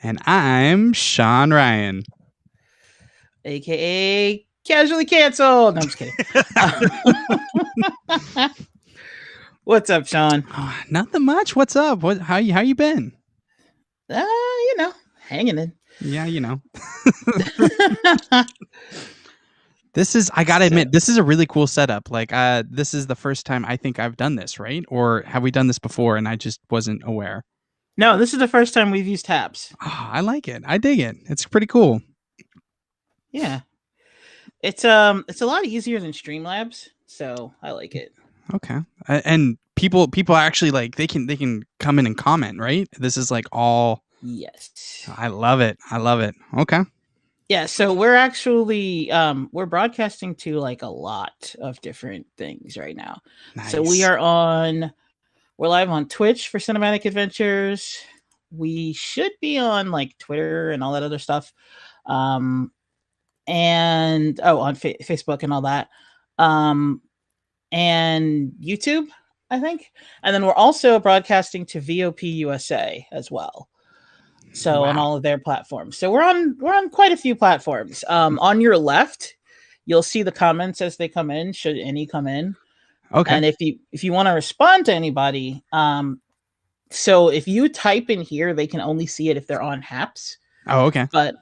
And I'm Sean Ryan. AKA casually canceled. No, I'm just kidding. What's up, Sean? Nothing much. What's up? How you been? Hanging in. Yeah, I gotta admit, this is a really cool setup. Like, this is the first time I think I've done this, right? Or have we done this before and I just wasn't aware? No, this is the first time we've used tabs. Oh, I like it. I dig it. It's pretty cool. Yeah. It's a lot easier than Streamlabs, so I like it. Okay. And people actually like they can come in and comment, right? This is like all. Yes. I love it. Okay. Yeah, so we're actually we're broadcasting to like a lot of different things right now. Nice. So we're live on Twitch for Cinematic Adventures. We should be on like Twitter and all that other stuff. And on Facebook and all that. And YouTube, I think. And then we're also broadcasting to VOP USA as well. So on all of their platforms. So we're on quite a few platforms. On your left, you'll see the comments as they come in, should any come in. Okay. And if you want to respond to anybody, so if you type in here, they can only see it if they're on Haps. Oh, okay. But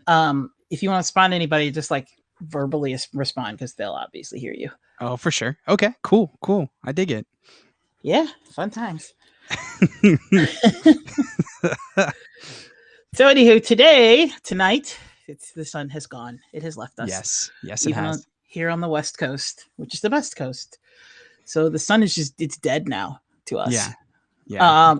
if you want to respond to anybody, just like verbally respond because they'll obviously hear you. Oh, for sure. Okay, cool. I dig it. Yeah, fun times. So anywho, tonight, the sun has gone. It has left us. Yes, it has. Here on the West Coast, which is the best coast. So the sun is it's dead now to us. Yeah.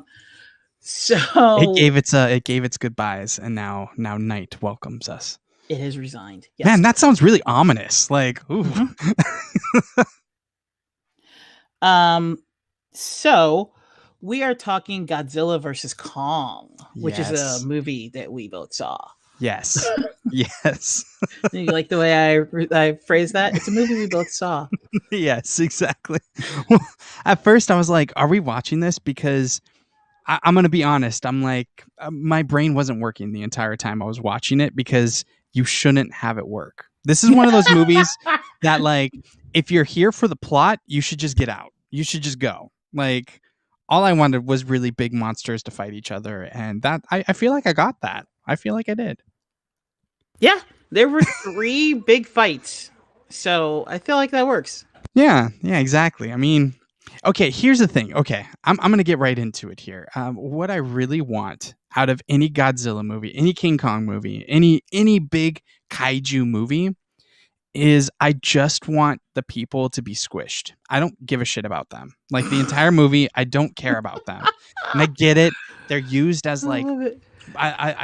So it gave its goodbyes, and now night welcomes us. It has resigned. Yes. Man, that sounds really ominous. Like, ooh. Mm-hmm. So we are talking Godzilla versus Kong, which is a movie that we both saw. Yes. You like the way I phrased that? It's a movie we both saw. Yes, exactly. Well, at first I was like, are we watching this? Because I'm going to be honest. I'm like, my brain wasn't working the entire time I was watching it because you shouldn't have it work. This is one of those movies that, like, if you're here for the plot, you should just get out. You should just go. Like, all I wanted was really big monsters to fight each other. And that I feel like I got that. I feel like I did. Yeah, there were 3 big fights. So I feel like that works. Yeah, exactly. I mean, okay, here's the thing. Okay, I'm going to get right into it here. What I really want out of any Godzilla movie, any King Kong movie, any big kaiju movie is I just want the people to be squished. I don't give a shit about them. Like, the entire movie, I don't care about them. And I get it. They're used as like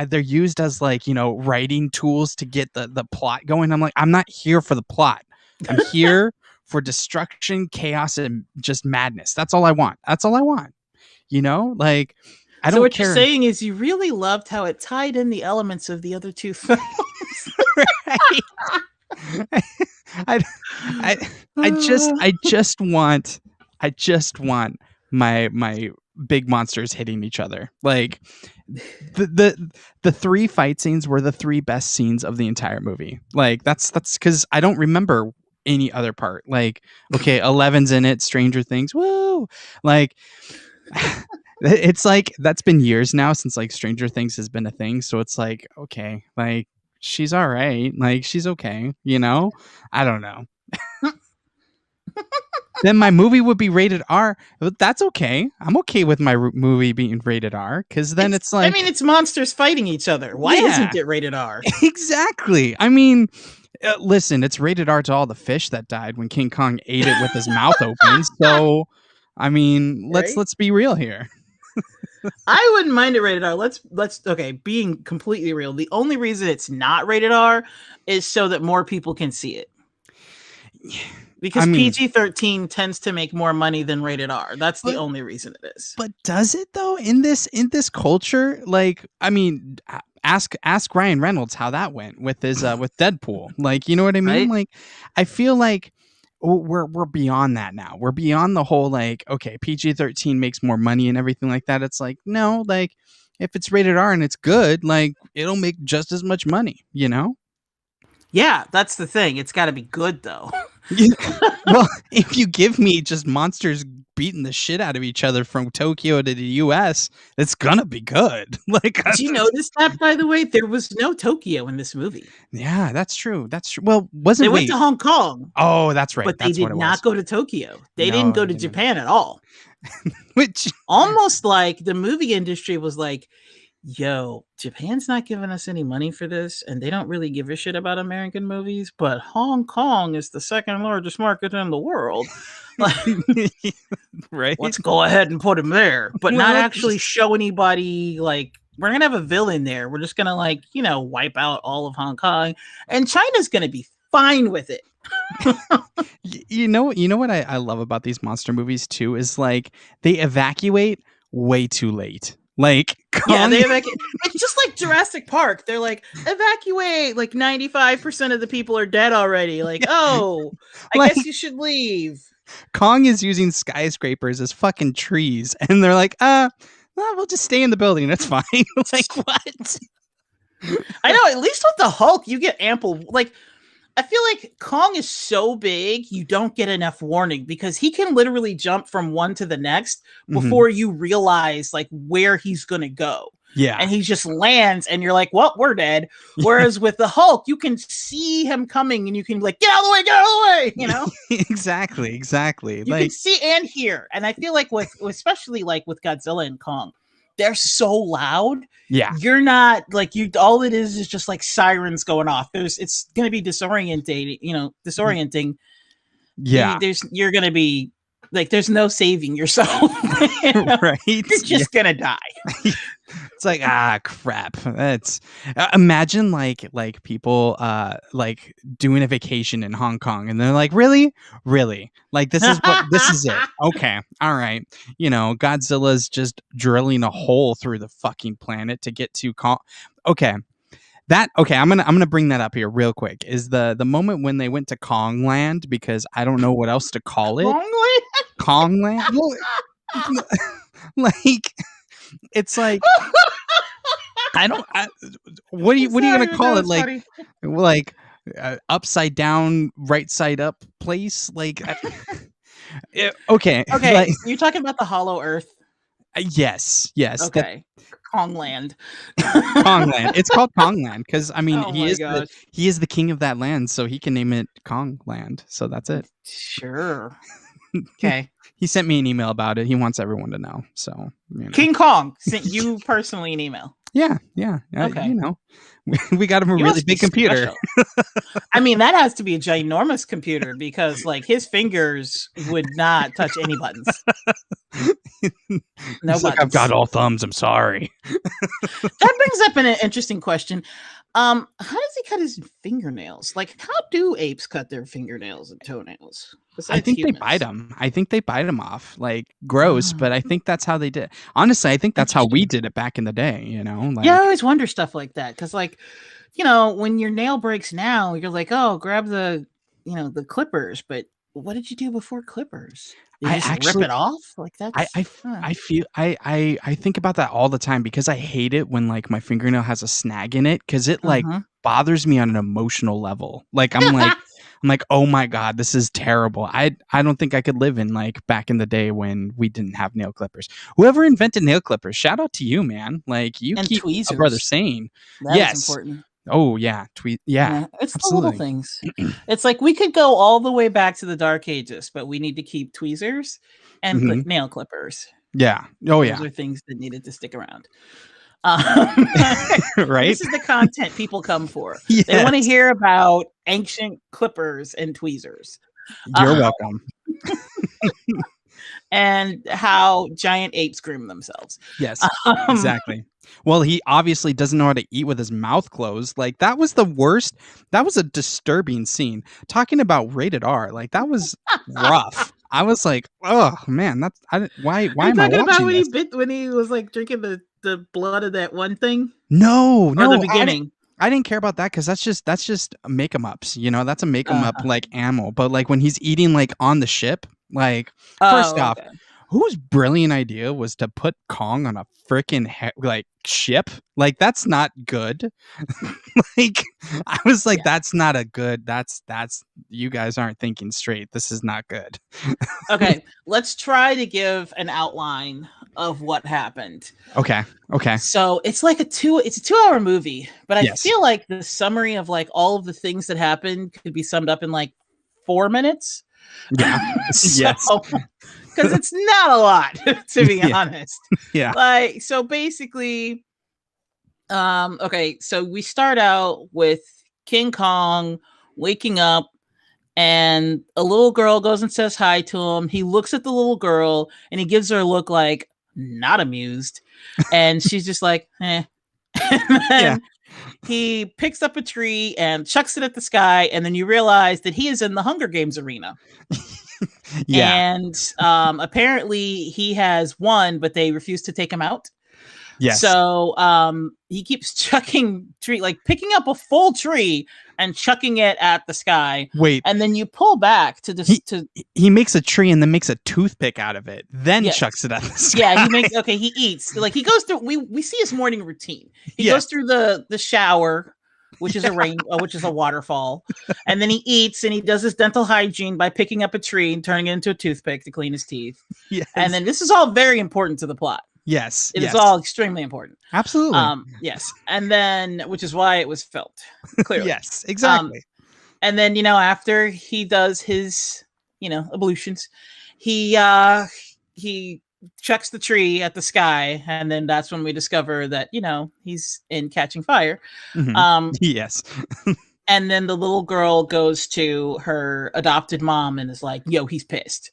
they're used as like, writing tools to get the plot going. I'm like, I'm not here for the plot. I'm here for destruction, chaos, and just madness. That's all I want. Like, I don't care. So what you're saying is you really loved how it tied in the elements of the other 2 films. Right. I just want my big monsters hitting each other. Like, the 3 fight scenes were the 3 best scenes of the entire movie. Like, that's because I don't remember any other part. Like, okay, 11's in it, Stranger Things, woo! Like, it's like that's been years now since like Stranger Things has been a thing. So it's like, okay, like, she's all right. Like, she's okay. I don't know. Then my movie would be rated R. But that's okay. I'm okay with my movie being rated R because then it's like, I mean, it's monsters fighting each other. Why isn't it rated R? Exactly. I mean, listen, it's rated R to all the fish that died when King Kong ate it with his mouth open. So, I mean, let's be real here. I wouldn't mind it rated R. Let's okay, being completely real. The only reason it's not rated R is so that more people can see it. Because PG-13 tends to make more money than rated R. That's the only reason it is. But does it though in this culture? Like, I mean, ask Ryan Reynolds how that went with his with Deadpool. Like, you know what I mean? Right? Like, I feel like we're beyond that now. We're beyond the whole like, okay, PG-13 makes more money and everything like that. It's like, no, like, if it's rated R and it's good, like it'll make just as much money, you know? Yeah, that's the thing. It's got to be good though. Well, if you give me just monsters beating the shit out of each other from Tokyo to the US, it's gonna be good. Like, Did you notice that, by the way? There was no Tokyo in this movie. yeah, that's true. That's true. Well, They wasn't went to wait. Hong Kong, Oh, that's right. but they That's what did it not was. go to Tokyo. They didn't No, go they to didn't. Japan at all. Which Almost like the movie industry was like, yo, Japan's not giving us any money for this, and they don't really give a shit about American movies, but Hong Kong is the second largest market in the world. Like, right? let's go ahead and put him there, but Well, not let's actually just show anybody. Like, we're gonna have a villain there. We're just gonna, like, wipe out all of Hong Kong, and China's gonna be fine with it. you know what I love about these monster movies too is like they evacuate way too late. Like Yeah, Kong, they evacuate. It's just like Jurassic Park. They're like, evacuate. Like 95% of the people are dead already. Like, oh, I like guess you should leave. Kong is using skyscrapers as fucking trees, and they're like, well, we'll just stay in the building. That's fine. Like what? I know. At least with the Hulk, you get ample. Like, I feel like Kong is so big, you don't get enough warning because he can literally jump from one to the next Mhm. before you realize like where he's gonna go. Yeah. And he just lands, and you're like, "Well, we're dead." Whereas with the Hulk, you can see him coming, and you can be like, "Get out of the way! Get out of the way!" Exactly. You can Like, see and hear. And I feel like with especially like with Godzilla and Kong, they're so loud. yeah, You're not like you. All it is just like sirens going off. It's going to be disorientating. Disorienting. yeah, You're going to be like there's no saving yourself. right. You're Yeah. just gonna die. It's like crap. That's imagine like people like doing a vacation in Hong Kong and they're like really like this is it. Okay, all right. Godzilla's just drilling a hole through the fucking planet to get to Okay, okay, I'm gonna bring that up here real quick. Is the moment when they went to Kong Land, because I don't know what else to call it. Wrongly? Kong Land. Well, like it's like I don't. What are you gonna call it? Like upside down, right side up place? Like okay, Okay, like so you're talking about the Hollow Earth. yes, that Okay, Kongland. Kongland. It's called Kongland because I mean Oh my gosh. he is the king of that land, so he can name it Kongland. So that's it. Sure. Okay. He sent me an email about it. He wants everyone to know. So King Kong sent you personally an email. yeah. Okay. We got him a You really must be big computer. special. I mean, that has to be a ginormous computer because, like, his fingers would not touch any buttons. No He's like, I've buttons. got all thumbs. I'm sorry. That brings up an interesting question. How does he cut his fingernails? Like, how do apes cut their fingernails and toenails? I Besides think humans? they bite them. I think they bite them off. Like gross, Ah, but I think that's how they did. Honestly, I think that's how we interesting. did it back in the day. Like Yeah, I always wonder stuff like that because, like, when your nail breaks now, you're like, oh, grab the clippers. But what did you do before clippers? You I just rip actually it off? Like I that's I f- I feel I think about that all the time because I hate it when like my fingernail has a snag in it because it like uh-huh. bothers me on an emotional level. Like I'm like, oh my god, this is terrible. I don't think I could live in like back in the day when we didn't have nail clippers. Whoever invented nail clippers, shout out to you, man. Like you And keep a brother tweezers. sane. That is Yes. important. Oh yeah, tweet. Yeah, Yeah, it's the little absolutely. things. It's like we could go all the way back to the Dark Ages, but we need to keep tweezers and Hmm. nail clippers. Yeah. Oh Those yeah. are things that needed to stick around. Um, Right. this is the content people come for. They want to Yes. hear about ancient clippers and tweezers, You're uh, welcome. and how giant apes groom themselves. Yes. Um, Exactly. Well, he obviously doesn't know how to eat with his mouth closed. Like that was the worst. That was a disturbing scene. Talking about rated R, like that was rough. I was like, oh man, why are you am I talking about watching when this? when he was like drinking the blood of that one thing, No, or the no, beginning? I didn't care about that because that's just make 'em ups. That's a make 'em up Uh, like ammo. But like when he's eating like on the ship, like first oh, off, okay. whose brilliant idea was to put Kong on a freaking like ship? Like that's not good. Like I was like, Yeah. that's not a good. That's you guys aren't thinking straight. This is not good. Okay, let's try to give an outline of what happened. Okay. Okay. So it's like it's a 2 hour movie, but I Yes. feel like the summary of like all of the things that happened could be summed up in like 4 minutes. Yeah. So, Yes. because it's not a lot, to be Yeah. honest. Yeah. Like, so basically, okay, so we start out with King Kong waking up, and a little girl goes and says hi to him. He looks at the little girl and he gives her a look like not amused, and she's just like, eh. And Yeah. then he picks up a tree and chucks it at the sky, and then you realize that he is in the Hunger Games arena. Yeah. And apparently he has won, but they refuse to take him out. Yes. So he keeps chucking tree, like picking up a full tree and chucking it at the sky. Wait. And then you pull back to this. He makes a tree and then makes a toothpick out of it, then Yes. chucks it at the sky. Yeah, he eats. Like he goes through. We see his morning routine. He goes through the shower, which is which is a waterfall, and then he eats and he does his dental hygiene by picking up a tree and turning it into a toothpick to clean his teeth. Yes. And then this is all very important to the plot. Yes. It is all extremely important. Absolutely. Yes. And then, which is why it was filmed, clearly. Yes, exactly. And then, after he does his, ablutions, he chucks the tree at the sky. And then that's when we discover that, he's in Catching Fire. Mm-hmm. Yes. And then the little girl goes to her adopted mom and is like, yo, he's pissed.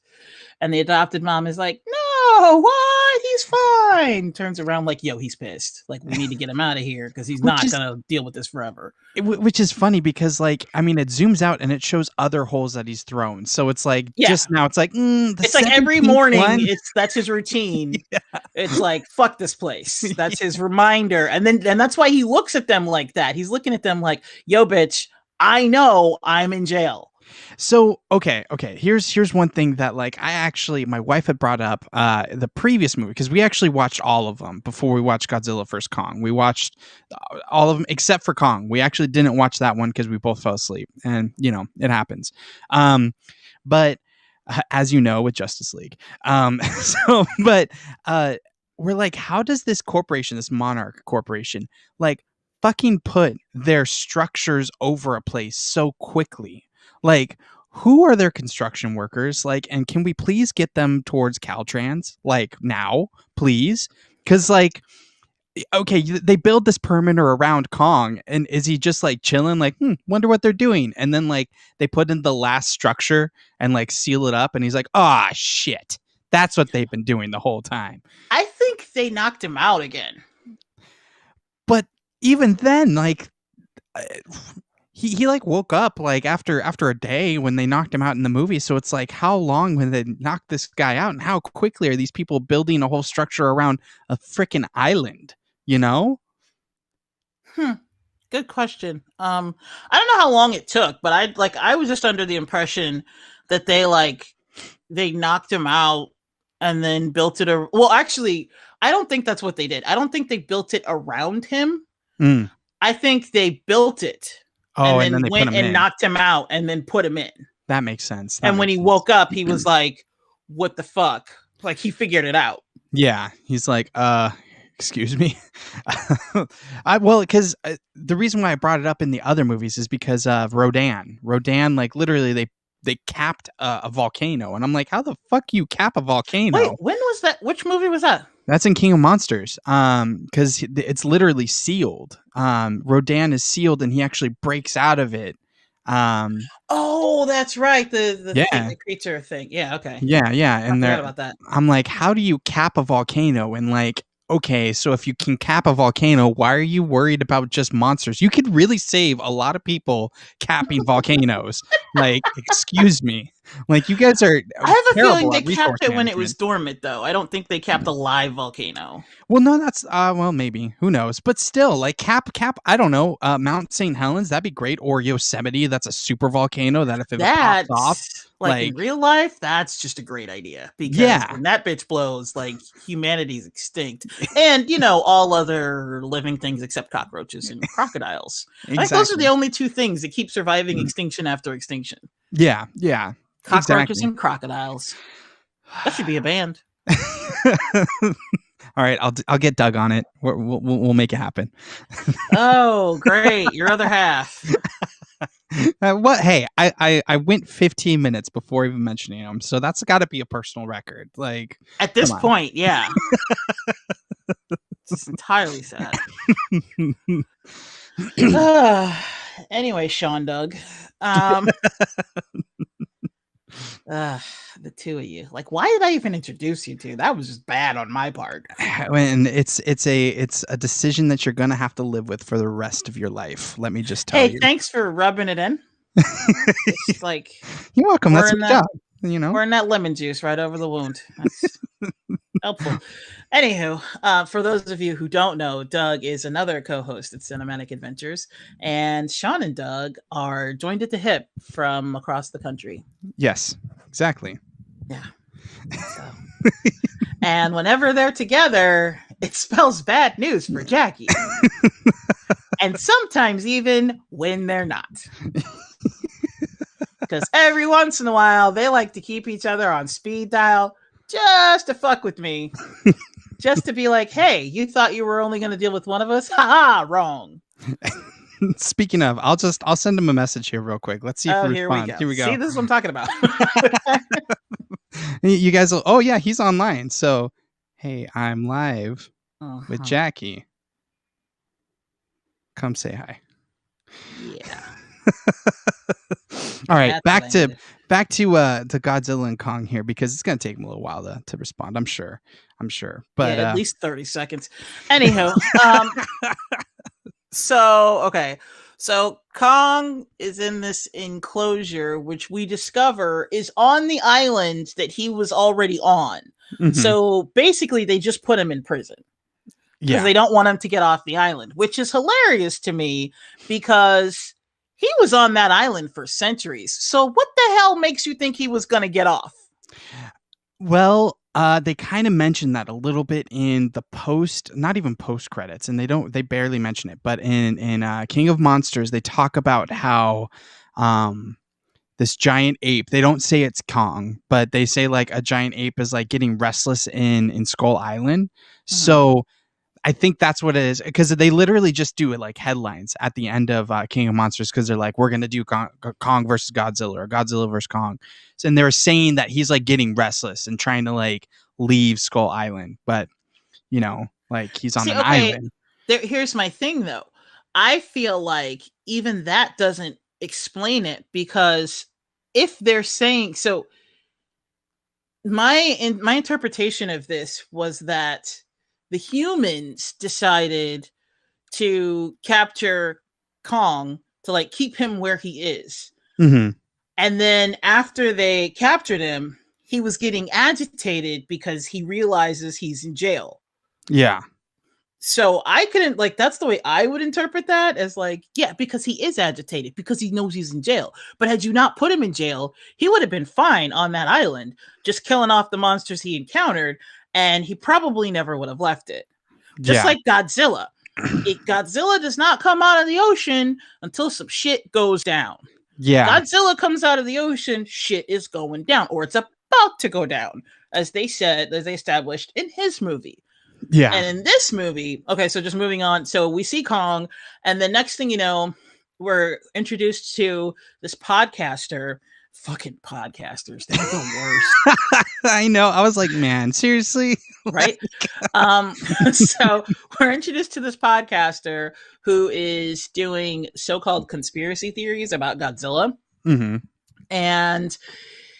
And the adopted mom is like, no, what? He's fine. Turns around like, yo, he's pissed. Like, we need to get him out of here because he's not going to deal with this forever. Which is funny because, like, I mean, it zooms out and it shows other holes that he's thrown. So it's like, just now, it's like, it's like every morning, that's his routine. It's like, fuck this place. That's his reminder. And that's why he looks at them like that. He's looking at them like, yo, bitch, I know I'm in jail. So, okay. Here's one thing that, like, my wife had brought up the previous movie, because we actually watched all of them before we watched Godzilla vs. Kong. We watched all of them except for Kong. We actually didn't watch that one because we both fell asleep, and it happens. But as you know, with Justice League, we're like, how does this corporation, this Monarch Corporation, like, fucking put their structures over a place so quickly? Like, who are their construction workers? Like, and can we please get them towards Caltrans? Like, now, please? Because, like, okay, they build this perimeter around Kong, and is he just, like, chilling? Like, wonder what they're doing. And then, like, they put in the last structure and, like, seal it up, and he's like, ah, shit. That's what they've been doing the whole time. I think they knocked him out again. But even then, like... He like woke up like after a day when they knocked him out in the movie. So it's like, how long when they knocked this guy out, and how quickly are these people building a whole structure around a freaking island? Good question. I don't know how long it took, but I was just under the impression that they knocked him out and then built it. Well, actually, I don't think that's what they did. I don't think they built it around him. I think they built it. Oh, and then they went and knocked him out and then put him in. That makes sense. And when he woke up, he was like, what the fuck? Like, he figured it out. Yeah. He's like, excuse me. Because the reason why I brought it up in the other movies is because of Rodan. Rodan, like, literally, they capped a volcano. And I'm like, how the fuck you cap a volcano? Wait, when was that? Which movie was that? That's in King of Monsters, because it's literally sealed. Rodan is sealed, and he actually breaks out of it. Oh, that's right. The creature thing. Yeah. Okay. Yeah. And I forgot about that. I'm like, how do you cap a volcano? And like, okay, so if you can cap a volcano, why are you worried about just monsters? You could really save a lot of people capping volcanoes. Like, excuse me. Like, you guys are I have a feeling terrible they at resource capped it when it was management. dormant, though. I don't think they capped a live volcano. Well, no, that's well, maybe, who knows? But still, like cap. I don't know. Mount St. Helens, that'd be great, or Yosemite. That's a super volcano that if it pops off, That's like in like, real life, that's just a great idea because yeah, when that bitch blows, like humanity's extinct, and all other living things except cockroaches and crocodiles. I think those are the exactly. only two things that keep surviving extinction after extinction: Yeah, cockroaches exactly. and crocodiles. That should be a band. All right, I'll get Doug on it. We'll make it happen. Oh, great! Your other half. What? Hey, I went 15 minutes before even mentioning him, so that's got to be a personal record. Like, At come this on. point, yeah, it's entirely sad. Anyway, Sean Doug. Um, the two of you. Like, why did I even introduce you two? That was just bad on my part. When it's a decision that you're gonna have to live with for the rest of your life. Let me just tell Hey, you. thanks for rubbing it in. It's like You're welcome. That's pouring my that job. You know. pouring that lemon juice right over the wound. That's helpful. Anywho, for those of you who don't know, Doug is another co-host at Cinematic Adventures, and Sean and Doug are joined at the hip from across the country. Yes, exactly. Yeah. So, and whenever they're together, it spells bad news for Jackie. And sometimes even when they're not. Because every once in a while, they like to keep each other on speed dial just to fuck with me. Just to be like, hey, you thought you were only going to deal with one of us? Ha ha, wrong. Speaking of, I'll send him a message here real quick. Let's see if he responds. Here we go. See, this is what I'm talking about. You guys will, oh yeah, he's online. So, hey, I'm live with Jackie. Come say hi. Yeah. All right, back to Godzilla and Kong here, because it's gonna take him a little while to respond. I'm sure. But yeah, at least 30 seconds. Anyhow, so Kong is in this enclosure, which we discover is on the island that he was already on. Mm-hmm. So basically, they just put him in prison. Because they don't want him to get off the island, which is hilarious to me because he was on that island for centuries. So what the hell makes you think he was going to get off? Well, they kind of mentioned that a little bit in the not even post credits, and they barely mention it, but in King of Monsters, they talk about how this giant ape, they don't say it's Kong, but they say like a giant ape is like getting restless in Skull Island. Mm-hmm. So I think that's what it is, because they literally just do it like headlines at the end of King of Monsters, because they're like, we're going to do Kong versus Godzilla, or Godzilla versus Kong. And they're saying that he's like getting restless and trying to like leave Skull Island. But, like he's on an island. Here's my thing, though. I feel like even that doesn't explain it, because if they're saying so, my interpretation of this was that the humans decided to capture Kong to like keep him where he is. Mm-hmm. And then after they captured him, he was getting agitated because he realizes he's in jail. Yeah. So I couldn't, like, that's the way I would interpret that, as like, yeah, because he is agitated because he knows he's in jail. But had you not put him in jail, he would have been fine on that island, just killing off the monsters he encountered, and he probably never would have left it. Just like Godzilla. Godzilla does not come out of the ocean until some shit goes down. Yeah. Godzilla comes out of the ocean, shit is going down, or it's about to go down, as they established in his movie. Yeah. And in this movie, okay, so just moving on. So we see Kong, and the next thing you know, we're introduced to this podcaster. Fucking podcasters, they're the worst. I know. I was like, man, seriously? Right? So we're introduced to this podcaster who is doing so-called conspiracy theories about Godzilla. Mm-hmm. And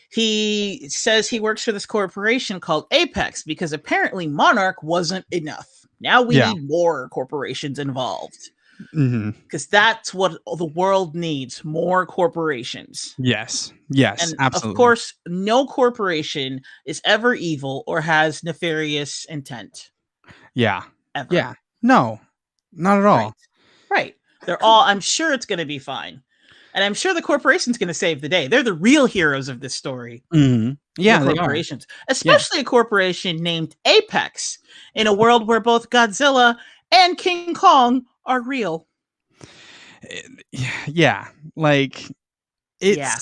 he says he works for this corporation called Apex because apparently Monarch wasn't enough. Now we need more corporations involved. Mhm. because that's what the world needs, more corporations. Yes. Yes, And of absolutely. course, no corporation is ever evil or has nefarious intent, Yeah. ever. Yeah. No, not at Right. all. Right. They're all, I'm sure it's going to be fine. And I'm sure the corporation's going to save the day. They're the real heroes of this story, Mhm. the Yeah, they are. corporations, Yeah. especially a corporation named Apex in a world where both Godzilla and King Kong are real. Yeah, like, Yeah.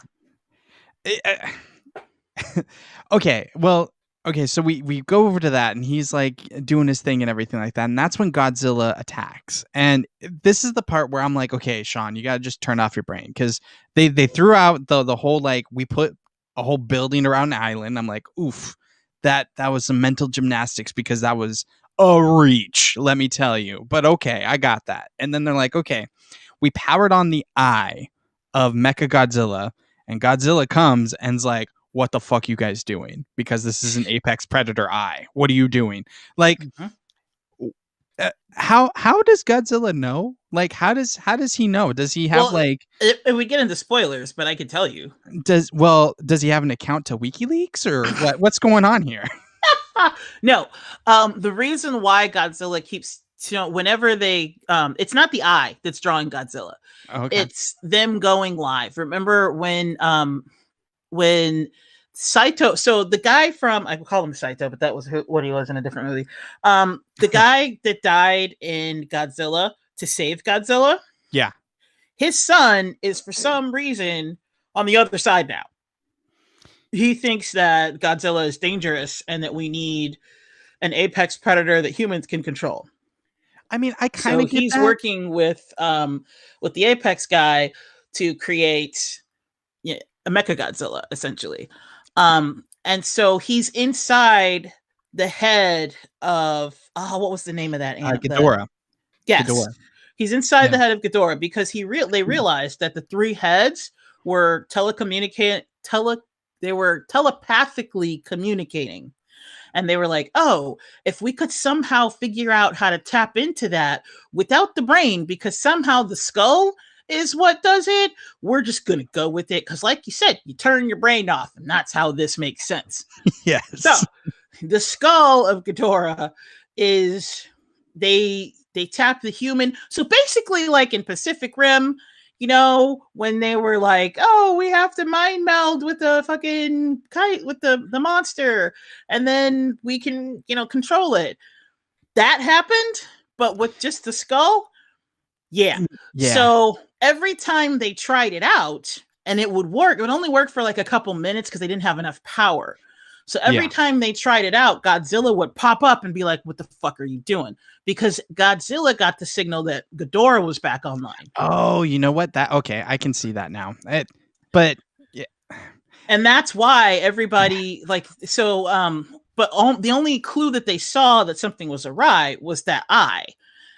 it's it, okay, well, okay, so we go over to that, and he's, like, doing his thing and everything like that, and that's when Godzilla attacks, and this is the part where I'm like, "Okay, Sean, you gotta just turn off your brain because they threw out the whole, like, we put a whole building around an island." I'm like, "Oof, that was some mental gymnastics because that was a reach, let me tell you, but okay, I got that." And then they're like, "Okay, we powered on the eye of Mecha Godzilla, and Godzilla comes and's like, what the fuck you guys doing? Because this is an apex predator eye. What are you doing?" Like, Mhm. how does Godzilla know? Like, how does he know? Does he have Well, like we get into spoilers, but I can tell you. does he have an account to WikiLeaks or what's going on here? No, the reason why Godzilla keeps, whenever they, it's not the eye that's drawing Godzilla. Oh, okay. It's them going live. Remember when Saito, so the guy from, I call him Saito, but that was what he was in a different movie. The guy that died in Godzilla to save Godzilla, Yeah. his son is for some reason on the other side now. He thinks that Godzilla is dangerous and that we need an apex predator that humans can control. I mean, I kind So of get he's that. working with the apex guy to create, yeah, a Mecha Godzilla essentially. And so he's inside the head of, what was the name of that ant? The Ghidorah. Yes, Ghidorah. he's inside Yeah. the head of Ghidorah because they realized that the three heads were they were telepathically communicating, and they were like, "Oh, if we could somehow figure out how to tap into that without the brain, because somehow the skull is what does it, we're just gonna go with it." Because, like you said, you turn your brain off, and that's how this makes sense. So, Yes. the skull of Ghidorah is, they tap the human. So basically, like in Pacific Rim, when they were like, "Oh, we have to mind meld with the fucking kite with the monster, and then we can, control it." That happened, but with just the skull. Yeah. Yeah. So every time they tried it out and it would work, it would only work for like a couple minutes because they didn't have enough power. So every Yeah. time they tried it out, Godzilla would pop up and be like, "What the fuck are you doing?" Because Godzilla got the signal that Ghidorah was back online. Oh, you know what? That okay, I can see that now. But yeah, And that's why everybody, like, so but the only clue that they saw that something was awry was that eye,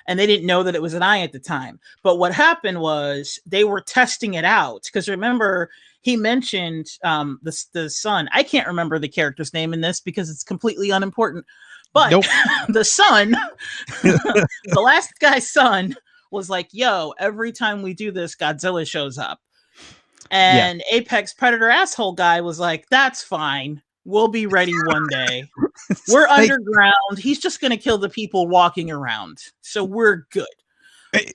and they didn't know that it was an eye at the time. But what happened was they were testing it out, because remember, he mentioned the son. I can't remember the character's name in this because it's completely unimportant, but nope. the son, the last guy's son, was like, "Yo, every time we do this, Godzilla shows up." Yeah. And Apex Predator asshole guy was like, "That's fine. We'll be ready one day. It's We're like underground. He's just going to kill the people walking around. So we're good."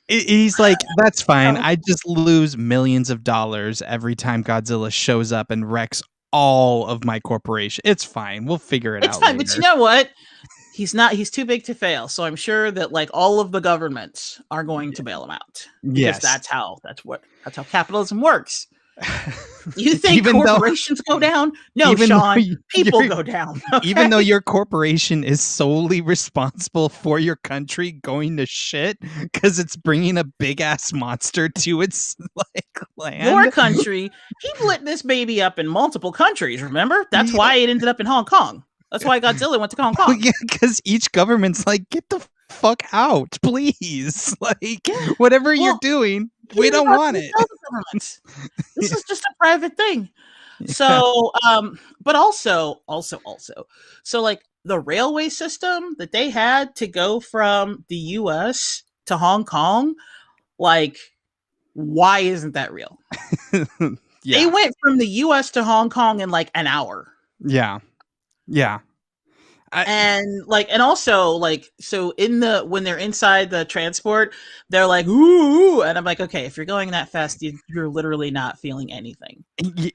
he's like, that's fine. Oh, I just lose millions of dollars every time Godzilla shows up and wrecks all of my corporation. It's fine. We'll figure it it's out fine. But you later. know what? He's too big to fail. So I'm sure that like all of the governments are going to bail him out, because Yes. that's how capitalism works. You think even though corporations go down? No, even though Sean, people you're go down. even Okay. though your corporation is solely responsible for your country going to shit because it's bringing a big ass monster to its like Your land. country, he lit this baby up in multiple countries, remember? That's why it ended up in Hong Kong. That's why Godzilla went to Hong Kong. Yeah, because each government's like, get the fuck out, please. Like, Yeah. whatever you're Well, doing, we he's don't not want going to it. tell the governments. This is just a private thing. So, but also, so like the railway system that they had to go from the US to Hong Kong, Like, why isn't that real? Yeah. They went from the US to Hong Kong in like an hour. Yeah. Yeah. And also like, so when they're inside the transport, they're like, ooh, and I'm like, okay, if you're going that fast, you're literally not feeling anything.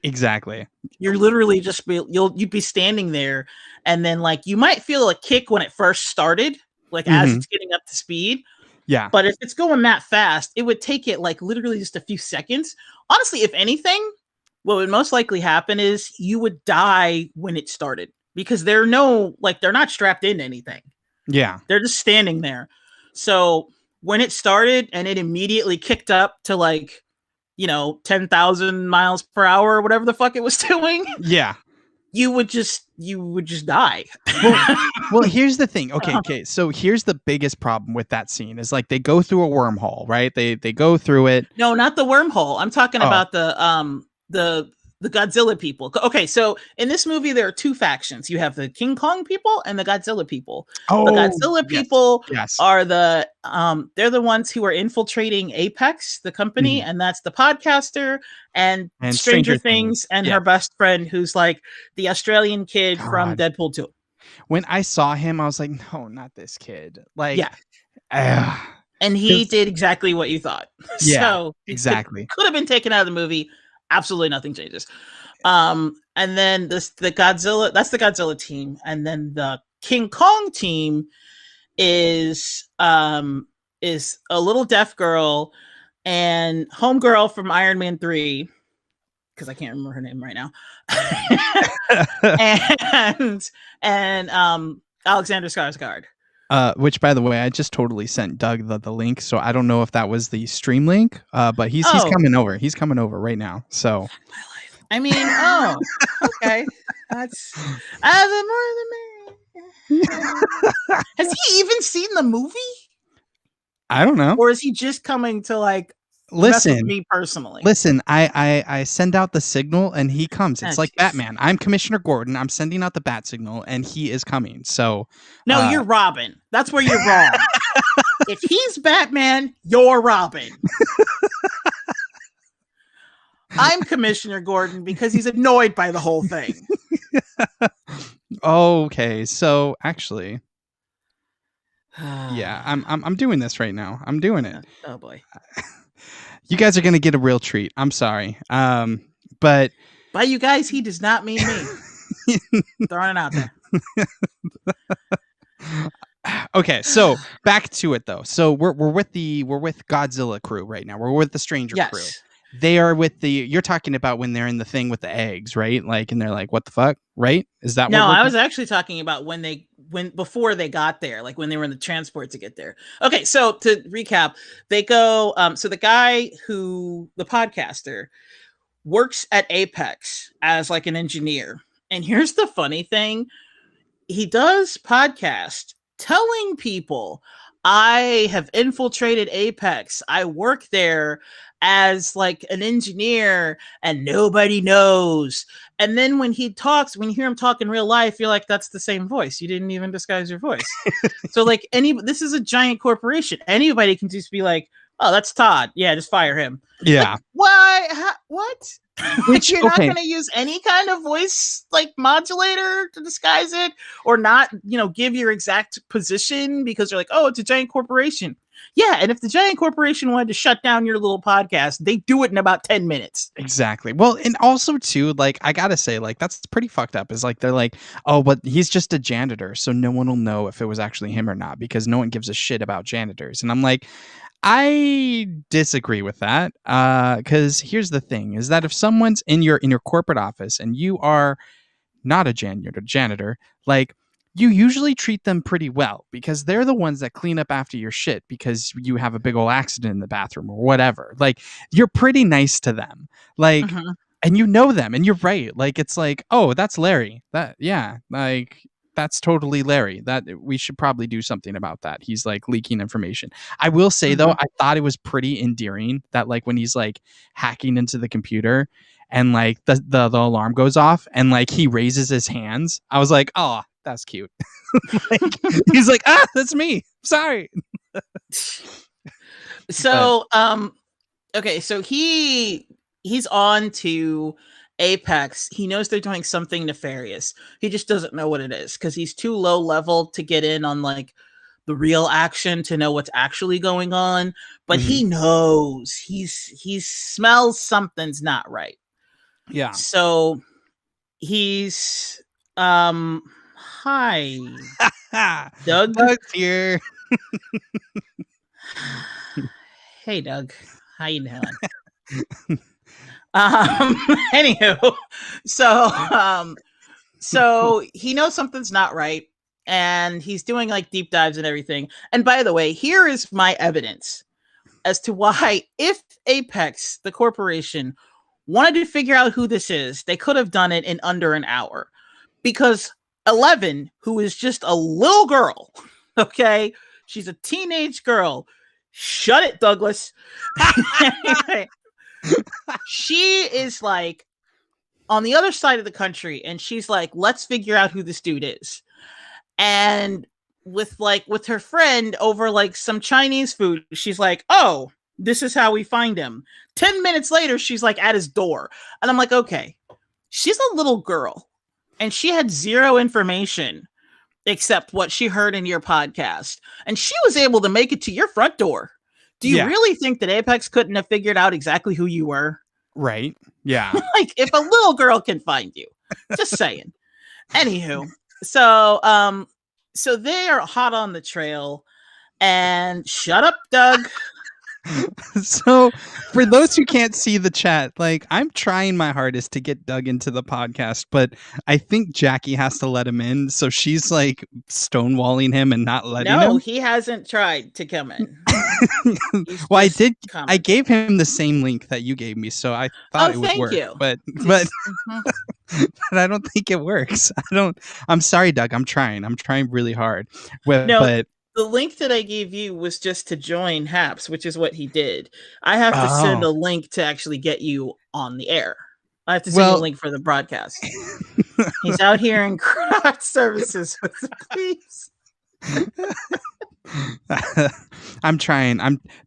Exactly. You're literally just you'd be standing there, and then like you might feel a kick when it first started, like as it's getting up to speed. Yeah. But if it's going that fast, it would take it like literally just a few seconds. Honestly, if anything, what would most likely happen is you would die when it started, because they're not strapped into anything. Yeah. They're just standing there. So when it started and it immediately kicked up to like, 10,000 miles per hour or whatever the fuck it was doing. Yeah. You would just die. Well, here's the thing. Okay. So here's the biggest problem with that scene is like they go through a wormhole, right? They go through it. No, not the wormhole. I'm talking about the Godzilla people. Okay, so in this movie there are two factions. You have the King Kong people and the Godzilla people. The Godzilla people are they're the ones who are infiltrating Apex, the company, and that's the podcaster and Stranger Things and her best friend who's like the Australian kid from Deadpool 2. When I saw him, I was like, no, not this kid. Like, yeah. And he did exactly what you thought. Yeah, so exactly. Could have been taken out of the movie. Absolutely nothing changes. And then that's the Godzilla team, and then the King Kong team is a little deaf girl and homegirl from Iron Man 3, because I can't remember her name right now. and Alexander Skarsgård. Which, by the way, I just totally sent Doug the link, so I don't know if that was the stream link. But he's coming over. He's coming over right now. So, my life. I mean, okay, that's more than me. Has he even seen the movie? I don't know. Or is he just coming to like listen with me personally? Listen, I send out the signal and he comes. It's like geez. Batman. I'm Commissioner Gordon. I'm sending out the bat signal and he is coming. So no, you're Robin. That's where you're wrong. If he's Batman, you're Robin. I'm Commissioner Gordon because he's annoyed by the whole thing. Okay, so actually, yeah, I'm doing this right now. I'm doing it. Oh boy. You guys are gonna get a real treat. I'm sorry. But by you guys, he does not mean me. Throwing it out there. Okay, so back to it though. So we're with Godzilla crew right now. We're with the Stranger crew. They are with you're talking about when they're in the thing with the eggs, right? Like, and they're like, what the fuck? Right? Is that no, I was actually talking about before they got there, like when they were in the transport to get there. Okay, so to recap, they go, so the guy the podcaster works at Apex as like an engineer. And here's the funny thing. He does podcast telling people, I have infiltrated Apex. I work there as like an engineer and nobody knows. And then when he talks, when you hear him talk in real life, you're like, that's the same voice. You didn't even disguise your voice. So like this is a giant corporation. Anybody can just be like, oh, that's Todd. Yeah, just fire him. Yeah. Like, why? What? Which you're not going to use any kind of voice like modulator to disguise it, or not, give your exact position because you're like, oh, it's a giant corporation. Yeah, and if the giant corporation wanted to shut down your little podcast, they do it in about 10 minutes. Exactly. Well, and also too, like, I gotta say, like, that's pretty fucked up. Is like they're like, oh, but he's just a janitor, so no one will know if it was actually him or not because no one gives a shit about janitors. And I'm like, I disagree with that. Because here's the thing: is that if someone's in your corporate office and you are not a janitor, like, you usually treat them pretty well because they're the ones that clean up after your shit because you have a big old accident in the bathroom or whatever. Like, you're pretty nice to them. Like, and you know them, and you're right. Like, it's like, oh, that's Larry. Like, that's totally Larry. That we should probably do something about that. He's like leaking information. I will say though, I thought it was pretty endearing that like when he's like hacking into the computer and like the alarm goes off and like he raises his hands. I was like, oh, that's cute. Like, he's like, that's me. Sorry. But So, okay, so he's on to Apex. He knows they're doing something nefarious. He just doesn't know what it is because he's too low level to get in on like the real action to know what's actually going on. But mhm. he knows he smells something's not right. Yeah. So he's hi Doug. Doug's here. Hey Doug, how you doing? Anywho, so so he knows something's not right, and he's doing like deep dives and everything. And by the way, here is my evidence as to why, if Apex, the corporation, wanted to figure out who this is, they could have done it in under an hour. Because 11, who is just a little girl, okay, she's a teenage girl. Shut it, Douglas. Anyway, she is like on the other side of the country, and she's like, let's figure out who this dude is. And with her friend over like some Chinese food, she's like, oh, this is how we find him. 10 minutes later, she's like at his door. And I'm like, okay, she's a little girl and she had zero information except what she heard in your podcast. And she was able to make it to your front door. Do you Yeah. really think that Apex couldn't have figured out exactly who you were? Right. Yeah. Like, if a little girl can find you, just saying. Anywho, so they are hot on the trail, and shut up, Doug. So for those who can't see the chat, like I'm trying my hardest to get Doug into the podcast, but I think Jackie has to let him in. So she's like stonewalling him and not letting No, him. he hasn't tried to come in. Well, I did. I commented. gave him the same link that you gave me, so I thought it would thank work. you. But Mhm. but I don't think it works. I'm sorry, Doug. I'm trying really hard. But No, the link that I gave you was just to join Haps, which is what he did. I have to send oh, a link to actually get you on the air. I have to send you a well, link for the broadcast. He's out here in craft services with the police. I'm trying.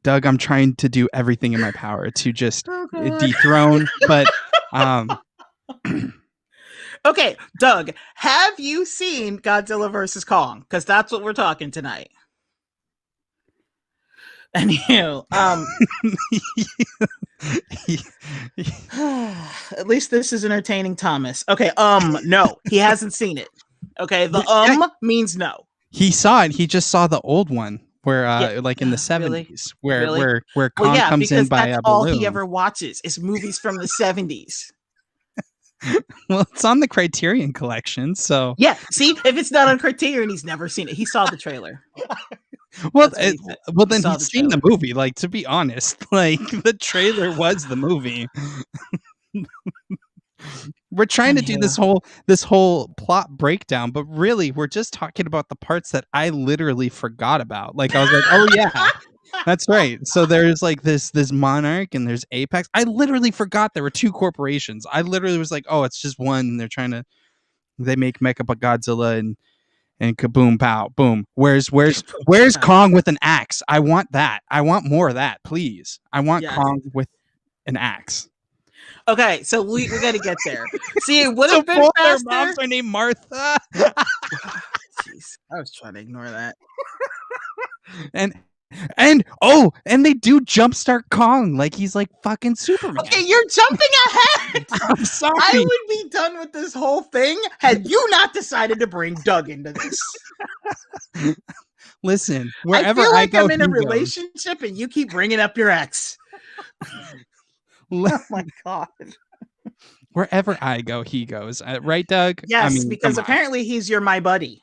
Doug. I'm trying to do everything in my power to just Oh, God. dethrone. But Okay, Doug, have you seen Godzilla versus Kong? Because that's what we're talking tonight. Anywho, at least this is entertaining, Thomas. Okay, no, he hasn't seen it. Okay, the means no. He saw it. He just saw the old one where, like in the Really? 70s, where Really? where Kong Well, yeah, comes in because by that's a all balloon. he ever watches is movies from the 70s. Well, it's on the Criterion Collection, so Yeah, see, if it's not on Criterion, he's never seen it. He saw the trailer. well, That's what he said. well He then saw he's the seen the trailer. movie. Like, to be honest, like the trailer was the movie. We're trying to do Anywho. this whole plot breakdown, but really we're just talking about the parts that I literally forgot about. Like I was like, "Oh yeah, that's right." So there's like this monarch and there's Apex. I literally forgot there were two corporations. I literally was like, "Oh, it's just one." And they're trying to they make Mecha Godzilla and kaboom pow boom. Where's Kong with an axe? I want that. I want more of that, please. I want Yes. Kong with an axe. Okay, so we got to get there. See, it would So have been both their faster. moms are named Martha. Jeez, I was trying to ignore that. and they do jumpstart Kong like he's like fucking Superman. Okay, you're jumping ahead. I'm sorry. I would be done with this whole thing had you not decided to bring Doug into this. Listen, wherever I feel like I go, I'm in a he goes. relationship and you keep bringing up your ex. Oh my God. Wherever I go, he goes. Right, Doug? Yes, I mean, because come on. apparently he's your my buddy.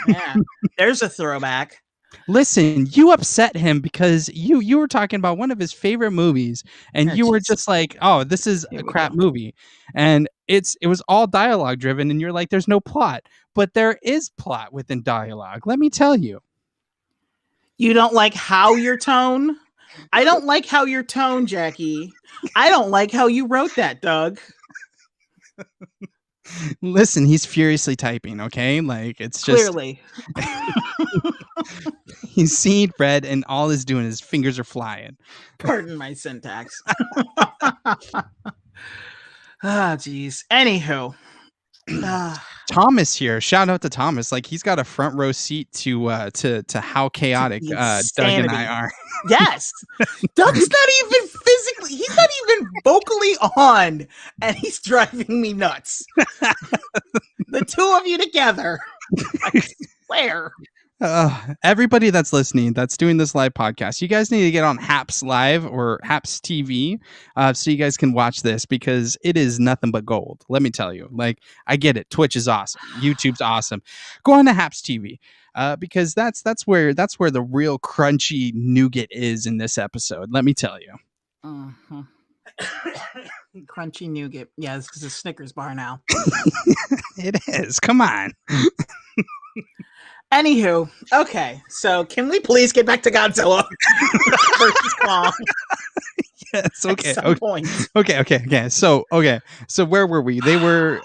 Yeah, there's a throwback. Listen, you upset him because you were talking about one of his favorite movies, and Oh, you were jeez. just like, "Oh, this is Here a we crap go. movie," and it was all dialogue driven, and you're like, "There's no plot," but there is plot within dialogue. Let me tell you. You don't like how your tone? I don't like how your tone, Jackie. I don't like how you wrote that, Doug. Listen, he's furiously typing. Okay, like it's just Clearly. He's seeing red, and all he's doing is fingers are flying. Pardon my syntax. Jeez. Anywho. Thomas here. Shout out to Thomas. Like, he's got a front row seat to how chaotic Doug and I are. Yes. Doug's not even physically, he's not even vocally on, and he's driving me nuts. The two of you together. I swear. Everybody that's listening, that's doing this live podcast, you guys need to get on Haps Live or Haps TV, so you guys can watch this, because it is nothing but gold. Let me tell you. Like, I get it. Twitch is awesome. YouTube's awesome. Go on to Haps TV, because that's where the real crunchy nougat is in this episode. Let me tell you. Uh-huh. Crunchy nougat. Yeah, it's because it's Snickers bar now. It is. Come on. Anywho, okay, so can we please get back to Godzilla versus Kong? Yes, okay. At some point. Okay. So where were we? They were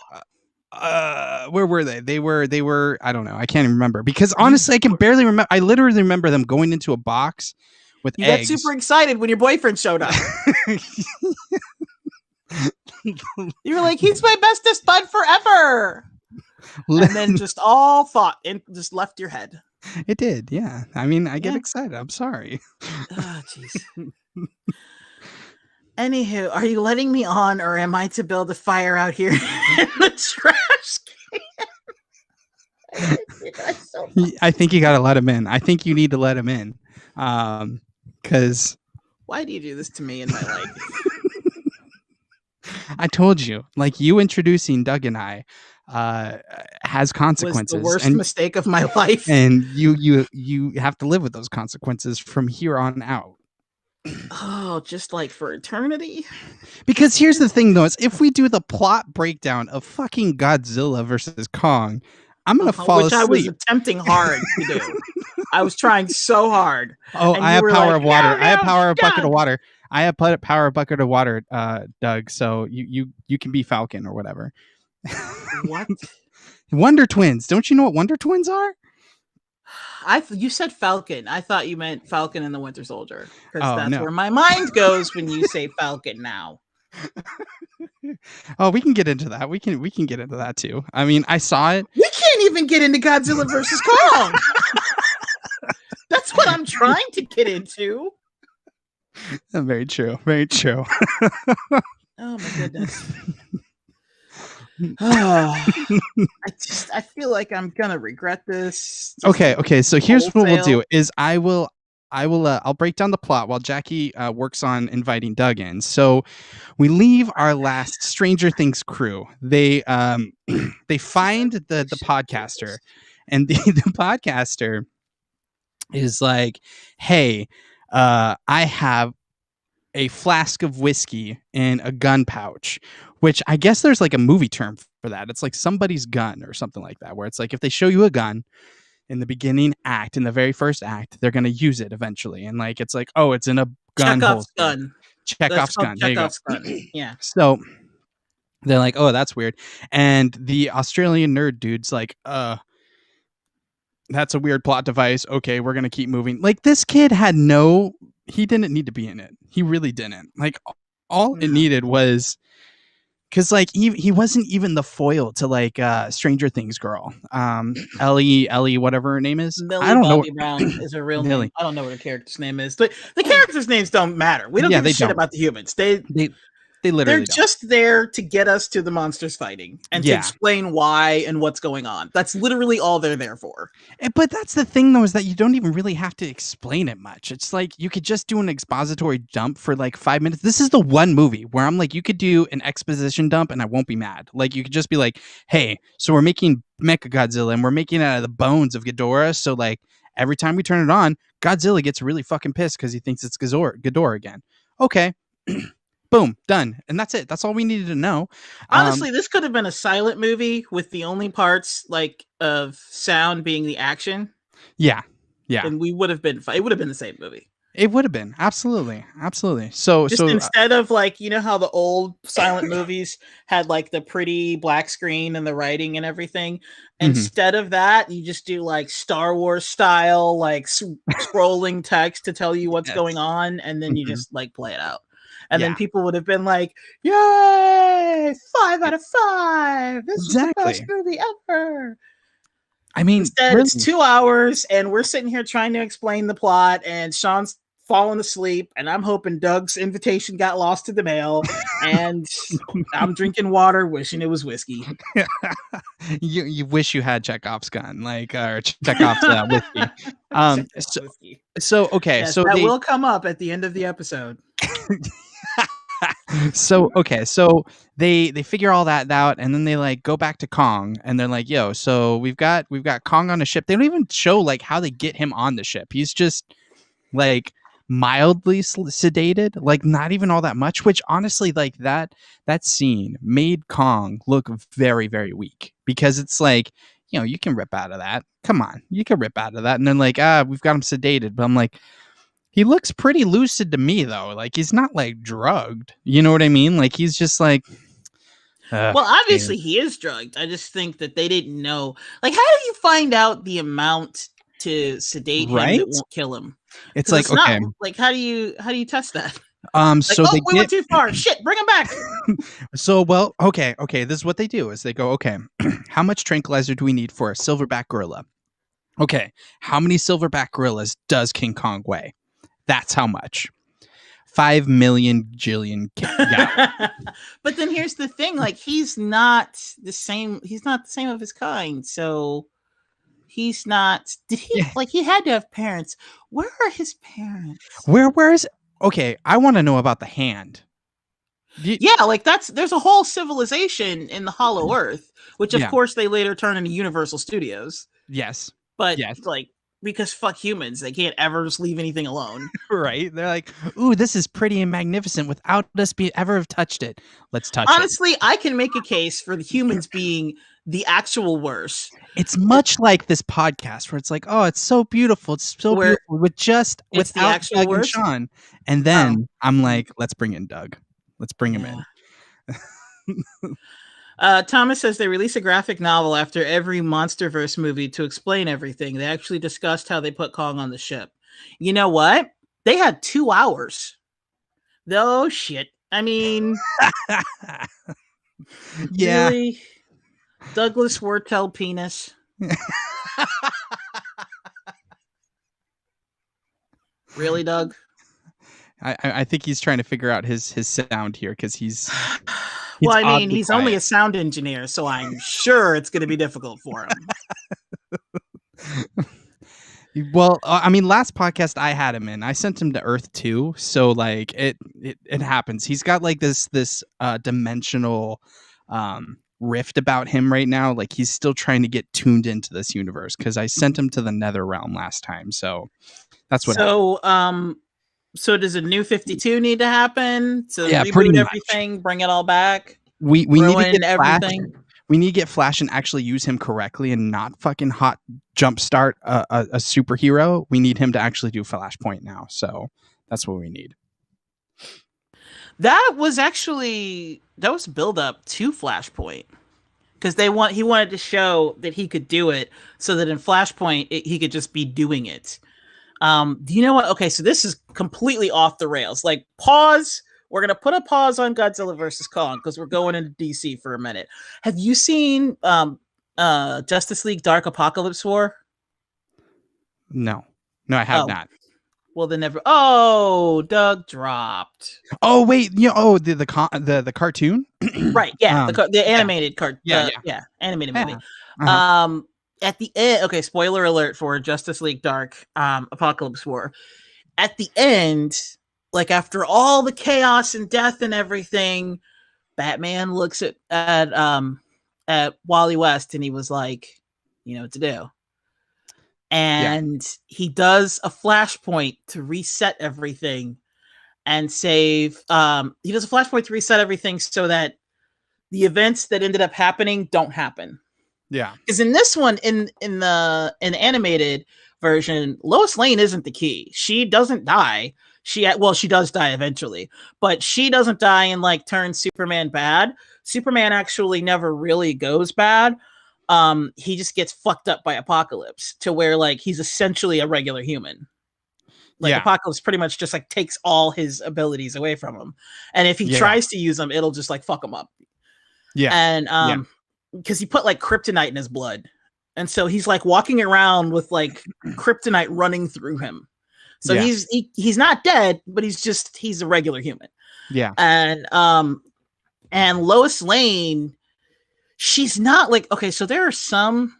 where were they? They were I don't know. I can't even remember, because honestly I can barely remember. I literally remember them going into a box with eggs. You got super excited when your boyfriend showed up. You were like, he's my bestest bud forever. And then just all thought and just left your head. It did, yeah. I mean, I get excited. I'm sorry. Oh, jeez. Anywho, are you letting me on, or am I to build a fire out here in the trash can? I think you gotta let him in. I think you need to let him in. Because why do you do this to me in my life? I told you, like, you introducing Doug and I has consequences. Was the worst mistake of my life. And you have to live with those consequences from here on out. Oh, just like for eternity? Because here's the thing, though, is if we do the plot breakdown of fucking Godzilla versus Kong, I'm gonna fall asleep. Which I was attempting hard to do. I was trying so hard. Oh, I have power of water. I have power of bucket of water. I have power of bucket of water, Doug. So you can be Falcon or whatever. What? Wonder Twins. Don't you know what Wonder Twins are? You said Falcon. I thought you meant Falcon and the Winter Soldier, because that's where my mind goes when you say Falcon now. Oh, we can get into that. We can get into that too. I mean, I saw it. We can't even get into Godzilla versus Kong. That's what I'm trying to get into. Very true. Very true. Oh my goodness. I feel like I'm gonna regret this. Okay. So here's what we'll do: is I'll break down the plot while Jackie works on inviting Doug in. So we leave our last Stranger Things crew. They they find the podcaster, and the podcaster is like, "Hey, I have a flask of whiskey in a gun pouch," which I guess there's like a movie term for that. It's like somebody's gun or something like that, where it's like if they show you a gun in the beginning act, in the very first act, they're going to use it eventually. And like, it's like, oh, it's in a gun Chekhov's holster. gun. Chekhov's gun. There you go. Gun. Yeah. So they're like, oh, that's weird. And the Australian nerd dude's like, that's a weird plot device. Okay, we're going to keep moving. Like, this kid he didn't need to be in it. He really didn't. Like, all it needed was, because like he wasn't even the foil to like Stranger Things girl, Ellie, whatever her name is. Millie Bobby Brown is her real name. I don't know what her character's name is, but the characters' names don't matter. We don't give a shit about the humans. They literally just there to get us to the monsters fighting and to explain why and what's going on. That's literally all they're there for. But that's the thing, though, is that you don't even really have to explain it much. It's like you could just do an expository dump for like 5 minutes. This is the one movie where I'm like, you could do an exposition dump and I won't be mad. Like, you could just be like, hey, so we're making Mechagodzilla and we're making it out of the bones of Ghidorah. So like every time we turn it on, Godzilla gets really fucking pissed because he thinks it's Ghidorah again. Okay. Boom, done. And that's it. That's all we needed to know. Honestly, this could have been a silent movie with the only parts like of sound being the action. Yeah. And we would have been, it would have been the same movie. It would have been. Absolutely. Absolutely. So Just so instead of like, you know how the old silent movies had like the pretty black screen and the writing and everything. mhm. Instead of that, you just do like Star Wars style, like scrolling text to tell you what's going Yes. on, and then you Mhm. just like play it out. And then Yeah. people would have been like, "Yay! 5 out of 5! This was the best Exactly. movie ever." I mean, Instead, it's really. 2 hours, and we're sitting here trying to explain the plot, and Sean's falling asleep, and I'm hoping Doug's invitation got lost in the mail, and I'm drinking water, wishing it was whiskey. You wish you had Chekhov's gun, like, or Chekhov's, whiskey. Chekhov's So whiskey. okay, Yes, so that they will come up at the end of the episode. so okay, so they figure all that out, and then they like go back to Kong, and they're like, "Yo, so we've got Kong on a ship." They don't even show like how they get him on the ship. He's just like mildly sedated, like not even all that much. Which honestly, like that scene made Kong look very very weak because it's like, you can rip out of that. Come on, you can rip out of that, and then like we've got him sedated, but I'm like. He looks pretty lucid to me though. Like he's not like drugged. You know what I mean? Like he's just like Well, man. obviously he is drugged. I just think that they didn't know. Like, how do you find out the amount to sedate him that Right? won't kill him? It's Because like it's not okay. like how do you test that? Like, So oh, they we went get too far. Shit, bring him back. so well, okay, this is what they do is they go, okay, how much tranquilizer do we need for a silverback gorilla? Okay, how many silverback gorillas does King Kong weigh? That's how much. 5 million jillion gallons. But then here's the thing: like, he's not the same. He's not the same of his kind. So he's not. Did he Yeah. like? He had to have parents. Where are his parents? Where's okay, I want to know about the hand. Do Yeah, like there's a whole civilization in the Hollow Earth, which of yeah. course they later turn into Universal Studios. Yes. But Yes. like, because fuck humans, they can't ever just leave anything alone. Right? They're like, "Ooh, this is pretty and magnificent without us be ever have touched it. Let's touch it." Honestly, I can make a case for the humans being the actual worst. It's much like this podcast where it's like, "Oh, it's so beautiful. It's so Where beautiful with just it's the without actual Doug and worst. Sean." And Oh, then I'm like, "Let's bring in Doug. Let's bring him yeah. in." Thomas says they release a graphic novel after every MonsterVerse movie to explain everything. They actually discussed how they put Kong on the ship. You know what? They had 2 hours. Oh shit. I mean, Yeah. really? Douglas Wortel penis? Really, Doug? I think he's trying to figure out his sound here because he's Well, I mean, oddly he's only quiet. a sound engineer, so I'm sure it's going to be difficult for him. Well, I mean, last podcast I had him in, I sent him to Earth too. So like it happens. He's got like this dimensional rift about him right now. Like he's still trying to get tuned into this universe because I sent him to the Nether realm last time. So that's what happened. So does a new 52 need to happen to Yeah, pretty reboot much. everything, bring it all back, We need to get ruin Flash. everything? We need to get Flash and actually use him correctly and not fucking hot jumpstart a superhero. We need him to actually do Flashpoint now. So that's what we need. That was build up to Flashpoint because he wanted to show that he could do it, so that in Flashpoint he could just be doing it. Do you know what? Okay, so this is completely off the rails. Like, pause. We're gonna put a pause on Godzilla versus Kong because we're going into DC for a minute. Have you seen Justice League Dark Apocalypse War? No, I have Oh, not. well then never. Oh, Doug dropped. Oh wait, the cartoon. Right, yeah, the Yeah, animated card, yeah, animated yeah. movie. Uh-huh. At the end, okay, spoiler alert for Justice League Dark Apocalypse War. At the end, like after all the chaos and death and everything, Batman looks at Wally West and he was like, you know what to do. Yeah, And he does a flashpoint to reset everything and save he does a flashpoint to reset everything so that the events that ended up happening don't happen. yeah, Because in this one, in animated, version, Lois Lane isn't the key. She doesn't die. She does die eventually, but she doesn't die and like turn Superman bad. Superman actually never really goes bad. He just gets fucked up by Apocalypse to where like he's essentially a regular human. Like Yeah. Apocalypse pretty much just like takes all his abilities away from him, and if he Yeah. tries to use them, it'll just like fuck him up. Yeah. And because he put like kryptonite in his blood, and so he's like walking around with like kryptonite running through him. So Yeah. he's not dead, but he's a regular human. Yeah. And Lois Lane, she's not like, okay, so there are some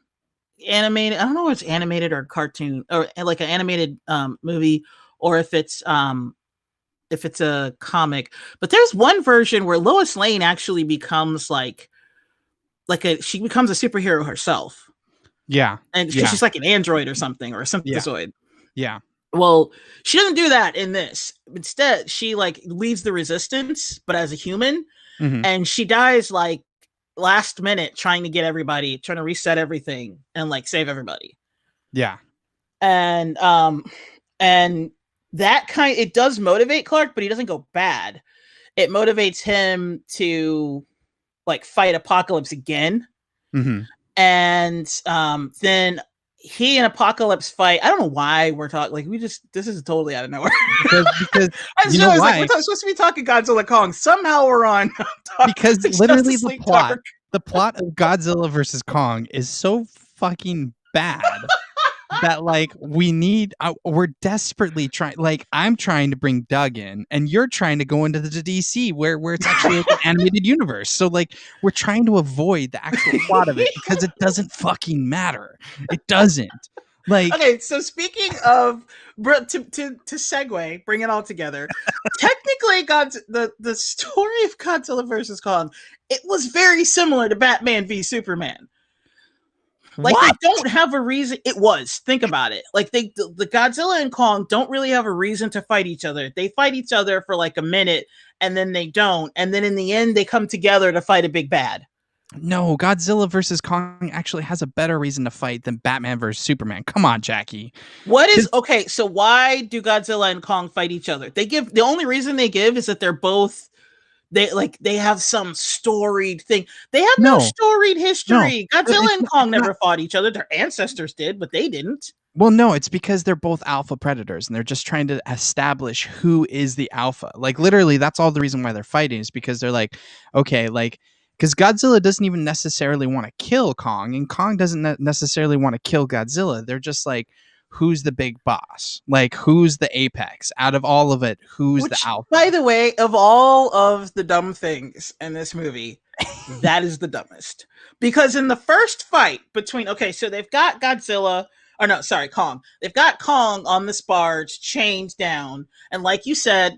animated, I don't know if it's animated or cartoon or like an animated movie, or if it's a comic, but there's one version where Lois Lane actually becomes she becomes a superhero herself. Yeah. And she's like an android or something, or a synthezoid. Yeah. Well, she doesn't do that in this. Instead, she like leads the resistance, but as a human, and she dies like last minute trying to reset everything and like save everybody. Yeah. And that it does motivate Clark, but he doesn't go bad. It motivates him to like fight Apocalypse again. And then he and Apocalypse fight. I don't know why we're talking like this is totally out of nowhere. because you know like we're supposed to be talking Godzilla Kong. Somehow we're on because literally the plot of Godzilla versus Kong is so fucking bad that like we're desperately trying, like I'm trying to bring Doug in and you're trying to go into the DC where it's actually like an animated universe, so like we're trying to avoid the actual plot of it because it doesn't fucking matter. It doesn't. Like, okay, so speaking of to segue, bring it all together. Technically, the story of Godzilla versus Kong, it was very similar to Batman v Superman. Like what? They don't have a reason. It was. Think about it. Like the Godzilla and Kong don't really have a reason to fight each other. They fight each other for like a minute, and then they don't. And then in the end, they come together to fight a big bad. No, Godzilla versus Kong actually has a better reason to fight than Batman versus Superman. Come on, Jackie. Okay, so why do Godzilla and Kong fight each other? The only reason they give is that they're both they have some storied thing. They have no storied history. No, Godzilla and Kong never fought each other. Their ancestors did, but they didn't. Well, no, it's because they're both alpha predators and they're just trying to establish who is the alpha. Like literally, that's all the reason why they're fighting, is because they're like, okay, like, because Godzilla doesn't even necessarily want to kill Kong, and Kong doesn't necessarily want to kill Godzilla. They're just like, who's the big boss? Like, who's the apex out of all of it? Who's the alpha? By the way, of all of the dumb things in this movie, that is the dumbest. Because in the first fight between, so they've got Kong. They've got Kong on this barge, chained down. And like you said,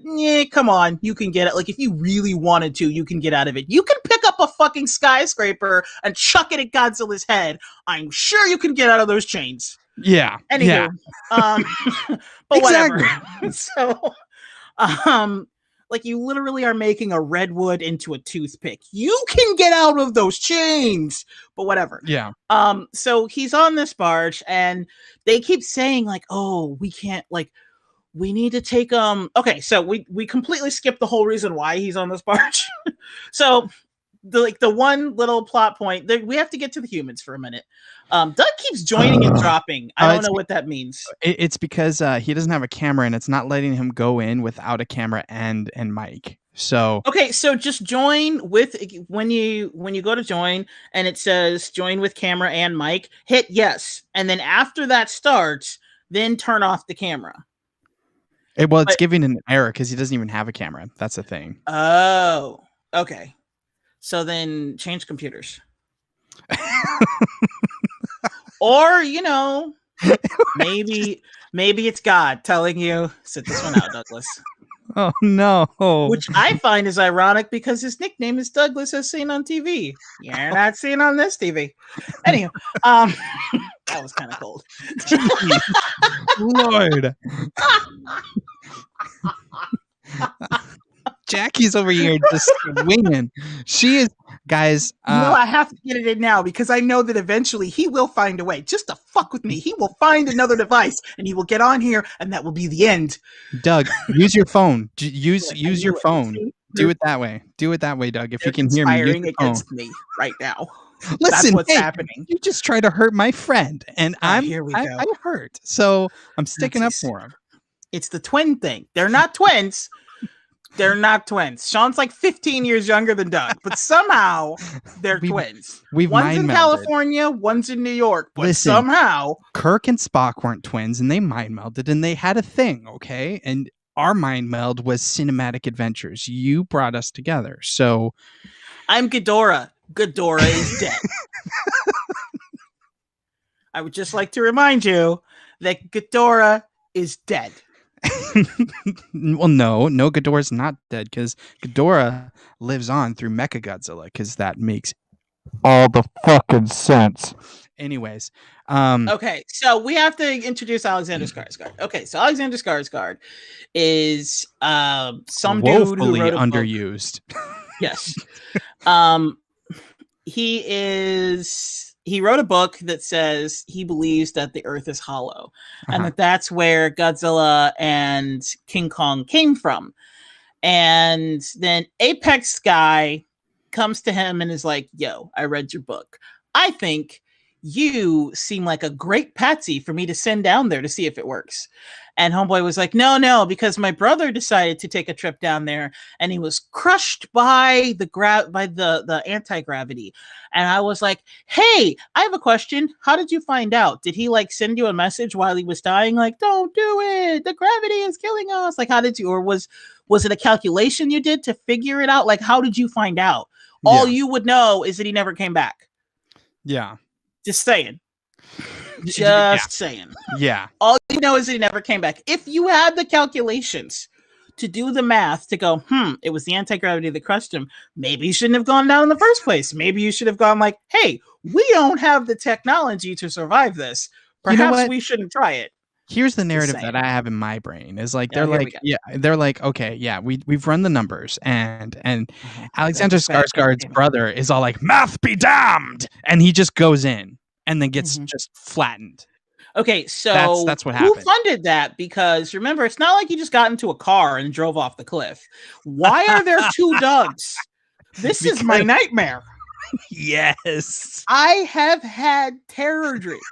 come on, you can get it. Like, if you really wanted to, you can get out of it. You can pick up a fucking skyscraper and chuck it at Godzilla's head. I'm sure you can get out of those chains. Yeah. Anywho, but whatever. So, like you literally are making a redwood into a toothpick. You can get out of those chains, but whatever. Yeah. So he's on this barge, and they keep saying like, "Oh, we can't like." We need to take Okay, so we completely skipped the whole reason why he's on this barge. So the one little plot point, we have to get to the humans for a minute. Doug keeps joining and dropping. I don't know what that means. It's because he doesn't have a camera, and it's not letting him go in without a camera and mic. So okay, so just join with when you go to join and it says join with camera and mic, hit yes, and then after that starts, then turn off the camera. It's giving an error because he doesn't even have a camera. That's the thing. Oh, okay. So then change computers. Or, maybe it's God telling you, sit this one out, Douglas. Oh, no. Which I find is ironic because his nickname is Douglas as seen on TV. You're not seen on this TV. Anyhow, that was kind of cold. Lord. Jackie's over here just swinging. She is. guys. I have to get it in now because I know that eventually he will find a way. Just to fuck with me, he will find another device and he will get on here, and that will be the end. Doug, use your phone. Use your phone. See? Do it that way. Do it that way, Doug. If They're you can hear me, use conspiring your phone. against me right now. Listen, that's what's hey, happening. You just try to hurt my friend, and Here we go. I hurt, so I'm sticking up for him. It's the twin thing. They're not twins. They're not twins. Sean's like 15 years younger than Doug, but somehow they're twins. One's in California, one's in New York, but listen, somehow Kirk and Spock weren't twins, and they mind melded, and they had a thing, okay? And our mind meld was cinematic adventures. You brought us together, so I'm Ghidorah. Ghidorah is dead. I would just like to remind you that Ghidorah is dead. Well, no, Ghidorah's not dead because Ghidorah lives on through Mechagodzilla because that makes all the fucking sense. Anyways, okay, so we have to introduce Alexander Skarsgård. Okay, so Alexander Skarsgård is some dude who wrote a underused. Yes, he wrote a book that says he believes that the earth is hollow, and that's where Godzilla and King Kong came from. And then Apex guy comes to him and is like, yo, I read your book. I think you seem like a great patsy for me to send down there to see if it works. And homeboy was like, no, because my brother decided to take a trip down there and he was crushed by the anti-gravity. And I was like, hey, I have a question. How did you find out? Did he like send you a message while he was dying? Like, don't do it. The gravity is killing us. Like, how did you, or was it a calculation you did to figure it out? Like, how did you find out? All you would know is that he never came back. Yeah. Just saying. Just saying. Yeah. All you know is that he never came back. If you had the calculations to do the math to go, it was the anti-gravity that crushed him, maybe you shouldn't have gone down in the first place. Maybe you should have gone like, hey, we don't have the technology to survive this. Perhaps we shouldn't try it. Here's the narrative that I have in my brain is like, they're like, okay, yeah, we've run the numbers and Alexander Skarsgård's brother is all like, math be damned. And he just goes in and then gets just flattened. Okay, so that's what happened. Who funded that? Because remember, it's not like he just got into a car and drove off the cliff. Why are there two Dougs? This is my nightmare. Yes. I have had terror dreams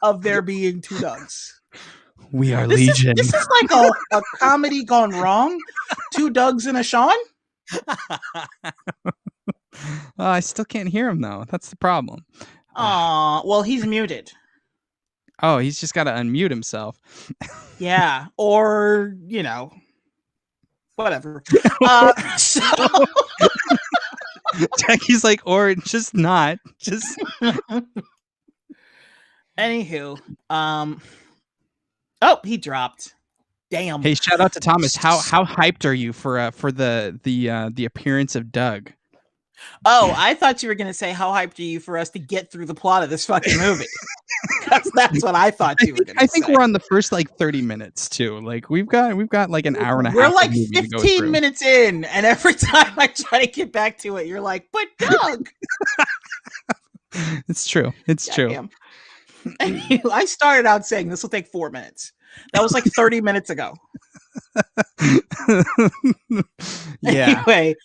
of there being two Dougs. We are Legion. This is like a comedy gone wrong. Two Dougs and a Sean? I still can't hear him, though. That's the problem. Well, he's muted. Oh, he's just got to unmute himself. Yeah, or, whatever. So... Jackie's like, or just not. Just... Anywho, he dropped. Damn. Hey, shout out to Thomas. How hyped are you for the appearance of Doug? Oh, I thought you were gonna say how hyped are you for us to get through the plot of this fucking movie? That's what I thought you were gonna say. I think we're on the first like 30 minutes too. Like we've got like an hour and a half. We're like 15 minutes in, and every time I try to get back to it, you're like, but Doug. It's true. It's true. I started out saying this will take 4 minutes. That was like 30 minutes ago. Yeah. Anyway,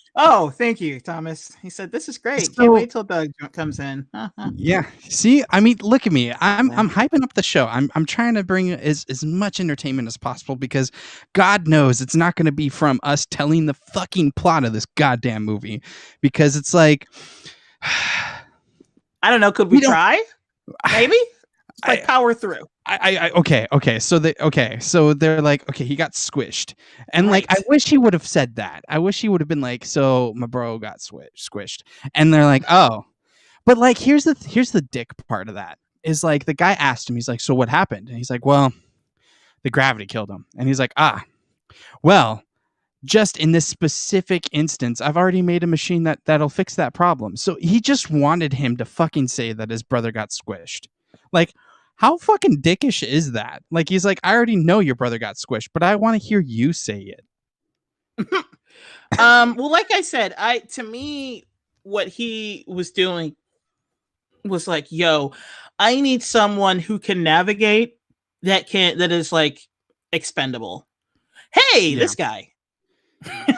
thank you, Thomas. He said this is great. So, can't wait till Doug comes in. Yeah. See, I mean, look at me. I'm hyping up the show. I'm trying to bring as much entertainment as possible because God knows it's not going to be from us telling the fucking plot of this goddamn movie because it's like I don't know. Could we try? Maybe. Like power through. Okay. So they're like, okay, he got squished, and like, I wish he would have said that. I wish he would have been like, so my bro got squished, and they're like, oh, but like, here's the dick part of that is like the guy asked him, he's like, so what happened? And he's like, well, the gravity killed him, and he's like, well, just in this specific instance, I've already made a machine that'll fix that problem. So he just wanted him to fucking say that his brother got squished, like. How fucking dickish is that? Like, he's like, I already know your brother got squished, but I want to hear you say it. Well, like I said, to me, what he was doing was like, yo, I need someone who can navigate that is like expendable. Hey, Yeah. this guy.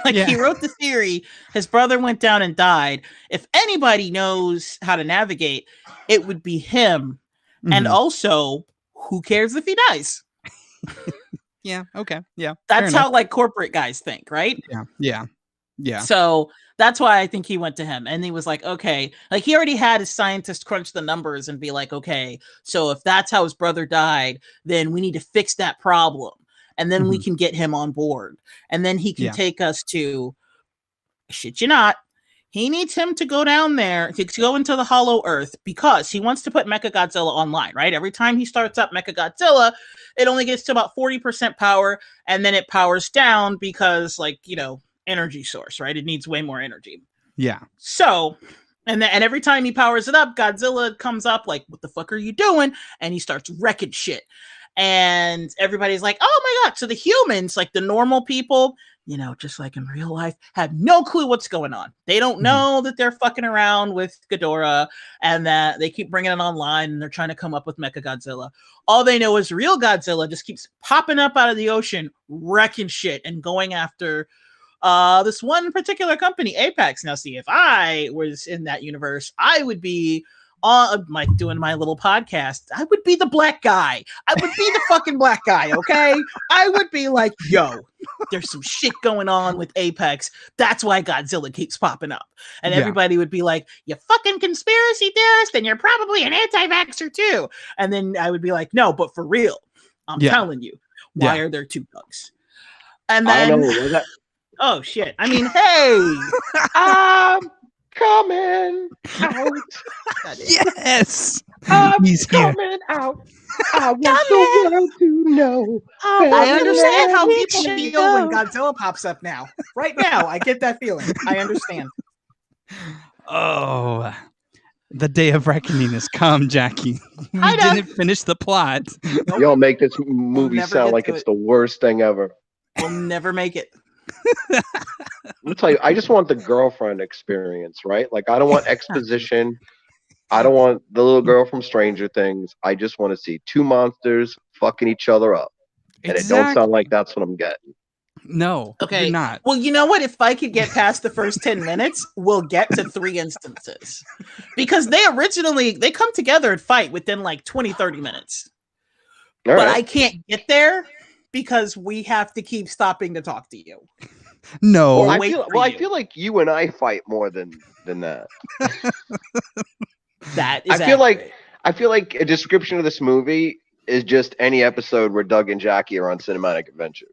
Like Yeah. he wrote the theory, his brother went down and died. If anybody knows how to navigate, it would be him. And Mhm. also, who cares if he dies? Yeah, okay. Yeah, fair That's enough. how like corporate guys think, right? Yeah, yeah, yeah. So that's why I think he went to him and he was like, okay, like he already had his scientist crunch the numbers and be like, okay, so if that's how his brother died, then we need to fix that problem. And then we Mhm. can get him on board. And then he can Yeah. take us to, shit you not, he needs him to go down there to go into the Hollow Earth because he wants to put Mechagodzilla online, right? Every time he starts up Mechagodzilla, it only gets to about 40% power and then it powers down because, like, you know, energy source, right? It needs way more energy. Yeah. So, and every time he powers it up, Godzilla comes up like, what the fuck are you doing? And he starts wrecking shit. And everybody's like, oh my God. So the humans, like the normal people, you know, just like in real life, have no clue what's going on. They don't Mhm. know that they're fucking around with Ghidorah and that they keep bringing it online and they're trying to come up with Mechagodzilla. All they know is real Godzilla just keeps popping up out of the ocean, wrecking shit and going after this one particular company, Apex. Now, see, if I was in that universe, I would be like doing my little podcast. I would be the black guy. I would be the fucking black guy, okay? I would be like, yo, there's some shit going on with Apex. That's why Godzilla keeps popping up. And Yeah. everybody would be like, you fucking conspiracy theorist, and you're probably an anti-vaxxer too. And then I would be like, no, but for real, I'm Yeah. telling you, why Yeah. are there two bugs? And I don't then know. That, oh shit. I mean, hey. I'm coming out. Yes! I'm He's here. coming out. I want the world to know. I understand how Let people it feel when go. Godzilla pops up now. Right now, I get that feeling. I understand. Oh, the day of reckoning has come, Jackie. We Kinda. didn't finish the plot. Nope. Y'all make this movie never sound get like to it's it. the worst thing ever. We'll never make it. I'll tell you, I just want the girlfriend experience, right? Like, I don't want exposition. I don't want the little girl from Stranger Things. I just want to see two monsters fucking each other up. And it don't sound like that's what I'm getting. No, Okay. you're not. Well, you know what? If I could get past the first 10 minutes, we'll get to 3 instances. Because they come together and fight within like 20, 30 minutes. All But right. I can't get there because we have to keep stopping to talk to you. No. Or I wait feel for I you. feel like you and I fight more than that. That is I feel like a description of this movie is just any episode where Doug and Jackie are on cinematic adventure.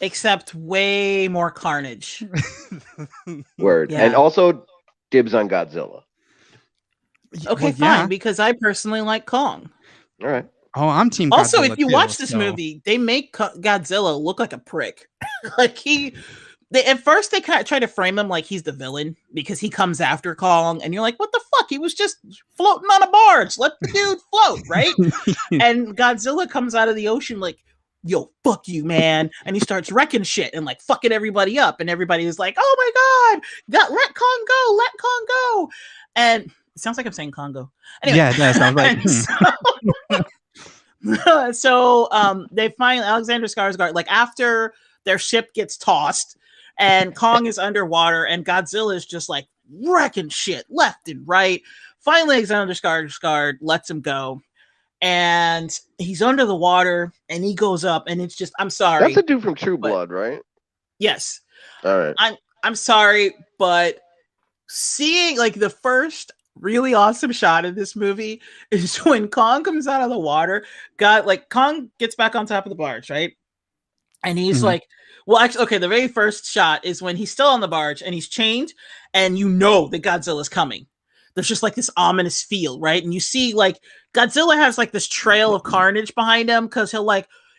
except way more carnage. Word. Yeah. And also dibs on Godzilla. Okay, Well, fine, yeah. because I personally like Kong. All right. Oh, I'm Team Also, Godzilla if you too, watch this so- movie, they make Godzilla look like a prick. Like at first they kind of try to frame him like he's the villain because he comes after Kong, and you're like, what the fuck? He was just floating on a barge. Let the dude float, right? And Godzilla comes out of the ocean like, yo, fuck you, man. And he starts wrecking shit and like fucking everybody up. And everybody is like, oh my God, let Kong go, let Kong go. And it sounds like I'm saying Congo. Anyway, Yeah, it does. I was like, so they find Alexander Skarsgård, like after their ship gets tossed and Kong is underwater and Godzilla is just like wrecking shit left and right. Finally, Alexander Skarsgård lets him go and he's under the water and he goes up and it's just, I'm sorry. That's a dude from True but- Blood, right? Yes. All right. I'm sorry, but seeing like the first really awesome shot of this movie is when Kong comes out of the water. Kong gets back on top of the barge, right? And he's Mhm. like, well, actually, okay, the very first shot is when he's still on the barge and he's chained, and you know that Godzilla's coming. There's just like this ominous feel, right? And you see like Godzilla has like this trail of carnage behind him because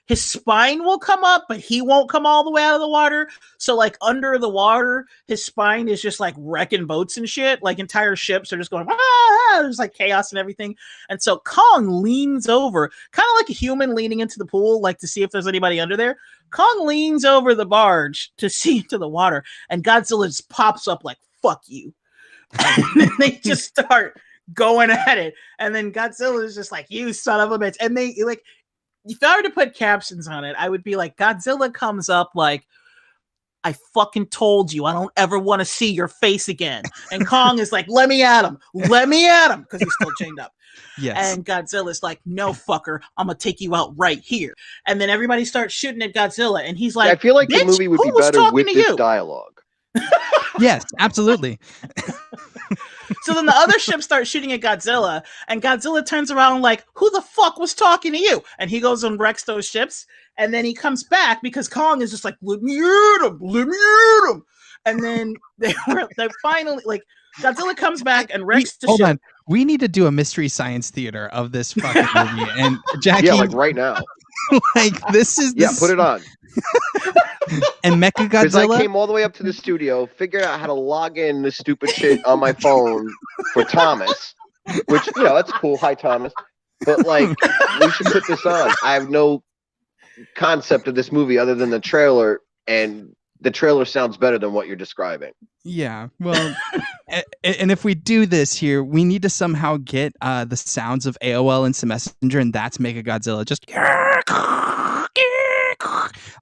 his spine will come up, but he won't come all the way out of the water. So like under the water, his spine is just like wrecking boats and shit. Like entire ships are just going, ah, there's like chaos and everything. And so Kong leans over, kind of like a human leaning into the pool, like to see if there's anybody under there. Kong leans over the barge to see into the water, and Godzilla just pops up like, fuck you. And then they just start going at it. And then Godzilla is just like, you son of a bitch. And they like, if I were to put captions on it, I would be like, Godzilla comes up like, I fucking told you, I don't ever want to see your face again. And Kong is like, let me at him. Let me at him. Because he's still chained up. Yes. And Godzilla's like, no, fucker, I'm going to take you out right here. And then everybody starts shooting at Godzilla. And he's like, I feel like the movie would be better with this dialogue. Yes, absolutely. So then the other ships start shooting at Godzilla, and Godzilla turns around like, who the fuck was talking to you? And he goes and wrecks those ships, and then he comes back because Kong is just like, let me at him, let me at him. And then they finally, like, Godzilla comes back and wrecks the ship. Hold on. We need to do a mystery science theater of this fucking movie. And Jackie, yeah, like right now. Like this is yeah, put it on. And Mecha Godzilla. Because I came all the way up to the studio, figured out how to log in this stupid shit on my phone for Thomas, which that's cool. Hi, Thomas. But like, we should put this on. I have no concept of this movie other than the trailer, and the trailer sounds better than what you're describing. Yeah, well, and if we do this here, we need to somehow get the sounds of AOL Instant Messenger, and that's Mecha Godzilla. Just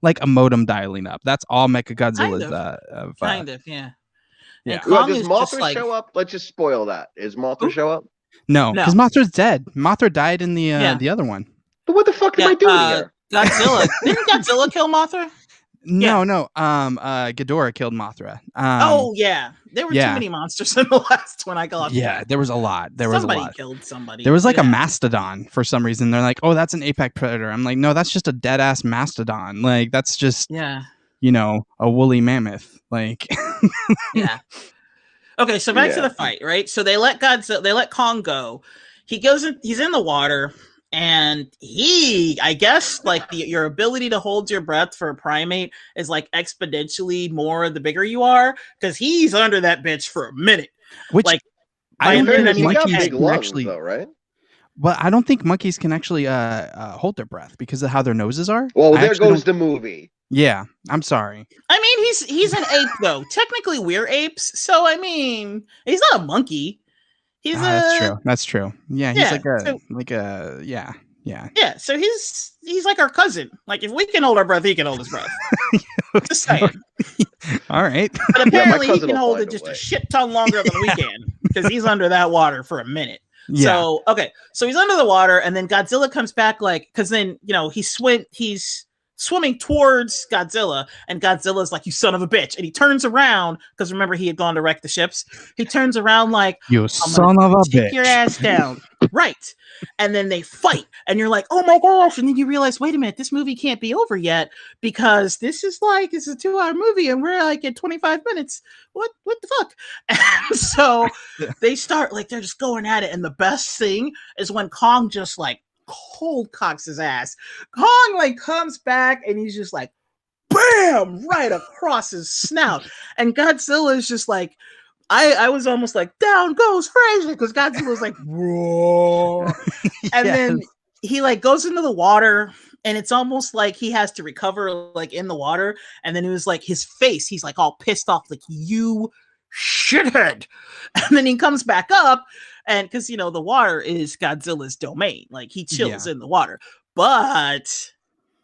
like a modem dialing up. That's all Mecha Godzilla's. Kind of, yeah. Yeah. Well, does Mothra show up? Let's just spoil that. Is Mothra show up? No, because Mothra's dead. Mothra died in the other one. But what the fuck am I doing here? Godzilla. Didn't Godzilla kill Mothra? No. Ghidorah killed Mothra. There were too many monsters in the last one. I got. Yeah, there was a lot. Somebody killed somebody. There was like a mastodon for some reason. They're like, oh, that's an apex predator. I'm like, no, that's just a dead ass mastodon. Like that's just a woolly mammoth. Like yeah. Okay, so back to the fight, right? So they let Kong go. He goes in. He's in the water. And I guess, like your ability to hold your breath for a primate is like exponentially more the bigger you are, because he's under that bitch for a minute. Which like I don't think monkeys can actually, though, right? Well, I don't think monkeys can actually hold their breath because of how their noses are. Well, there goes the movie. Yeah, I'm sorry. I mean, he's an ape though. Technically, we're apes, so I mean, he's not a monkey. That's true. Yeah, he's Yeah. Yeah, so he's like our cousin. Like if we can hold our breath, he can hold his breath. Just saying. All right. But apparently he can hold it just a shit ton longer than we can because he's under that water for a minute. Yeah. So so he's under the water, and then Godzilla comes back because then he's swimming towards Godzilla, and Godzilla's like, you son of a bitch, and he turns around because remember he had gone to wreck the ships. He turns around like, you son of a bitch, take your ass down. Right. And then they fight, and you're like, oh my gosh. And then you realize, wait a minute, this movie can't be over yet because it's a 2-hour movie and we're like at 25 minutes. What the fuck? And so they start they're just going at it. And the best thing is when Kong just cold cocks his ass. Kong comes back and he's just like, bam, right across his snout. And Godzilla is just like, I was almost like, down goes Fraser, because Godzilla was like, whoa. And then he goes into the water, and it's almost like he has to recover in the water. And then it was his face, he's all pissed off, like, you shithead. And then he comes back up, and because the water is Godzilla's domain, he chills in the water, but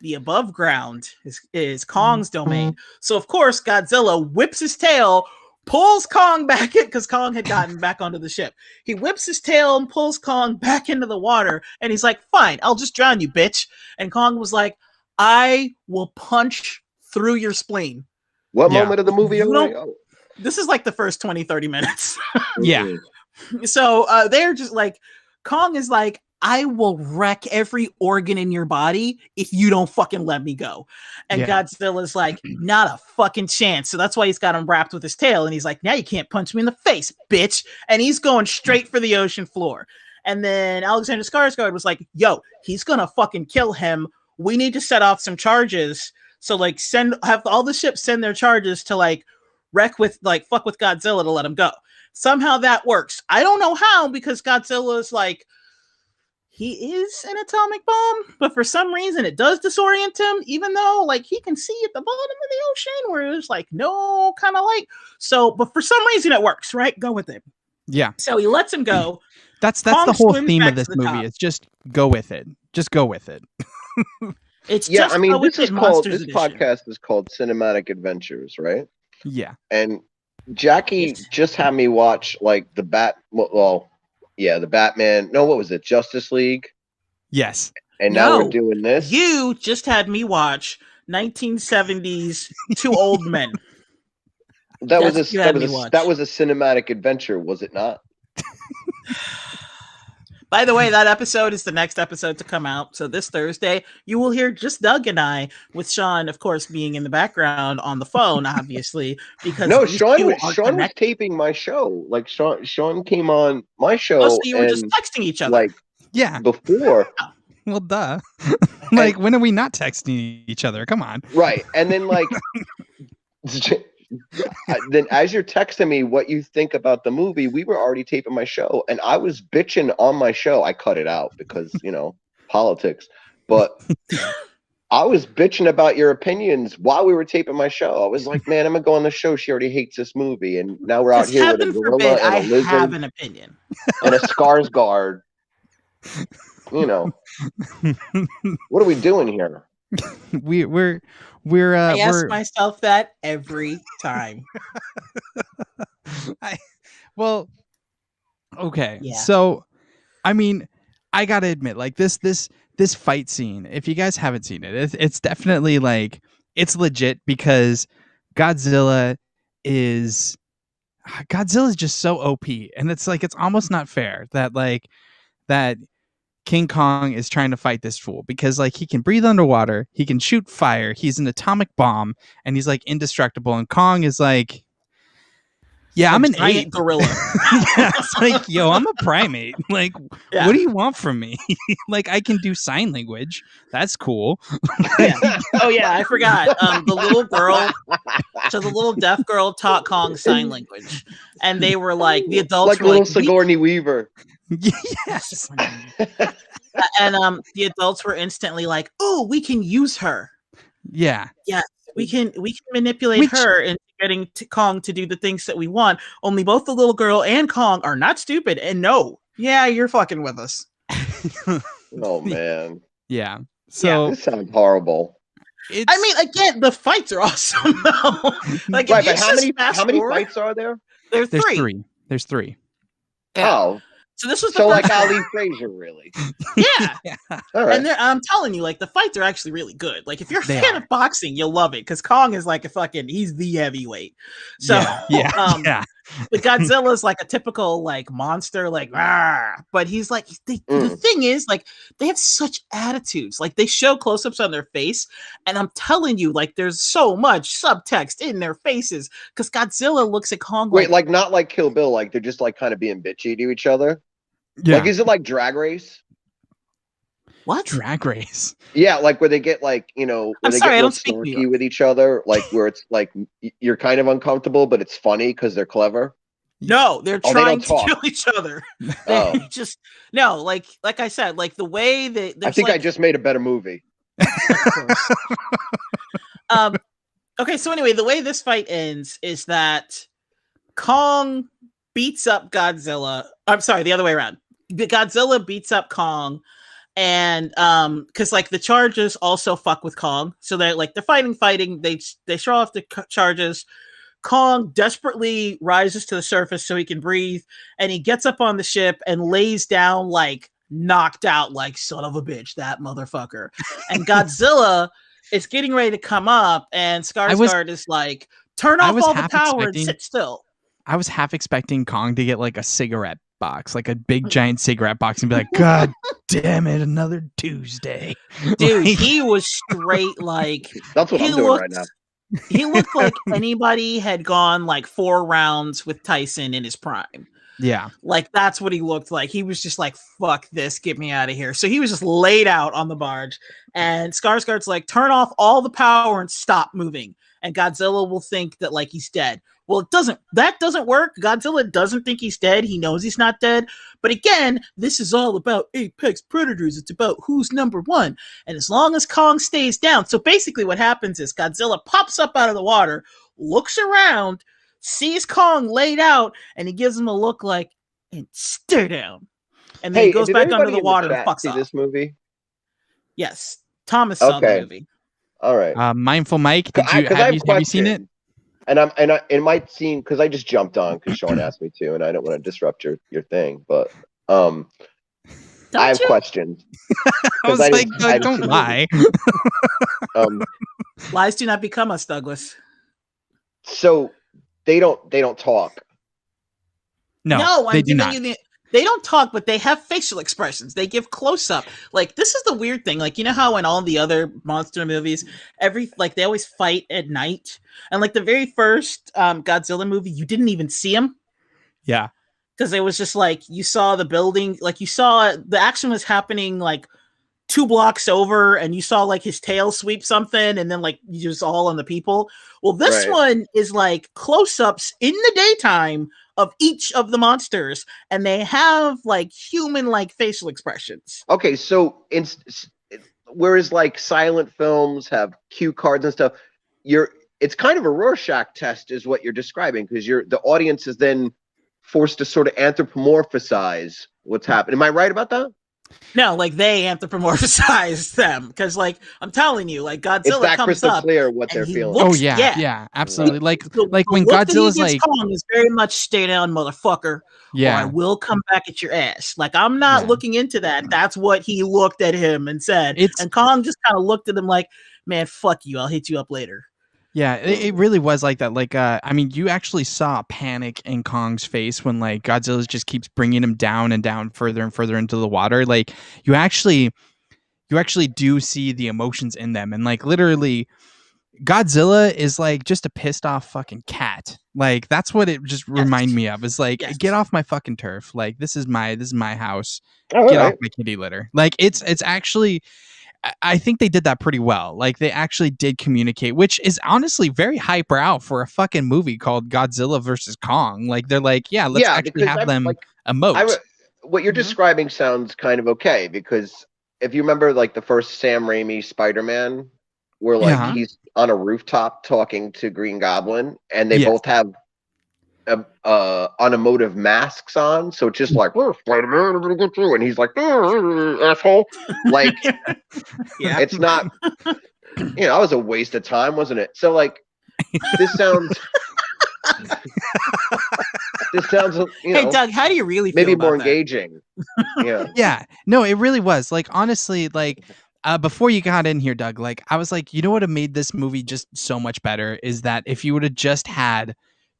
the above ground is Kong's domain. So of course Godzilla whips his tail, pulls Kong back in, because Kong had gotten back onto the ship. He whips his tail and pulls Kong back into the water, and he's like, fine, I'll just drown you, bitch. And Kong was like, I will punch through your spleen. What moment of the movie? This is the first 20-30 minutes. Yeah. So they're just Kong is like, I will wreck every organ in your body if you don't fucking let me go. And Godzilla's like, not a fucking chance. So that's why he's got him wrapped with his tail. And he's like, now you can't punch me in the face, bitch. And he's going straight for the ocean floor. And then Alexander Skarsgård was like, yo, he's going to fucking kill him we need to set off some charges. So like have all the ships send their charges to like fuck with Godzilla to let him go. Somehow that works. I don't know how, because Godzilla is like, he is an atomic bomb, but for some reason it does disorient him, even though like he can see at the bottom of the ocean where there's like no kind of light. So, but for some reason it works, right? Go with it. Yeah. So he lets him go. That's the whole theme of this movie. It's just go with it. Just go with it. It's just this podcast is called Cinematic Adventures, right? Yeah. And Jackie just had me watch like the Batman. No, what was it? Justice League. Yes. And now we're doing this. You just had me watch 1970s Two Old Men. That was a cinematic adventure, was it not? By the way, that episode is the next episode to come out. So this Thursday, you will hear just Doug and I, with Sean, of course, being in the background on the phone, obviously. Because Sean was taping my show. Like Sean came on my show. Oh, so you were just texting each other. Like, yeah, before. Well, duh. Like, when are we not texting each other? Come on. Right, and then like. Then as you're texting me what you think about the movie, we were already taping my show, and I was bitching on my show. I cut it out because politics, but I was bitching about your opinions while we were taping my show. I was like, man, I'm gonna go on the show. She already hates this movie, and now we're out here with a gorilla and a lizard. I have an opinion and a Skarsgård. What are we doing here? I ask myself that every time. Okay. Yeah. So, I mean, I gotta admit, like this fight scene, if you guys haven't seen it, it's definitely like, it's legit, because Godzilla is just so OP, and it's like, it's almost not fair that King Kong is trying to fight this fool, because like he can breathe underwater, he can shoot fire, he's an atomic bomb, and he's like indestructible. And Kong is like, yeah, I'm an ape gorilla. Yeah, it's like, yo, I'm a primate. Like, what do you want from me? Like, I can do sign language. That's cool. Oh yeah, I forgot. The little girl, so the little deaf girl taught Kong sign language, and they were like, the adults like were little like, Sigourney Weaver. Yes. And the adults were instantly like, "Oh, we can use her." Yeah. Yeah, we can manipulate her into getting Kong to do the things that we want. Only both the little girl and Kong are not stupid and know, yeah, you're fucking with us. Oh man. Yeah. So this sounds horrible. I mean, again, the fights are awesome though. Like, right, but how many fights are there? There's three. There's three. Oh. So this was like Ali Frazier, really. Yeah. All right. And I'm telling you, like, the fights are actually really good. Like, if you're a fan of boxing, you'll love it, because Kong is like he's the heavyweight. So yeah. But Godzilla's like a typical like monster, like Argh! But he's like the thing is, like, they have such attitudes. Like, they show close-ups on their face, and I'm telling you, like, there's so much subtext in their faces, because Godzilla looks at Kong like not like Kill Bill, like they're just like kind of being bitchy to each other. Yeah. Like, is it like Drag Race? What? Drag Race? Yeah, like where they get like, where I'm they sorry, get snarky with each other, like where it's like you're kind of uncomfortable, but it's funny because they're clever. No, they're trying to kill each other. Oh. Like I said, like the way that I think I just made a better movie. Okay, so anyway, the way this fight ends is that Kong beats up Godzilla. I'm sorry, the other way around. Godzilla beats up Kong, and because like the charges also fuck with Kong, so they're fighting. They show off the charges. Kong desperately rises to the surface so he can breathe, and he gets up on the ship and lays down like knocked out, like, son of a bitch, that motherfucker. And Godzilla is getting ready to come up, and Skarsgård is like, turn off all the power and sit still. I was half expecting Kong to get like a cigarette box, like a big giant cigarette box, and be like, God damn it, another Tuesday. Dude, he was straight like, that's what I'm doing right now. He looked like anybody had gone like 4 rounds with Tyson in his prime. Yeah. Like, that's what he looked like. He was just like, fuck this, get me out of here. So he was just laid out on the barge. And Skarsgård's like, turn off all the power and stop moving. And Godzilla will think that, like, he's dead. Well, that doesn't work. Godzilla doesn't think he's dead. He knows he's not dead. But again, this is all about apex predators. It's about who's number one. And as long as Kong stays down. So basically what happens is Godzilla pops up out of the water, looks around, sees Kong laid out, and he gives him a look like, and stare down. And then he goes back under the water and fucks see off. This movie? Yes. Thomas saw the movie. All right. Mindful Mike, have you seen it? And it might seem, because I just jumped on because Sean asked me to, and I don't want to disrupt your thing, but I have questions. I was like, don't lie. Lies do not become us, Douglas. So they don't talk. No, they do not. They don't talk, but they have facial expressions. They give close up. Like, this is the weird thing. Like, you know how in all the other monster movies, they always fight at night, and like the very first Godzilla movie, you didn't even see him. Yeah, because it was just like you saw the building, like you saw the action was happening like 2 blocks over, and you saw like his tail sweep something, and then like you just all on the people. Well, this one is like close-ups in the daytime of each of the monsters, and they have like human-like facial expressions. Okay, so whereas like silent films have cue cards and stuff, it's kind of a Rorschach test, is what you're describing, because the audience is then forced to sort of anthropomorphize what's happening. Am I right about that? No, like they anthropomorphize them, because like I'm telling you, like Godzilla it's that comes crystal up clear what they're feeling. Oh yeah, absolutely. Like when Godzilla's like, Kong is very much stay down, motherfucker. Yeah, or I will come back at your ass. Like, I'm not looking into that. That's what he looked at him and said. And Kong just kind of looked at him like, man, fuck you. I'll hit you up later. Yeah, it really was like that. Like, I mean, you actually saw panic in Kong's face when like Godzilla just keeps bringing him down and down further and further into the water. Like, you actually do see the emotions in them, and like literally, Godzilla is like just a pissed off fucking cat. Like, that's what it just remind me of. Is like, get off my fucking turf. Like, this is my house. Get off my kitty litter. Like, it's actually. I think they did that pretty well. Like, they actually did communicate, which is honestly very highbrow for a fucking movie called Godzilla versus Kong. Like, they're like, let's actually have them emote. What you're describing sounds kind of okay, because if you remember, like, the first Sam Raimi Spider-Man, where like he's on a rooftop talking to Green Goblin, and they both have unemotive masks on, so it's just like, we're Spider-Man, I'm gonna get through, and he's like, asshole. Like, it's not, that was a waste of time, wasn't it? So like, this sounds hey Doug, how do you really feel maybe about more that? engaging? No, it really was. Like, honestly, like, before you got in here, Doug, like, I was like, you know what have made this movie just so much better is that if you would have just had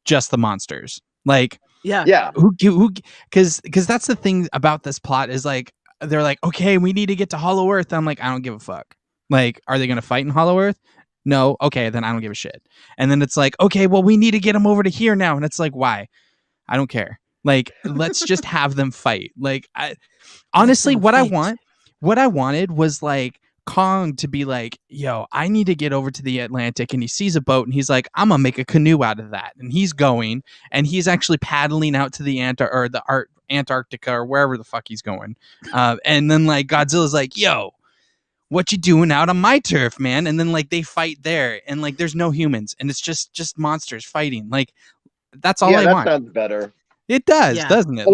just the monsters, like, who because that's the thing about this plot is like, they're like, okay, we need to get to Hollow Earth. I'm like, I don't give a fuck. Like, are they gonna fight in Hollow Earth? No. Okay, then I don't give a shit. And then it's like, okay, well, we need to get them over to here now, and it's like, why? I don't care. Like, let's just have them fight. Like, honestly, what I wanted was like Kong to be like, yo, I need to get over to the Atlantic, and he sees a boat and he's like, I'm gonna make a canoe out of that, and he's going and he's actually paddling out to the Antarctica or wherever the fuck he's going, and then like Godzilla's like, yo, what you doing out on my turf, man? And then like they fight there, and like there's no humans, and it's just monsters fighting. Like, that's all I want. That sounds better. It does, doesn't it?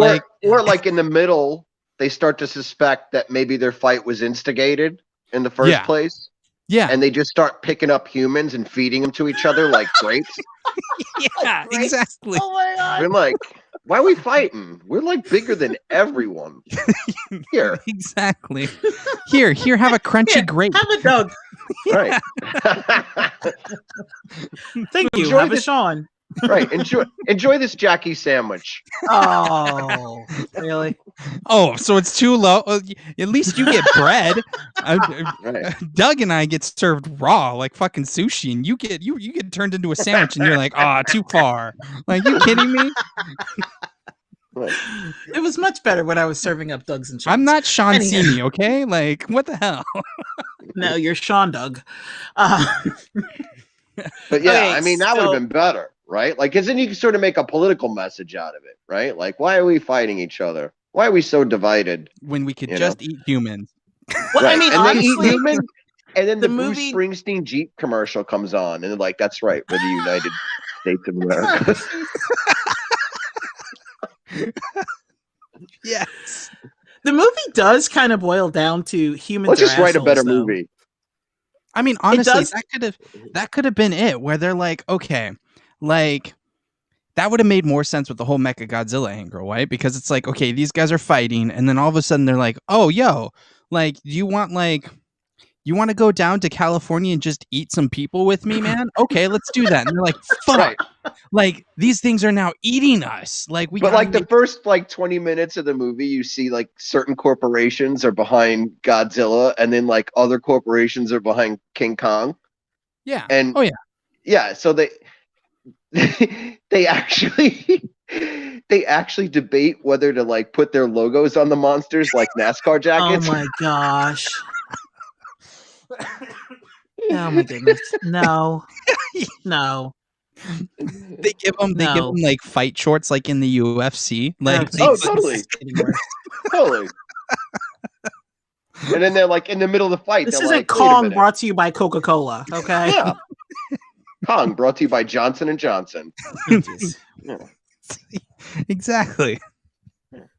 Or like in the middle, they start to suspect that maybe their fight was instigated in the first place. Yeah. And they just start picking up humans and feeding them to each other like grapes. Yeah, exactly. Oh my God. We're like, why are we fighting? We're like bigger than everyone. Here. Exactly. Here, have a crunchy grape. Have a Doug. Right. Thank you. Have a Sean. Right. Enjoy this Jackie sandwich. Oh, really? Oh, so it's too low. At least you get bread. Right. Doug and I get served raw, like fucking sushi, and you get turned into a sandwich, and you're like, too far. Like, you kidding me? Right. It was much better when I was serving up Dougs and Shans. I'm not Sean Anyhow. Sini, okay? Like, what the hell? No, you're Sean Doug. But yeah, Okay, I mean, that would have been better, right? Like, because then you can sort of make a political message out of it, right? Like, why are we fighting each other? Why are we so divided? When we could just eat humans. Well, Right. I mean, and honestly, they eat humans, and then the Bruce movie. Springsteen Jeep commercial comes on, and they're like, "That's right, we're the United States of America." Yes. The movie does kind of boil down to humans. Let's just write a better though. movie. I mean, honestly, that could have been it. Where they're like, okay, like that would have made more sense with the whole Mecha Godzilla angle, right? Because it's like, okay, these guys are fighting, and then all of a sudden they're like, oh, yo, like, you want to go down to California and just eat some people with me, man? Okay, let's do that. And they're like, fuck. Right. Like, these things are now eating us. Like, But like the first 20 minutes of the movie, you see like certain corporations are behind Godzilla, and then like other corporations are behind King Kong. Yeah. And oh yeah. Yeah, so they actually debate whether to like put their logos on the monsters like NASCAR jackets. Oh my gosh. Oh my goodness. No. They give them like fight shorts like in the UFC. Like totally. Totally. And then they're like in the middle of the fight. This isn't Kong brought to you by Coca-Cola, okay? Yeah. Kong brought to you by Johnson & Johnson. Yeah. Exactly.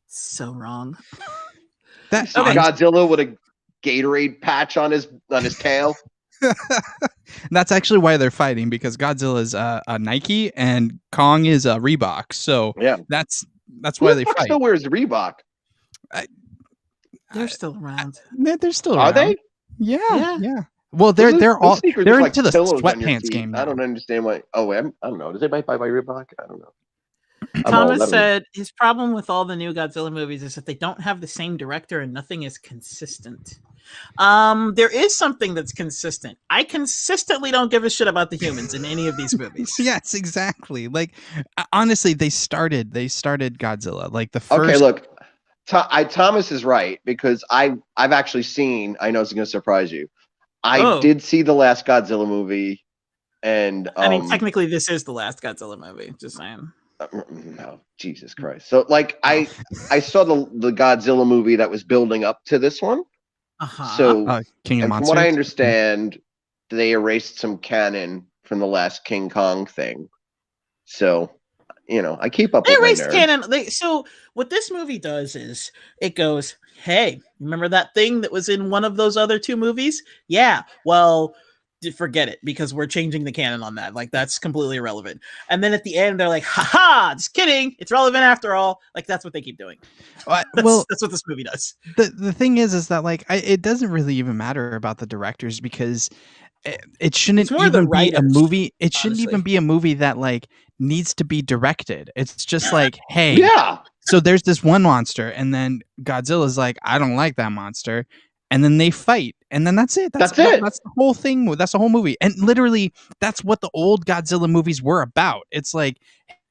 So wrong. Godzilla with a Gatorade patch on his tail. That's actually why they're fighting, because Godzilla is a Nike and Kong is a Reebok. So yeah, that's why they fight. Still wears Reebok. They're still around. They're still around. Are they? Yeah. Well, they're into the sweatpants game now. I don't understand why. Oh, I don't know. Does anybody buy Reebok? I don't know. Thomas said his problem with all the new Godzilla movies is that they don't have the same director and nothing is consistent. There is something that's consistent. I consistently don't give a shit about the humans in any of these movies. Yes, exactly. Like, honestly, they started Godzilla. Like the first. Okay, look, Thomas is right, because I've actually seen. I know it's going to surprise you. I did see the last Godzilla movie, and I mean, technically, this is the last Godzilla movie. Just saying. No, Jesus Christ! So, like, I saw the Godzilla movie that was building up to this one. So, King of Monsters. From what I understand, they erased some canon from the last King Kong thing. So, I keep up. They erased canon. So what this movie does is it goes, "Hey, remember that thing that was in one of those other two movies? Yeah, well, forget it, because we're changing the canon on that. Like, that's completely irrelevant." And then at the end, they're like, "Ha, just kidding. It's relevant after all." Like, that's what they keep doing. That's what this movie does. The thing is that like it doesn't really even matter about the directors, because it shouldn't even be a movie. It shouldn't even be a movie that like needs to be directed. It's just like, hey, yeah. So there's this one monster, and then Godzilla's like, I don't like that monster. And then they fight, and then that's it. That's it. That's the whole thing. That's the whole movie. And literally, that's what the old Godzilla movies were about. It's like,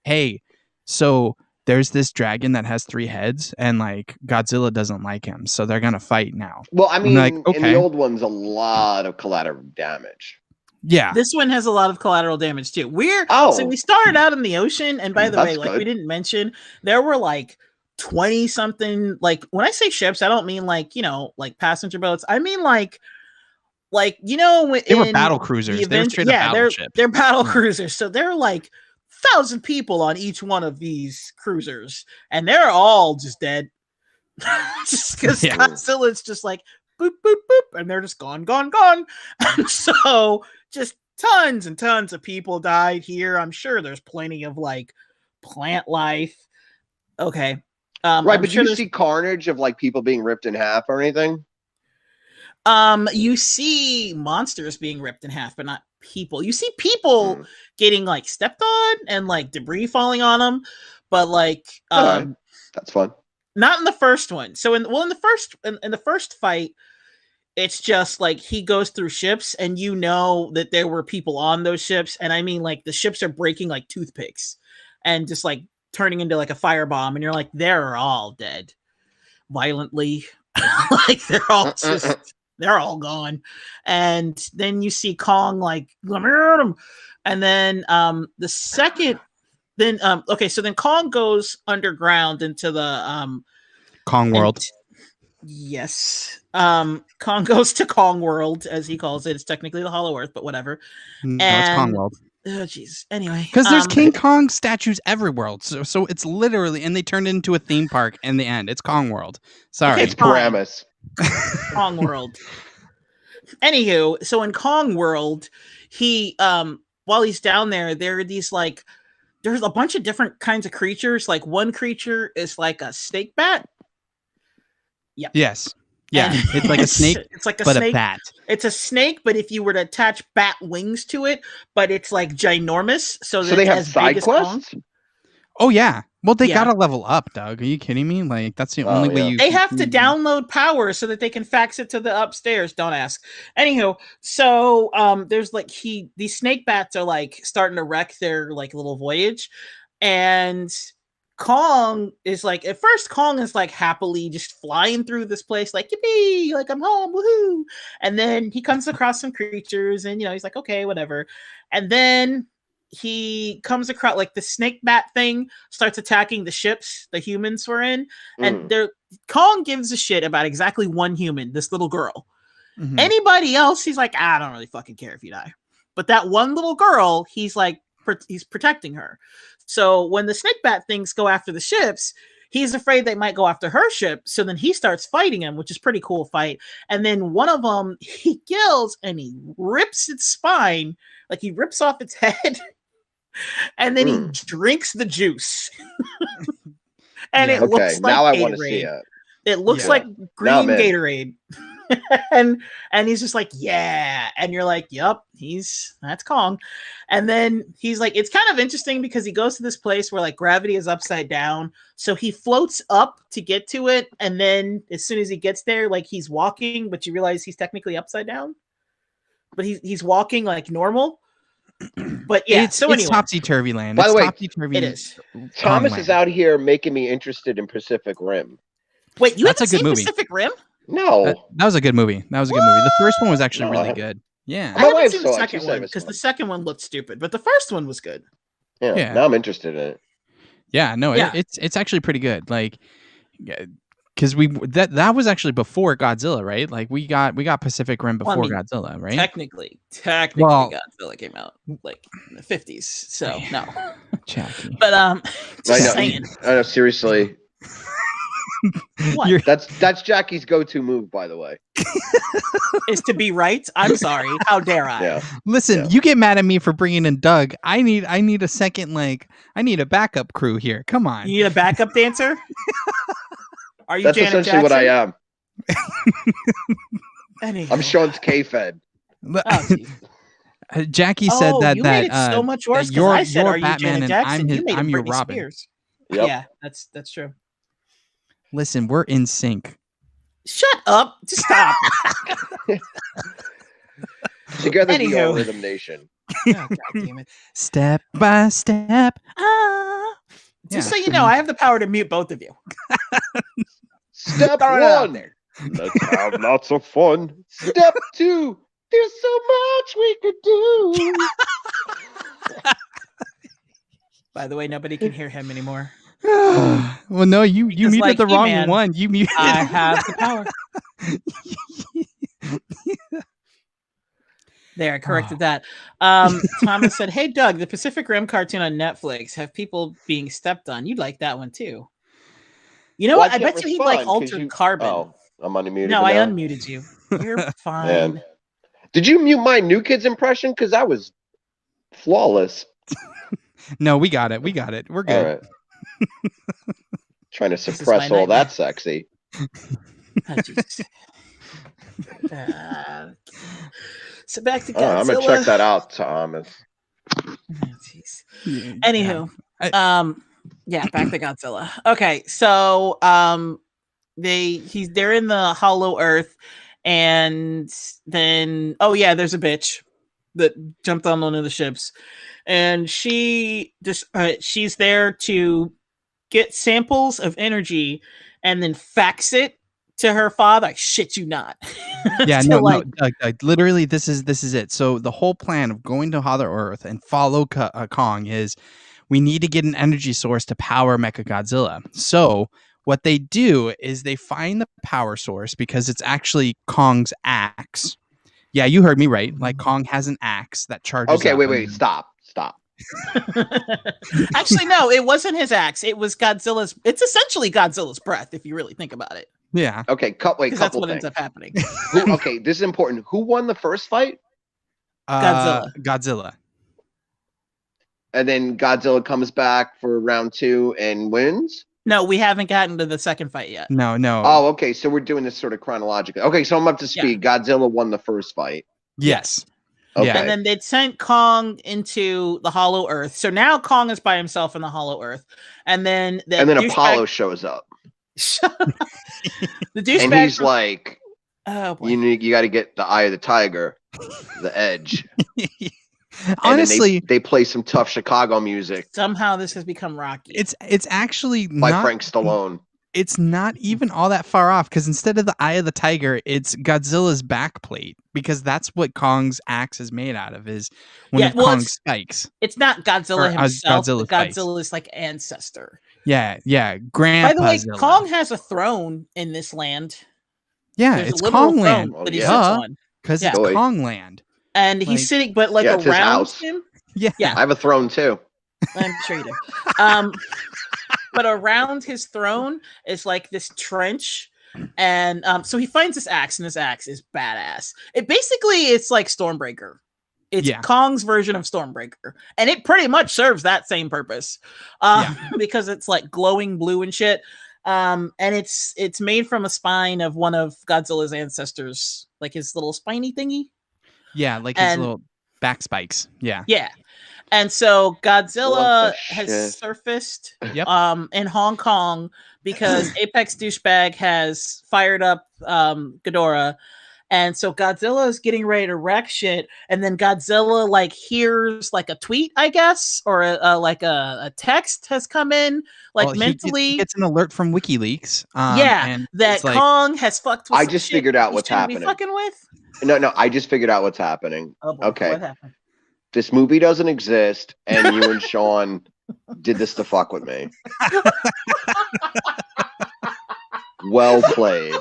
hey, so there's this dragon that has 3 heads, and like Godzilla doesn't like him, so they're gonna fight now. Well, I mean, in the old ones, a lot of collateral damage. Yeah, this one has a lot of collateral damage too. So we started out in the ocean, and by the way, like, we didn't mention, there were like 20 something, like, when I say ships, I don't mean like, like passenger boats. I mean like they were battle cruisers. They were straight up battleships. They're battle cruisers. So there are like 1,000 people on each one of these cruisers, and they're all just dead. Just because Godzilla's just like boop boop boop, and they're just gone. And so just tons and tons of people died here. I'm sure there's plenty of like plant life. Okay. Right, but you see carnage of like people being ripped in half or anything? You see monsters being ripped in half, but not people. You see people getting like stepped on and like debris falling on them, but like that's fun. Not in the first one. So in the first fight, it's just like he goes through ships, and that there were people on those ships, and I mean like the ships are breaking like toothpicks and just like turning into like a firebomb, and you're like, they're all dead violently. Like they're all gone. And then you see Kong like, and then the second then okay, so then Kong goes underground into the Kong World. Yes. Kong goes to Kong World, as he calls it. It's technically the Hollow Earth, but whatever. No, it's Kong World. Oh, jeez. Anyway. Because there's King Kong statues everywhere. So it's literally, and they turned it into a theme park in the end. It's Kong World. Sorry. It's Paramus. Kong World. Anywho, so in Kong World, he, while he's down there, there are these like, there's a bunch of different kinds of creatures. Like one creature is like a snake bat. Yep. Yes. Yeah. It's like a snake. It's like a but snake. A bat. It's a snake, but if you were to attach bat wings to it, but it's like ginormous. So they have side quests? Oh yeah. Well, they gotta level up, Doug. Are you kidding me? Like that's the only way you. They have to download power so that they can fax it to the upstairs. Don't ask. Anywho, so there's like these snake bats are like starting to wreck their like little voyage, and Kong is like, at first Kong is like happily just flying through this place like, yippee, like I'm home, woohoo. And then he comes across some creatures and he's like, okay, whatever. And then he comes across like the snake bat thing starts attacking the ships the humans were in, and Kong gives a shit about exactly one human, this little girl. Mm-hmm. Anybody else, he's like, I don't really fucking care if you die. But that one little girl, he's like, he's protecting her. So when the snake bat things go after the ships, he's afraid they might go after her ship. So then he starts fighting him, which is pretty cool fight. And then one of them he kills and he rips its spine, like he rips off its head, and then he drinks the juice. And it looks like now Gatorade. I want to see it. It looks like green Gatorade. and he's just like, yeah, and you're like, yep, that's Kong. And then he's like, it's kind of interesting because he goes to this place where like gravity is upside down, so he floats up to get to it, and then as soon as he gets there, like he's walking, but you realize he's technically upside down, but he's walking like normal. But yeah, it's topsy-turvy land. By the way, it is. Thomas is out here making me interested in Pacific Rim. Wait, you haven't seen Pacific Rim? No, that was a good movie. The first one was actually really good. Yeah, I haven't seen the second one because the second one looked stupid, but the first one was good. Yeah. Now I'm interested in it. Yeah, no, it's actually pretty good. Like, because that was actually before Godzilla, right? Like we got Pacific Rim before Godzilla, right? Technically, Godzilla came out like in the 50s. So no, Jackie. But just saying. I know, seriously. What? That's Jackie's go-to move, by the way. Is to be right. I'm sorry. How dare I? Yeah. Listen, you get mad at me for bringing in Doug. I need a second. I need a backup crew here. Come on. You need a backup dancer. Are you? That's Janet essentially what I am. I'm Sean's K-Fed. Jackie said that you made it so much worse. You're I said, "Are you Batman Janet Jackson?" I'm your Britney Robin. Spears. Yep. Yeah, that's true. Listen, we're in sync. Shut up. Just stop. Together we are Rhythm Nation. Oh, God damn it. Step by step. Just so you know, I have the power to mute both of you. Step one. Let's have lots of fun. Step two. There's so much we could do. By the way, nobody can hear him anymore. Well, no, you muted like the wrong He-Man, one. You muted. I have the power. There, I corrected that. Thomas said, "Hey, Doug, the Pacific Rim cartoon on Netflix have people being stepped on. You'd like that one too. You know what? I bet you he'd like Altered Carbon. Oh, I'm unmuted. No, I unmuted you. You're fine. Man. Did you mute my New Kids impression? Because that was flawless. No, we got it. We're good. All right. Trying to suppress all that sexy. Oh, so back to Godzilla. I'm gonna check that out, Thomas. Oh, anywho, back to Godzilla. Okay, so they're in the Hollow Earth, and then there's a bitch that jumped on one of the ships, and she's there to get samples of energy and then fax it to her father. I shit you not. Yeah, To, no, like, literally, this is it. So the whole plan of going to Hollow Earth and follow Kong is we need to get an energy source to power Mechagodzilla. So what they do is they find the power source because it's actually Kong's axe. Yeah, you heard me right. Like Kong has an axe that charges Okay, up. wait, stop. Actually, no, it wasn't his axe. It was Godzilla's. It's essentially Godzilla's breath, if you really think about it. Yeah. Okay, Because that's couple what things. ends up happening. Okay, this is important. Who won the first fight? Godzilla. And then Godzilla comes back for round 2 and wins? No, we haven't gotten to the second fight yet. No. Oh, okay, so we're doing this sort of chronologically. Okay, so I'm up to speed. Yeah. Godzilla won the first fight. Yes. Okay. And then they'd sent Kong into the Hollow Earth. So now Kong is by himself in the Hollow Earth. And then Apollo shows up. The douchebag. And he's like, oh boy. You got to get the eye of the tiger, the edge. Honestly, they play some tough Chicago music. Somehow this has become Rocky. It's actually by Frank Stallone. It's not even all that far off because instead of the eye of the tiger, it's Godzilla's backplate because that's what Kong's axe is made out of. Is one of Kong's spikes. It's not Godzilla himself. Godzilla's like ancestor. Yeah, Grandpa. By the way, Zilla. Kong has a throne in this land. Yeah, it's Kong land because it's Kong land. And he's sitting, but like around him. Yeah, I have a throne too. I'm sure you do. But around his throne is like this trench, and so he finds this axe, and this axe is badass. It's like Stormbreaker. It's Kong's version of Stormbreaker, and it pretty much serves that same purpose, because it's like glowing blue and shit. And it's made from a spine of one of Godzilla's ancestors, like his little spiny thingy. Yeah, like his little back spikes. Yeah. Yeah. And so Godzilla has surfaced in Hong Kong because Apex Douchebag has fired up Ghidorah. And so Godzilla is getting ready to wreck shit. And then Godzilla like hears like a tweet, I guess, or a text has come in mentally. He gets an alert from WikiLeaks. And that Kong has fucked with I just figured out what's happening. Fucking with? No, I just figured out what's happening. Oh boy, okay. What happened? This movie doesn't exist, and you and Sean did this to fuck with me. Well played.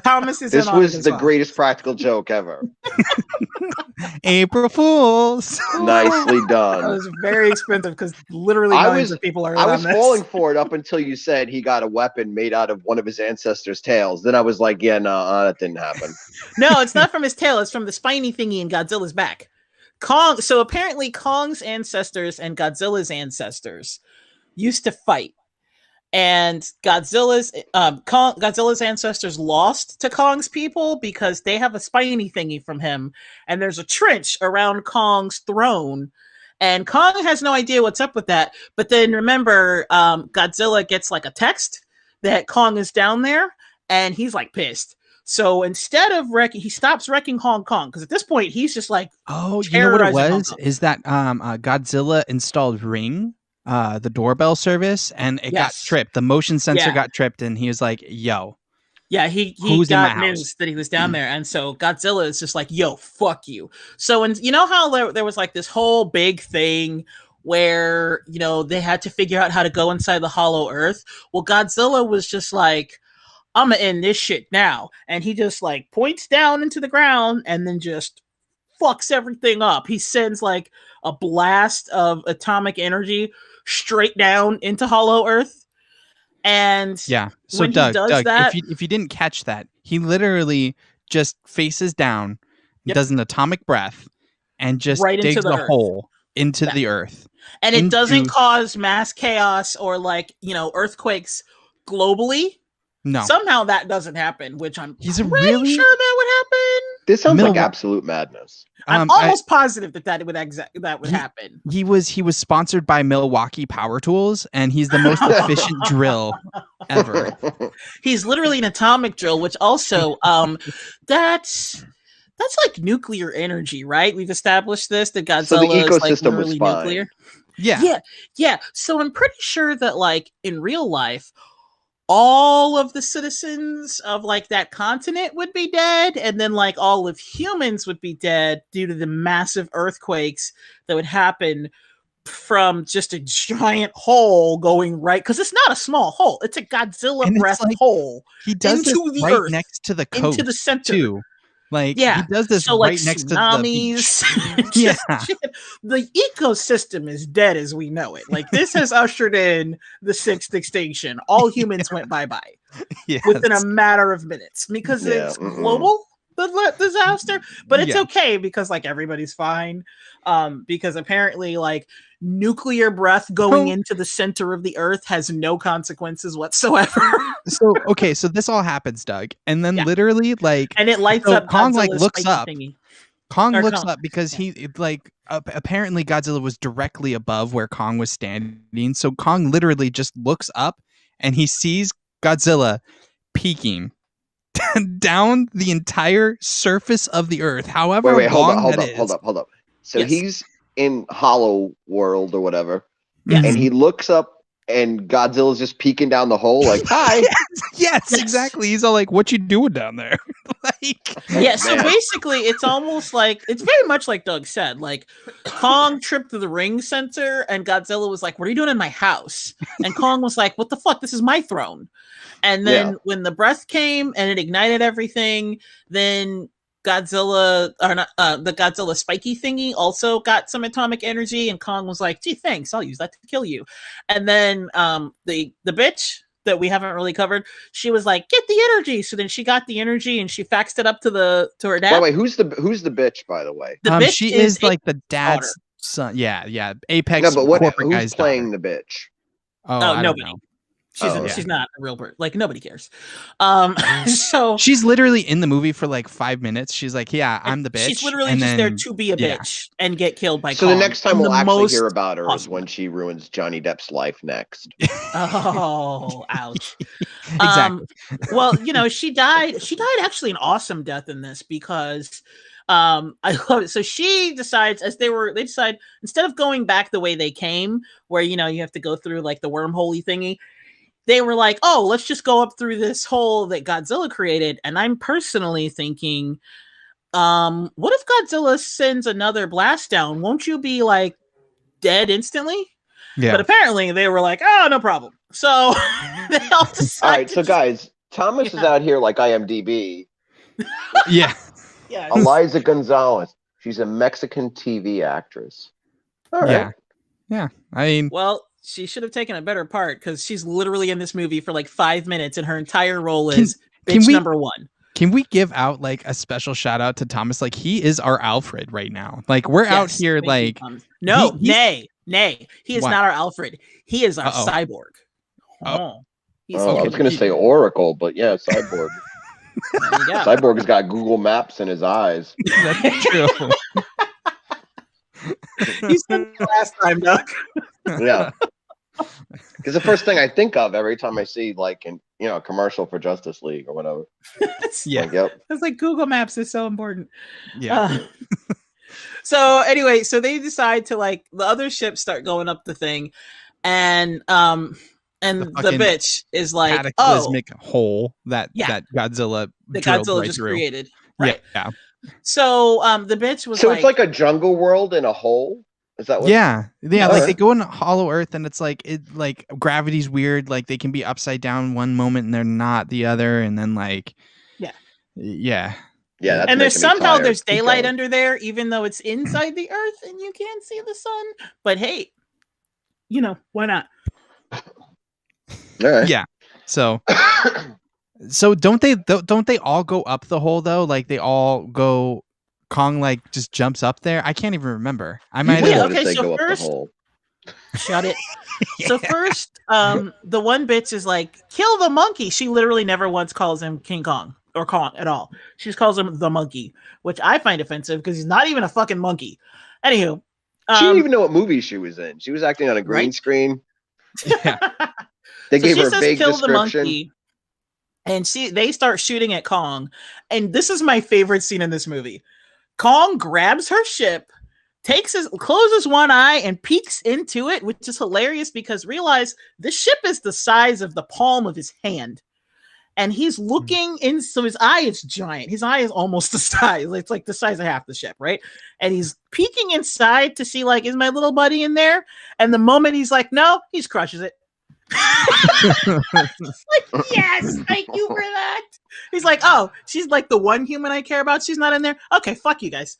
Thomas is this was the greatest practical joke ever. April Fools. Nicely done. That was very expensive because literally millions of people are. I was falling for it up until you said he got a weapon made out of one of his ancestors' tails. Then I was like, yeah, no, that didn't happen. No, it's not from his tail. It's from the spiny thingy in Godzilla's back. Kong. So apparently, Kong's ancestors and Godzilla's ancestors used to fight. And Godzilla's ancestors lost to Kong's people because they have a spiny thingy from him, and there's a trench around Kong's throne, and Kong has no idea what's up with that. But then remember, Godzilla gets like a text that Kong is down there, and he's like pissed. So instead of wrecking, he stops wrecking Hong Kong because at this point he's just like, oh, you know what it was? Is that Godzilla installed Ring? The doorbell service, and it got tripped. The motion sensor got tripped, and he was like, yo. Yeah, he got news that he was down there, and so Godzilla is just like, yo, fuck you. So, and you know how there was like this whole big thing where, you know, they had to figure out how to go inside the Hollow Earth? Well, Godzilla was just like, I'm gonna end this shit now. And he just like points down into the ground and then just fucks everything up. He sends like a blast of atomic energy straight down into Hollow Earth. And yeah, so Doug, if you didn't catch that, he literally just faces down, does an atomic breath, and just digs a hole into the earth. And it doesn't cause mass chaos or like, you know, earthquakes globally. No. Somehow that doesn't happen, which I'm pretty sure that would happen. This sounds like absolute madness. I'm almost positive that would happen. He was sponsored by Milwaukee Power Tools, and he's the most efficient drill ever. He's literally an atomic drill, which also that's like nuclear energy, right? We've established this that Godzilla so the ecosystem is like was fine. nuclear. Yeah. Yeah. So I'm pretty sure that like in real life, all of the citizens of like that continent would be dead, and then like all of humans would be dead due to the massive earthquakes that would happen from just a giant hole going right, because it's not a small hole, it's a Godzilla And it's breath like hole he does this into the right earth, next to the into the coast center. too. Like he Yeah. does this So like right next to the beach. tsunamis, Yeah. shit. The ecosystem is dead as we know it. Like this has ushered in the sixth extinction. All humans went bye-bye within a Yes. matter of minutes because it's global disaster, but it's Yeah. okay because like everybody's fine. Because apparently like nuclear breath going So- into the center of the earth has no consequences whatsoever. So okay, so this all happens, Doug, and then Yeah. literally like And it lights so up Kong like Godzilla's looks spiky up. thingy. Kong Or looks Kong. up because Yeah. he it, like apparently Godzilla was directly above where Kong was standing. So Kong literally just looks up and he sees Godzilla peeking down the entire surface of the earth. However Wait, hold long that is. up. So Yes. he's in Hollow World or whatever, Yes. and he looks up, and Godzilla's just peeking down the hole, like, "Hi." Yes, exactly. He's all like, "What you doing down there?" Like, Yeah, so Man. basically it's almost like it's very much like Doug said, like Kong tripped the ring center and Godzilla was like, "What are you doing in my house?" And Kong was like, "What the fuck? This is my throne." And then when the breath came and it ignited everything, then Godzilla or not the Godzilla spiky thingy also got some atomic energy, and Kong was like, "Gee, thanks, I'll use that to kill you." And then the bitch that we haven't really covered, she was like, "Get the energy." So then she got the energy and she faxed it up to her By dad. the way, who's the bitch? By the way, The bitch she is like the Apex's dad's daughter. son. Yeah. Apex no, but corporate who's guy's playing daughter. the bitch? Oh, I don't nobody. know. She's not a real bird. Like nobody cares. So She's literally in the movie for like 5 minutes. She's like, "Yeah, I'm the bitch." she's literally and just then, there to be a yeah. bitch and get killed by So Kong. the next time in we'll the actually most hear about her is awesome when way. she ruins Johnny Depp's life next. Oh, ouch. Exactly. Well, you know, she died actually an awesome death in this because I love it. So she decides they decide instead of going back the way they came, where you know you have to go through like the wormholey thingy, they were like, oh, let's just go up through this hole that Godzilla created. And I'm personally thinking, what if Godzilla sends another blast down? Won't you be like dead instantly? Yeah. But apparently they were like, oh, no problem. So they all decided. All right, so guys, Thomas is out here like IMDb. Yeah. Yeah. Eliza Gonzalez. She's a Mexican TV actress. All right. Yeah. I mean, Well, she should have taken a better part because she's literally in this movie for like 5 minutes and her entire role is bitch number one. Can we give out like a special shout out to Thomas? Like he is our Alfred right now. Like we're out here like no, nay. He is What? not our Alfred. He is our Uh-oh. cyborg. He's I was going to say Oracle, but yeah, Cyborg. Cyborg's got Google Maps in his eyes. That's true. You said it last time, Doug. Yeah. Because the first thing I think of every time I see like a commercial for Justice League or whatever. Yeah. Like, yep. It's like Google Maps is so important. Yeah. So anyway, so they decide to like the other ships start going up the thing, and the bitch is like, cataclysmic hole that Godzilla that drove Godzilla right just through. created. Right. Yeah. So the bitch was So it's like a jungle world in a hole? Is that what? Yeah. Like Alright. they go in Hollow Earth and it's like gravity's weird. Like they can be upside down one moment and they're not the other, and then like yeah. That's and there's making me somehow tired. there's Keep daylight going. under there, even though it's inside the earth and you can't see the sun. But hey, why not? All right. Yeah. So don't they all go up the hole though? Like they all go. Kong like just jumps up there. I can't even remember. I might When have. did they so go up the first- hole? Shut it. So first, the one bitch is like, kill the monkey. She literally never once calls him King Kong or Kong at all. She just calls him the monkey, which I find offensive because he's not even a fucking monkey. Anywho, She didn't even know what movie she was in. She was acting on a green screen. Yeah. They gave her a says, vague kill description. the monkey, and they start shooting at Kong. And this is my favorite scene in this movie. Kong grabs her ship, closes one eye and peeks into it, which is hilarious because realize the ship is the size of the palm of his hand. And he's looking in, so his eye is giant. His eye is almost the size, it's like the size of half the ship, right? And he's peeking inside to see, like, is my little buddy in there? And the moment he's like, no, he just crushes it. Like, yes, thank you for that. He's like, oh, she's like the one human I care about. She's not in there. Okay, fuck you guys.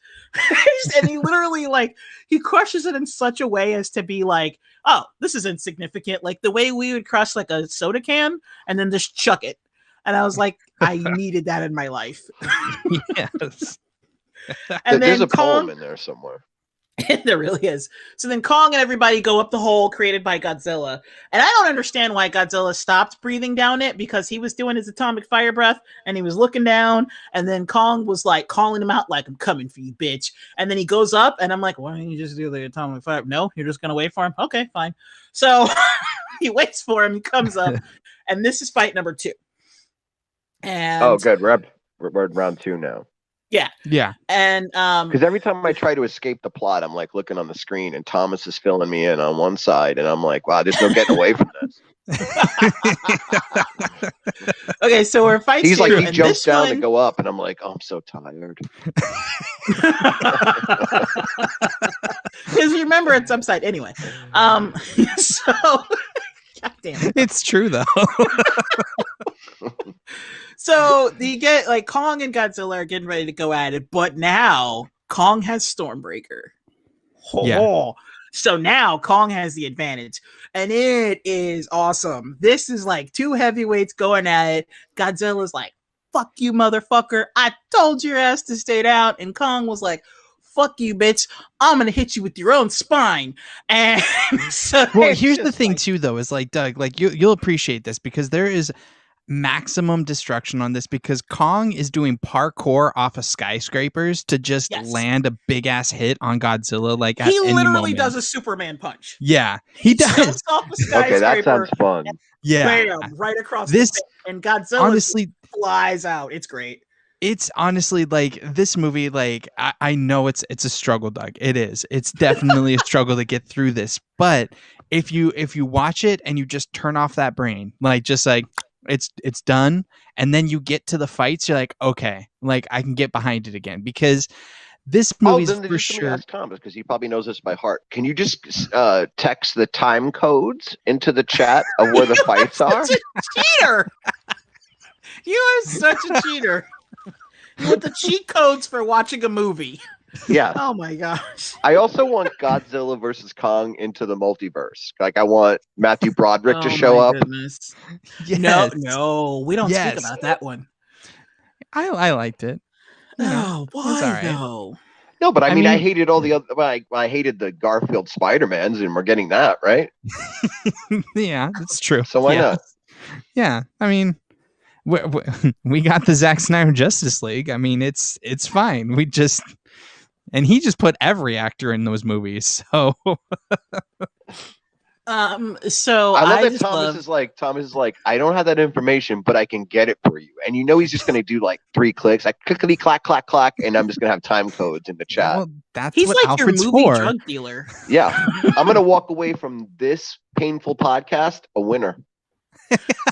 And he literally, like, he crushes it in such a way as to be like, oh, this is insignificant. Like the way we would crush like a soda can and then just chuck it. And I was like, I needed that in my life. Yes. And There's then a Kong, poem in there somewhere. there really is. So then Kong and everybody go up the hole created by Godzilla. And I don't understand why Godzilla stopped breathing down it, because he was doing his atomic fire breath and he was looking down. And then Kong was like calling him out, like, I'm coming for you, bitch. And then he goes up and I'm like, why don't you just do the atomic fire? No, you're just going to wait for him? Okay, fine. So he waits for him. He comes up. And this is fight number 2. And Oh, good. We're at round 2 now. Yeah. And Because every time I try to escape the plot, I'm like looking on the screen, and Thomas is filling me in on one side, and I'm like, wow, there's no getting away from this. okay, so we're fighting. He's like, he jumps down to go up, and I'm like, oh, I'm so tired. Because remember, it's upside anyway. So God damn it. It's true though. So you get like Kong and Godzilla are getting ready to go at it, but now Kong has Stormbreaker. Yeah. So now Kong has the advantage, and it is awesome. This is like 2 heavyweights going at it. Godzilla's like, fuck you, motherfucker. I told your ass to stay down. And Kong was like, fuck you, bitch. I'm going to hit you with your own spine. And so well, here's the thing, like, too, though, is like, Doug, like you'll appreciate this because there is maximum destruction on this, because Kong is doing parkour off of skyscrapers to just land a big ass hit on Godzilla. Like he literally does a Superman punch. Yeah, he does. Jumps off a skyscraper. Okay, that sounds fun. Yeah, bam, right across this, and Godzilla honestly flies out. It's great. It's honestly like this movie. Like I know it's a struggle, Doug. It is. It's definitely a struggle to get through this. But if you watch it and you just turn off that brain, like just like. It's done, and then you get to the fights, you're like, okay, like I can get behind it again, because this movie's for sure. Ask Thomas, because he probably knows this by heart. Can you just text the time codes into the chat of where the fights are? Such a cheater! You are such a cheater. You want the cheat codes for watching a movie. Yeah. Oh my gosh. I also want Godzilla versus Kong into the multiverse. Like I want Matthew Broderick to show up. Yes. No, we don't speak about that one. I liked it. No, why no? No, but I mean, I hated all the other. I hated the Garfield Spider-Mans, and we're getting that, right? Yeah, that's true. So why not? Yeah, I mean, we got the Zack Snyder Justice League. I mean, it's fine. And he just put every actor in those movies. So, so I love that Thomas is like, I don't have that information, but I can get it for you. And you know he's just going to do like 3 clicks, like clickety clack clack clack, and I'm just going to have time codes in the chat. Well, that's he's what like Alfred's your movie for. drug dealer. Yeah, I'm going to walk away from this painful podcast a winner.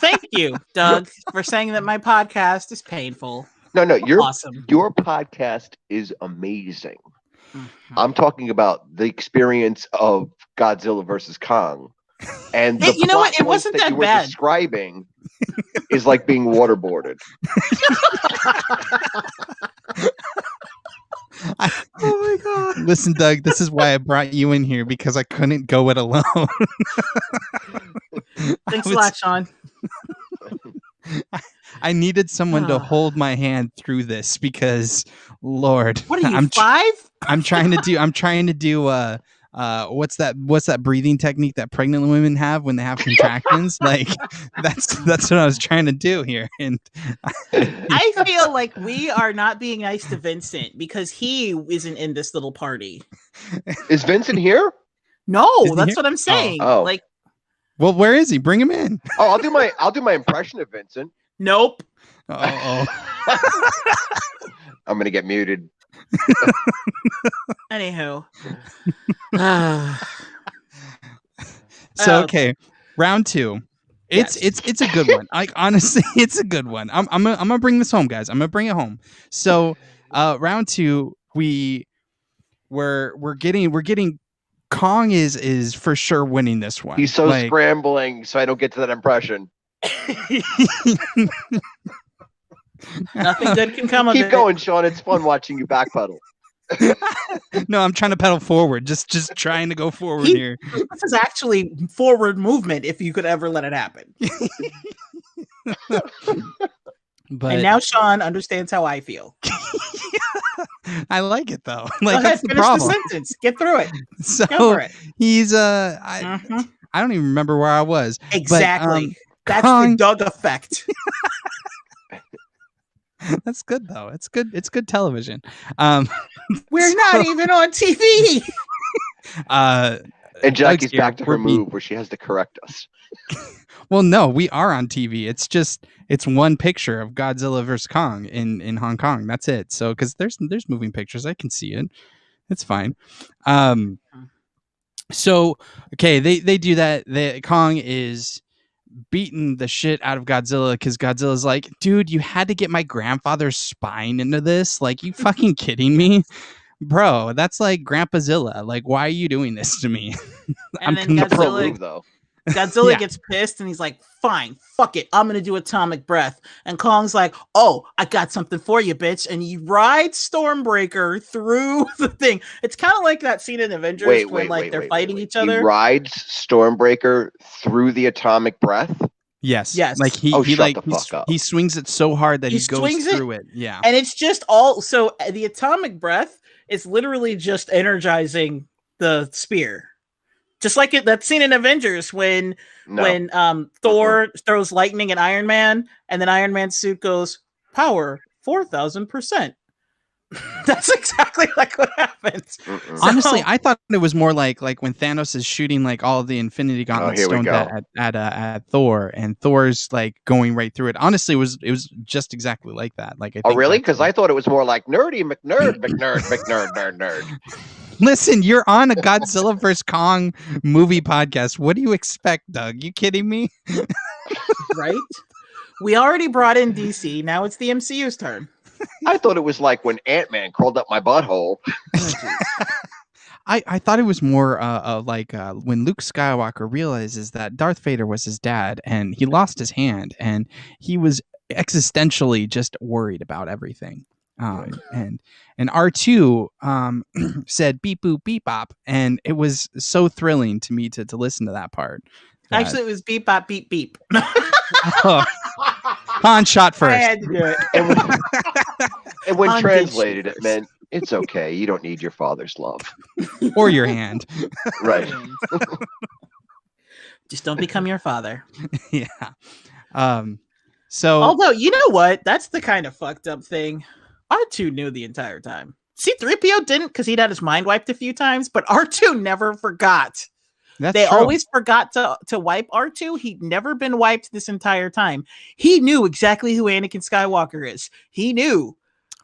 Thank you, Doug, for saying that my podcast is painful. No, awesome. Your podcast is amazing. Mm-hmm. I'm talking about the experience of Godzilla versus Kong, and you know what? It wasn't that you were bad. Describing is like being waterboarded. Oh my god! Listen, Doug, this is why I brought you in here, because I couldn't go it alone. Thanks a lot, Sean. I needed someone to hold my hand through this, because, Lord, what are you, 5? I'm trying to do what's that breathing technique that pregnant women have when they have contractions? Like that's what I was trying to do here. And I feel like we are not being nice to Vincent because he isn't in this little party. Is Vincent here? No, that's what I'm saying. Oh. Like, well, where is he? Bring him in. Oh, I'll do my impression of Vincent. Nope. Oh. I'm gonna get muted. Anywho. So okay, round 2. It's Yes. it's a good one. Like honestly, it's a good one. I'm gonna bring this home, guys. I'm gonna bring it home. So round 2, we're getting Kong is for sure winning this one. He's so like, scrambling, so I don't get to that impression. Nothing good can come of it. Keep going, Sean. It's fun watching you backpedal. No, I'm trying to pedal forward. Just trying to go forward here. This is actually forward movement if you could ever let it happen. But and now Sean understands how I feel. I like it though. Like, Go ahead, that's the finish problem. the sentence. Get through it. So Go for it. he's I don't even remember where I was. Exactly. But, that's Kong, the Doug effect. That's good though. It's good. It's good television. We're not even on TV. And Jackie's back to her move where she has to correct us. Well, no, we are on TV. It's one picture of Godzilla versus Kong in Hong Kong. That's it. So because there's moving pictures, I can see it. It's fine. So okay, they do that. Kong is beating the shit out of Godzilla because Godzilla's like, dude, you had to get my grandfather's spine into this. Like, you fucking kidding me? Bro, that's like Grandpazilla. Like, why are you doing this to me? And then Godzilla, move, though. Godzilla gets pissed and he's like, fine, fuck it. I'm going to do atomic breath. And Kong's like, oh, I got something for you, bitch. And he rides Stormbreaker through the thing. It's kind of like that scene in Avengers when they're fighting each other. He rides Stormbreaker through the atomic breath? Yes. Yes. Like he swings it so hard that he goes through it. Yeah. And it's just all, so the atomic breath is literally just energizing the spear. Just like that scene in Avengers when Thor throws lightning at Iron Man, and then Iron Man's suit goes power 4,000%. That's exactly like what happens. So, honestly, I thought it was more like when Thanos is shooting like all of the Infinity Gauntlet stones at Thor, and Thor's like going right through it. Honestly, it was just exactly like that. Like, I think really? Because I thought it was more like nerdy McNerd, nerd. Listen, you're on a Godzilla vs. Kong movie podcast. What do you expect, Doug? You kidding me? Right? We already brought in DC. Now it's the MCU's turn. I thought it was like when Ant-Man crawled up my butthole. I thought it was more like when Luke Skywalker realizes that Darth Vader was his dad and he lost his hand and he was existentially just worried about everything. And R2 said beep boop beep bop, and it was so thrilling to me to listen to that part. Actually, it was beep bop beep beep. Han shot first. I had to do it. And when translated, it meant it's okay. You don't need your father's love or your hand. Right. Just don't become your father. Yeah. So, although, you know what? That's the kind of fucked up thing. R2 knew the entire time. C-3PO didn't because he'd had his mind wiped a few times, but R2 never forgot. They always forgot to wipe R2. He'd never been wiped this entire time. He knew exactly who Anakin Skywalker is. He knew.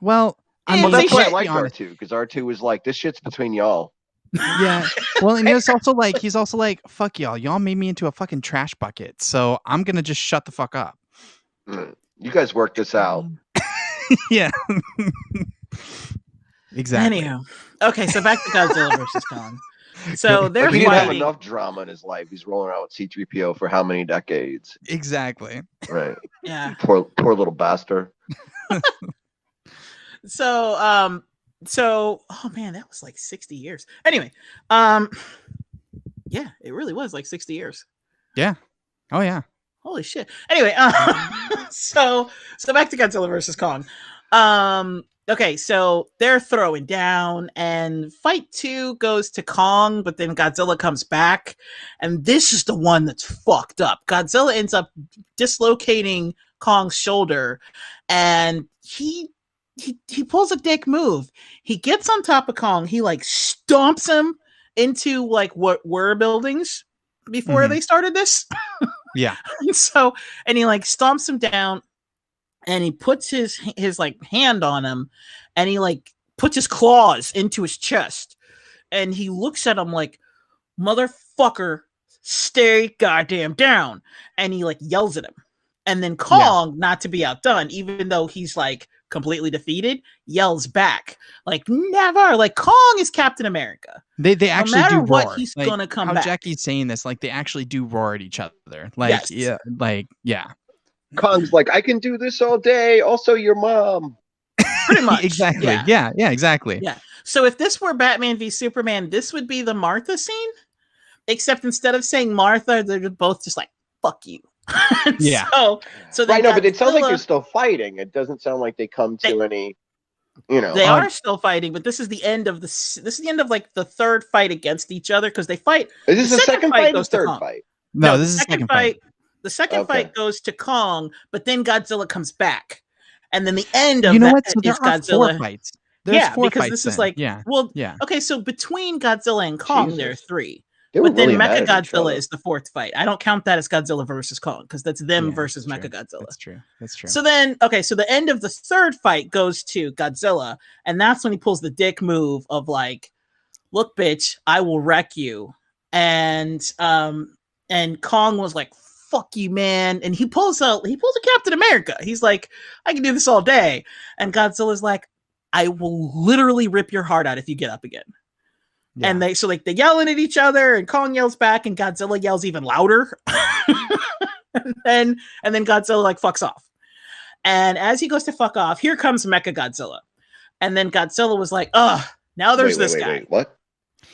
Well, that's why I liked R2, because R2 was like, this shit's between y'all. Yeah. Well, and he's also like, fuck y'all. Y'all made me into a fucking trash bucket. So I'm going to just shut the fuck up. You guys worked this out. Yeah. Exactly. Anyhow. Okay, so back to Godzilla versus Kong. So they're he fighting. didn't have enough drama in his life. He's rolling around with C-3PO for how many decades? Exactly. Right. Yeah. Poor little bastard. So oh man, that was like 60 years. Anyway, yeah, it really was like 60 years. Yeah. Oh yeah. Holy shit. Anyway, so back to Godzilla versus Kong. Okay, so they're throwing down, and fight 2 goes to Kong, but then Godzilla comes back, and this is the one that's fucked up. Godzilla ends up dislocating Kong's shoulder, and he pulls a dick move. He gets on top of Kong. He like stomps him into like what were buildings before they started this. Yeah. And he like stomps him down. And he puts his like hand on him, and he like puts his claws into his chest, and he looks at him like, motherfucker, stay goddamn down. And he like yells at him. And then Kong, not to be outdone, even though he's like completely defeated, yells back like, never. Like, Kong is Captain America. They actually do roar. What, he's like, gonna come how back. Jackie's saying this, like they actually do roar at each other. Like, yeah. Kong's like, I can do this all day. Also, your mom. Pretty much. Exactly. Yeah, exactly. Yeah. So if this were Batman v Superman, this would be the Martha scene. Except instead of saying Martha, they're both just like, fuck you. Yeah. So right, no, but it sounds like they're still fighting. It doesn't sound like they come to any, They are still fighting, but this is the end of like the third fight against each other, because they fight. Is this the second fight or third fight? No, this is the second fight. The second fight goes to Kong, but then Godzilla comes back. And then the end of So there is are Godzilla. 4 fights. There's 4 because fights this then. is like, okay, so between Godzilla and Kong, there are 3. But then Mechagodzilla is the 4th fight. I don't count that as Godzilla versus Kong, because that's them versus Mechagodzilla. That's true. So then, so the end of the 3rd fight goes to Godzilla, and that's when he pulls the dick move of like, look, bitch, I will wreck you. And Kong was like, fuck you, man. And he pulls a Captain America. He's like, I can do this all day. And Godzilla's like, I will literally rip your heart out if you get up again. Yeah. And they're yelling at each other, and Kong yells back, and Godzilla yells even louder. and then Godzilla like fucks off. And as he goes to fuck off, here comes Mechagodzilla. And then Godzilla was like, now there's this guy. Wait, what?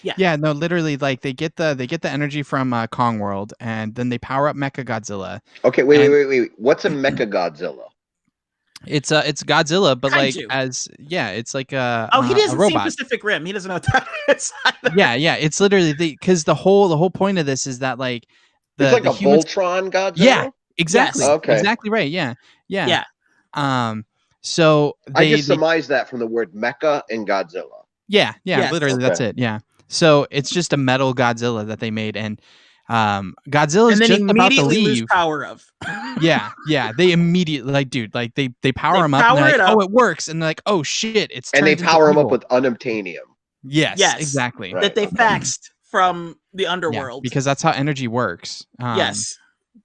Yeah, no, literally, like they get the energy from Kong World, and then they power up Mechagodzilla. Okay, wait. What's a Mechagodzilla? It's Godzilla, but Kaiju. like it's like he doesn't see Pacific Rim. He doesn't know what that is. yeah, it's literally because the whole point of this is that like it's like a Voltron Godzilla. Yeah, exactly. Yes. Okay, exactly right. Yeah. So I just surmised that from the word mecha and Godzilla. Yeah, literally that's it. Yeah. So it's just a metal Godzilla that they made, and Godzilla's just about to leave. Lose power of. yeah. They immediately they power him up, and they're like, oh, it works, and they're like, oh shit, and they power him up with unobtainium. Yes, exactly. Right, that they faxed from the underworld, because that's how energy works. Yes,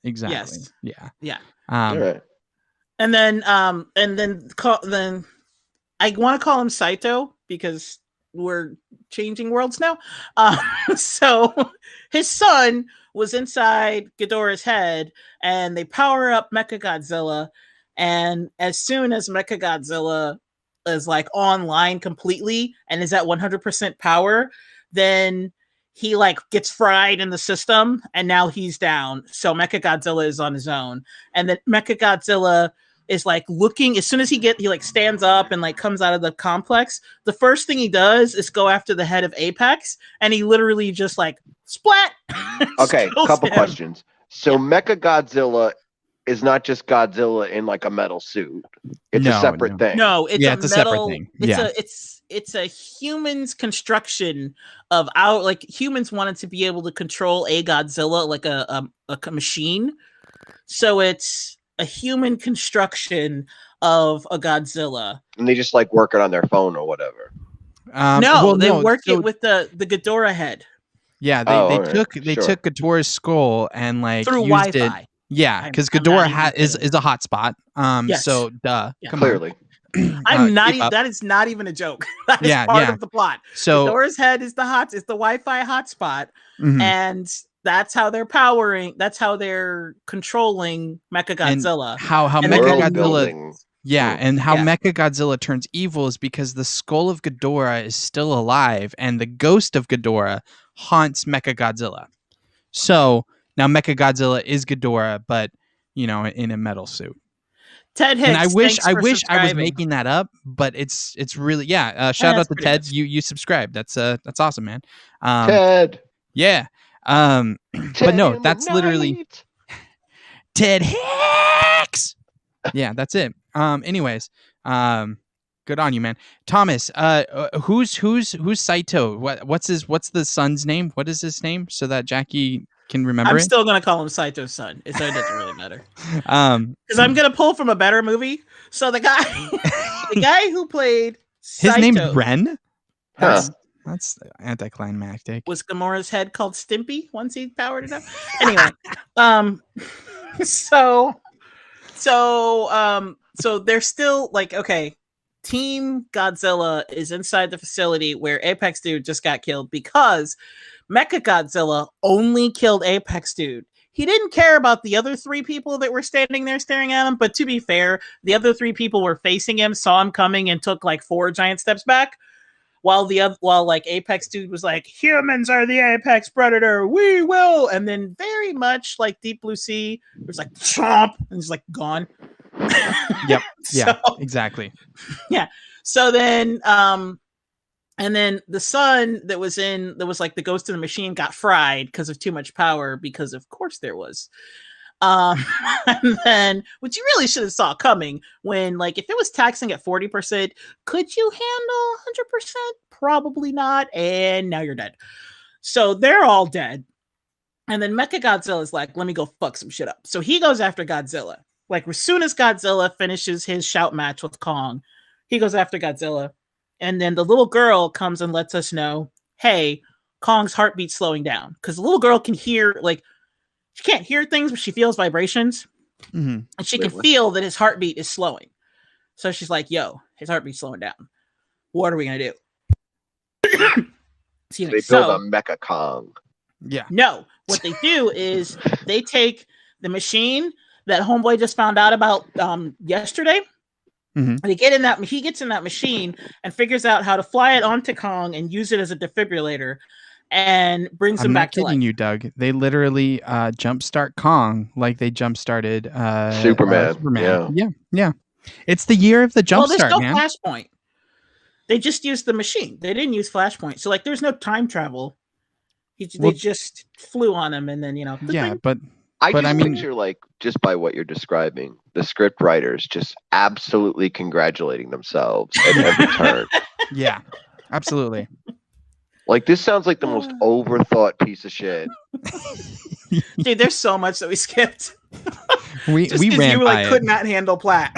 exactly. Yes. Yeah. All right. And then I want to call him Saito because we're changing worlds now. So his son was inside Ghidorah's head, and they power up Mechagodzilla. And as soon as Mechagodzilla is like online completely and is at 100% power, then he like gets fried in the system, and now he's down. So Mechagodzilla is on his own, and then Mechagodzilla is like looking, as soon as he like stands up and like comes out of the complex, the first thing he does is go after the head of Apex, and he literally just like splat. Okay, couple questions. So Mechagodzilla is not just Godzilla in like a metal suit. It's a separate thing. No, it's a separate thing. It's a human's construction of humans wanted to be able to control a Godzilla like a machine. So it's a human construction of a Godzilla, and they just like work it on their phone or whatever. They work it with the Ghidorah head. Yeah, they took Ghidorah's skull and like through used Wi-Fi. it. Yeah, because Ghidorah is a hotspot. Yes. So duh. Yeah. Clearly. I'm not even. That is not even a joke. That is part of the plot. So Ghidorah's head is the Wi-Fi hotspot, and that's how they're powering. That's how they're controlling Mechagodzilla. And how Mechagodzilla. Yeah, and how Mechagodzilla turns evil is because the skull of Ghidorah is still alive, and the ghost of Ghidorah haunts Mechagodzilla. So now Mechagodzilla is Ghidorah, but in a metal suit. Ted Hicks, and I wish I was making making that up, but it's really shout out to Ted. Nice. You subscribed. That's awesome, man. Ted. Yeah. But no, that's literally Ted Hicks. Yeah, that's it. Anyways, good on you, man. Thomas, who's Saito? What's the son's name? What is his name so that Jackie can remember I'm still gonna call him Saito's son. So it doesn't really matter. Because I'm gonna pull from a better movie. So the guy who played His name's Saito. Ren? Huh. That's anticlimactic. Was Gamora's head called Stimpy once he powered it up? Anyway, so they're still like, okay, Team Godzilla is inside the facility where Apex Dude just got killed because Mecha Godzilla only killed Apex Dude. He didn't care about the other 3 people that were standing there staring at him, but to be fair, the other 3 people were facing him, saw him coming, and took like 4 giant steps back. While like Apex Dude was like, humans are the apex predator, we will, and then very much like Deep Blue Sea, it was like chomp, and it's like gone. Yep. Yeah. Exactly. Yeah. So then, and then the sun that was like the ghost in the machine got fried because of too much power, because of course there was. And then, which you really should have saw coming, when like if it was taxing at 40%, could you handle 100%? Probably not. And now you're dead. So they're all dead. And then Mecha Godzilla is like, let me go fuck some shit up. So he goes after Godzilla. Like as soon as Godzilla finishes his shout match with Kong, he goes after Godzilla. And then the little girl comes and lets us know, hey, Kong's heartbeat's slowing down. Because the little girl can hear, like, she can't hear things, but she feels vibrations. Mm-hmm. And she can feel that his heartbeat is slowing. So she's like, yo, his heartbeat's slowing down. What are we going to do? So they build a Mecha Kong. Yeah. No, what they do is they take the machine that Homeboy just found out about yesterday. Mm-hmm. They get in that, he gets in that machine and figures out how to fly it onto Kong and use it as a defibrillator, and brings him back to life. I'm not kidding you, Doug. They literally jumpstart Kong like they jumpstarted Superman. Yeah. It's the year of the jumpstart, there's no man. Flashpoint. They just used the machine. They didn't use Flashpoint. So like there's no time travel. They just flew on him, and then, you know. Yeah, but I picture, like, just by what you're describing, the script writers just absolutely congratulating themselves at every turn. Yeah, absolutely. Like, this sounds like the most overthought piece of shit. Dude, there's so much that we skipped. We ran you by could not handle plot.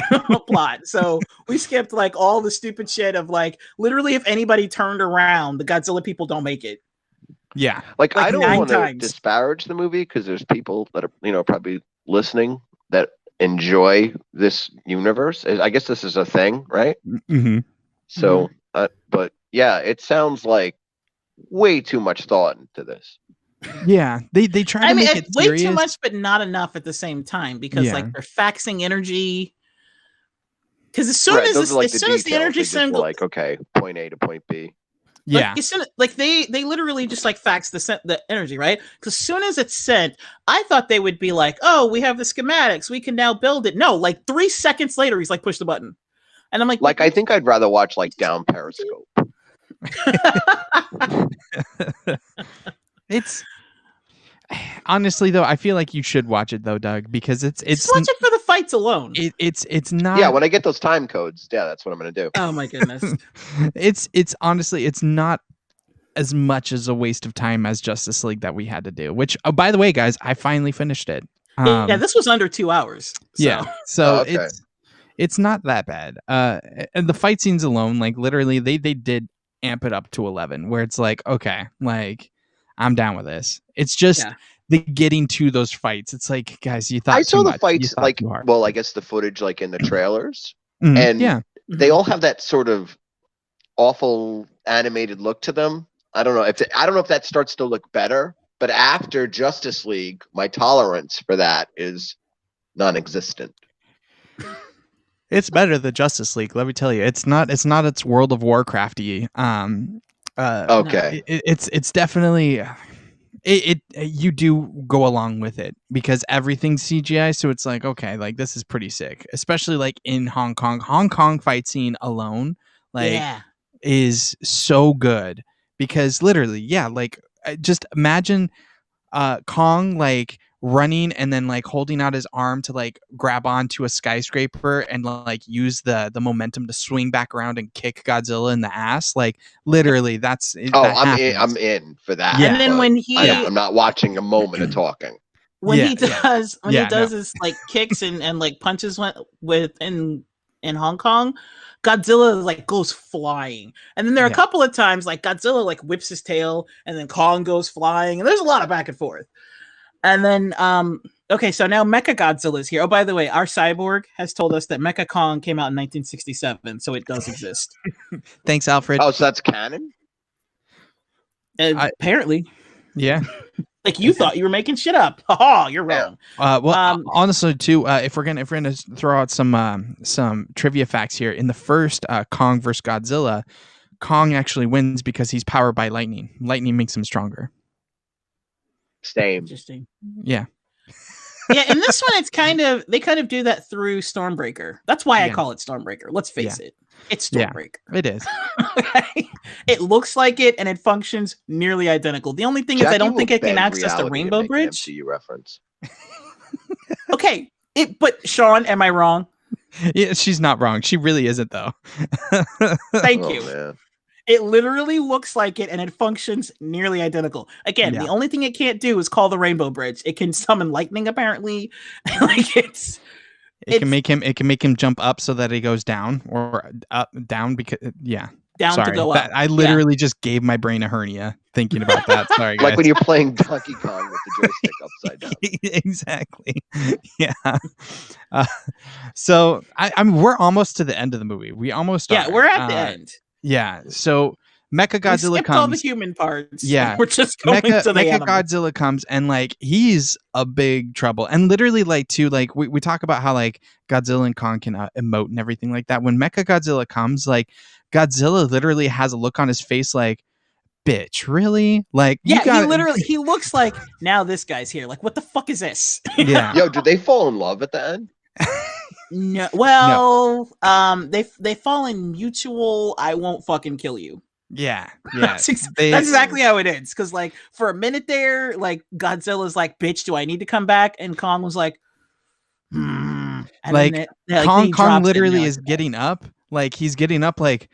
So we skipped like all the stupid shit of like literally if anybody turned around, the Godzilla people don't make it. Yeah. Like I don't want to disparage the movie because there's people that are, you know, probably listening that enjoy this universe. I guess this is a thing, right? Mm-hmm. So, but yeah, it sounds like way too much thought into this. Yeah, they try to make it serious. Way too much, but not enough at the same time, because like they're faxing energy. Because as soon as the energy symbol, like, okay, point A to point B. Yeah, like they literally just like fax the energy, right? Because as soon as it's sent, I thought they would be like, oh, we have the schematics, we can now build it. No, like 3 seconds later, he's like, push the button, and I'm like, I think I'd rather watch like Down Periscope. It's honestly though, I feel like you should watch it though, Doug, because it's just watch it for the fights alone. It's not. Yeah, when I get those time codes, that's what I'm gonna do. Oh my goodness. it's honestly, it's not as much as a waste of time as Justice League that we had to do. Which, oh, by the way, guys, I finally finished it. Yeah, this was under 2 hours. So. Yeah, so it's not that bad. And the fight scenes alone, like literally, they did amp it up to 11, where it's like, okay, like I'm down with this. It's just the getting to those fights. It's like, guys, you thought I saw the fights like, well, I guess the footage like in the trailers, and they all have that sort of awful animated look to them. I don't know if that starts to look better, but after Justice League, my tolerance for that is non-existent. It's better than Justice League, let me tell you. It's not its World of Warcrafty. Okay. It's definitely you do go along with it because everything's CGI, so it's like, okay, like this is pretty sick. Especially like in Hong Kong. Hong Kong fight scene alone, like is so good because literally, like just imagine Kong like running and then like holding out his arm to like grab onto a skyscraper and like use the momentum to swing back around and kick Godzilla in the ass. Like literally, that's I'm in for that. Yeah. And then when I'm not watching a moment of talking. When he does his like kicks and like punches with and in Hong Kong, Godzilla like goes flying. And then there are a couple of times like Godzilla like whips his tail and then Kong goes flying. And there's a lot of back and forth. And then okay, so now Mecha Godzilla is here. Oh, by the way, our cyborg has told us that Mecha Kong came out in 1967, so it does exist. Thanks, Alfred. Oh, so that's canon? Apparently. Yeah. Like you thought you were making shit up. Haha, you're wrong. Honestly, too, if we're gonna throw out some trivia facts here, in the first Kong versus Godzilla, Kong actually wins because he's powered by lightning. Lightning makes him stronger. Same. Interesting. Yeah. Yeah, in this one, they kind of do that through Stormbreaker. That's why I call it Stormbreaker. Let's face it. It's Stormbreaker. Yeah, it is. Okay? It looks like it, and it functions nearly identical. The only thing is I don't think it can access the Rainbow Bridge. MCU reference. Okay, but Sean, am I wrong? Yeah, she's not wrong. She really isn't, though. Thank you. Man. It literally looks like it, and it functions nearly identical. Again, the only thing it can't do is call the Rainbow Bridge. It can summon lightning, apparently. Like it can make him jump up so that he goes down or up down because down sorry, to go up. I literally just gave my brain a hernia thinking about that. Sorry, guys. Like when you're playing Donkey Kong with the joystick upside down. Exactly. Yeah. So I mean, we're almost to the end of the movie. We almost are. We're at the end. Yeah. So Mecha Godzilla comes. All the human parts. Yeah. We're just going to the Mecha animals. Godzilla comes and like he's a big trouble. And literally like too, like we talk about how like Godzilla and Kong can emote and everything like that. When Mecha Godzilla comes, like Godzilla literally has a look on his face like, bitch, really? Like he looks like now this guy's here. Like, what the fuck is this? Yeah. Yo, did they fall in love at the end? No. Well, no. They fall in mutual. I won't fucking kill you. Yeah. That's exactly how it is. Because like for a minute there, like Godzilla's like, "Bitch, do I need to come back?" And Kong was like, And like Kong literally is getting up. Like he's getting up. Like,